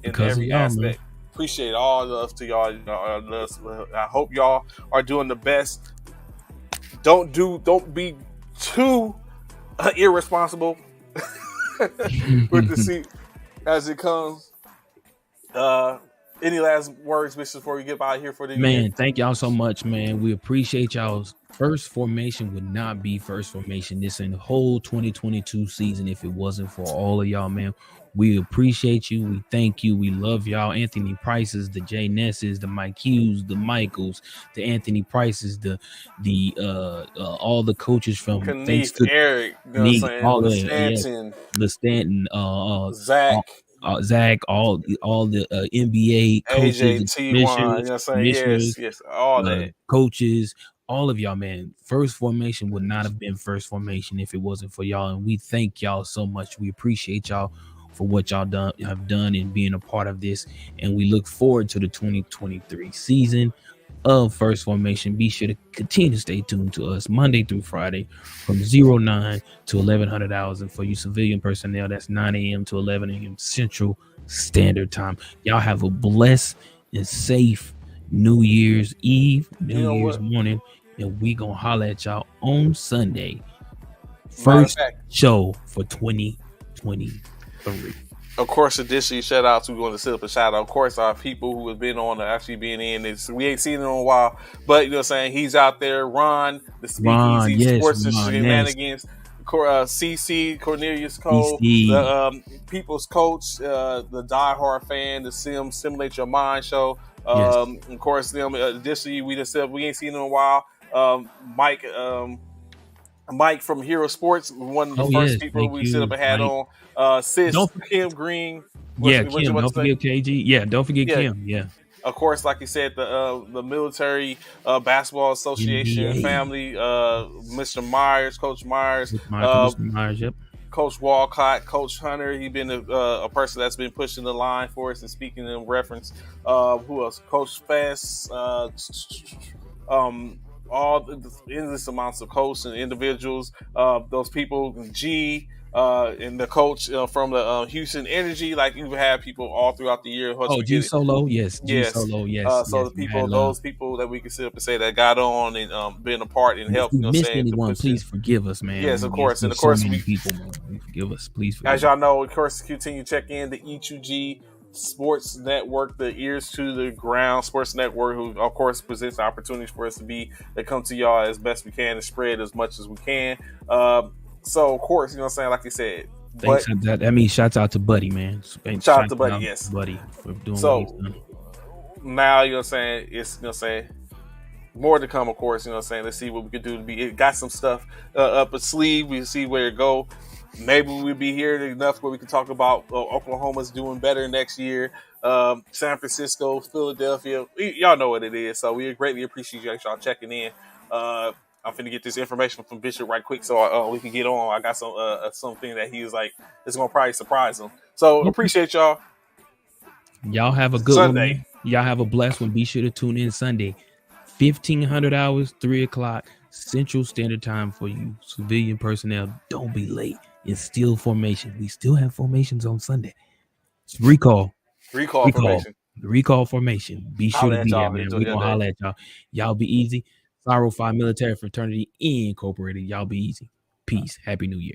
in every aspect. Man. Appreciate all love to y'all. I hope y'all are doing the best. Don't be too irresponsible with the seat as it comes. Any last words, Mr., before we get out of here for the year? Thank y'all so much, man. We appreciate y'all's first formation would not be first formation this in the whole 2022 season if it wasn't for all of y'all, man. We appreciate you. We thank you. We love y'all. Anthony Prices, the Jay Nesses, the Mike Hughes, the Michaels, the Anthony Prices, the all the coaches from Kanice, Eric, all the Stanton, Zach. Zach, all the NBA coaches, AJ, yes, all that coaches, all of y'all, man. First formation would not have been first formation if it wasn't for y'all, and we thank y'all so much. We appreciate y'all for what y'all have done and being a part of this, and we look forward to the 2023 season of First Formation. Be sure to continue to stay tuned to us Monday through Friday from 09 to 1100 hours, and for you civilian personnel, that's 9 a.m. to 11 a.m. Central Standard Time. Y'all have a blessed and safe New Year's Eve, New Year's morning, and we gonna holler at y'all on Sunday. First show for 2023. Of course, additionally, shout out to, we want to set up a shout out. Of course, our people who have been on actually being in this. We ain't seen him in a while, but he's out there. Ron, the Speakeasy, Sports and Shenanigans. CC, Cornelius Cole, the People's Coach, the diehard fan, the Simulate Your Mind show. Of course, additionally, we ain't seen him in a while. Mike from Hero Sports, one of the first people we set up and had on. Sis, Kim Green. Kim. Don't forget KG. Yeah, don't forget Kim. Yeah. Of course, like you said, the Military Basketball Association family, Mr. Myers, Coach Myers, yep. Coach Walcott, Coach Hunter. He's been a person that's been pushing the line for us and speaking in reference. Who else? Coach Fest. All the endless amounts of coaches and individuals, those people, G, and the coach from the Houston Energy, like you have people all throughout the year. G Solo, yes. So the people, those people that we can sit up and say that got on and been a part and helped. If we missed anyone, please forgive us, man. Yes, of course, and of course, people, man. Forgive us, please. Forgive as y'all know, of course, continue to check in the E2G Sports Network, the Ears to the Ground Sports Network, who of course presents opportunities for us to come to y'all as best we can and spread as much as we can. So of course, like you said, thanks. That means shouts out to Buddy, man. Shout out to Buddy, yes, Buddy, for doing what he's done. Now it's more to come, of course. Let's see what we could do to be. It got some stuff up a sleeve. We see where it go. Maybe we'll be here enough where we can talk about Oklahoma's doing better next year. San Francisco, Philadelphia. Y'all know what it is. So we greatly appreciate y'all checking in. I'm finna get this information from Bishop right quick so we can get on. I got something that he was like, it's gonna probably surprise him. So appreciate y'all. Y'all have a good Sunday. one. Y'all have a blessed one. Be sure to tune in Sunday, 1500 hours, 3 o'clock Central Standard Time for you civilian personnel. Don't be late. It's still formation. We still have formations on Sunday. It's recall Formation. Recall formation. Be sure Holla to at be there, y'all. man. Enjoy We're your gonna day. holler at y'all. Y'all be easy. Sorrow Phi Military Fraternity Incorporated. Y'all be easy. Peace. Happy New Year.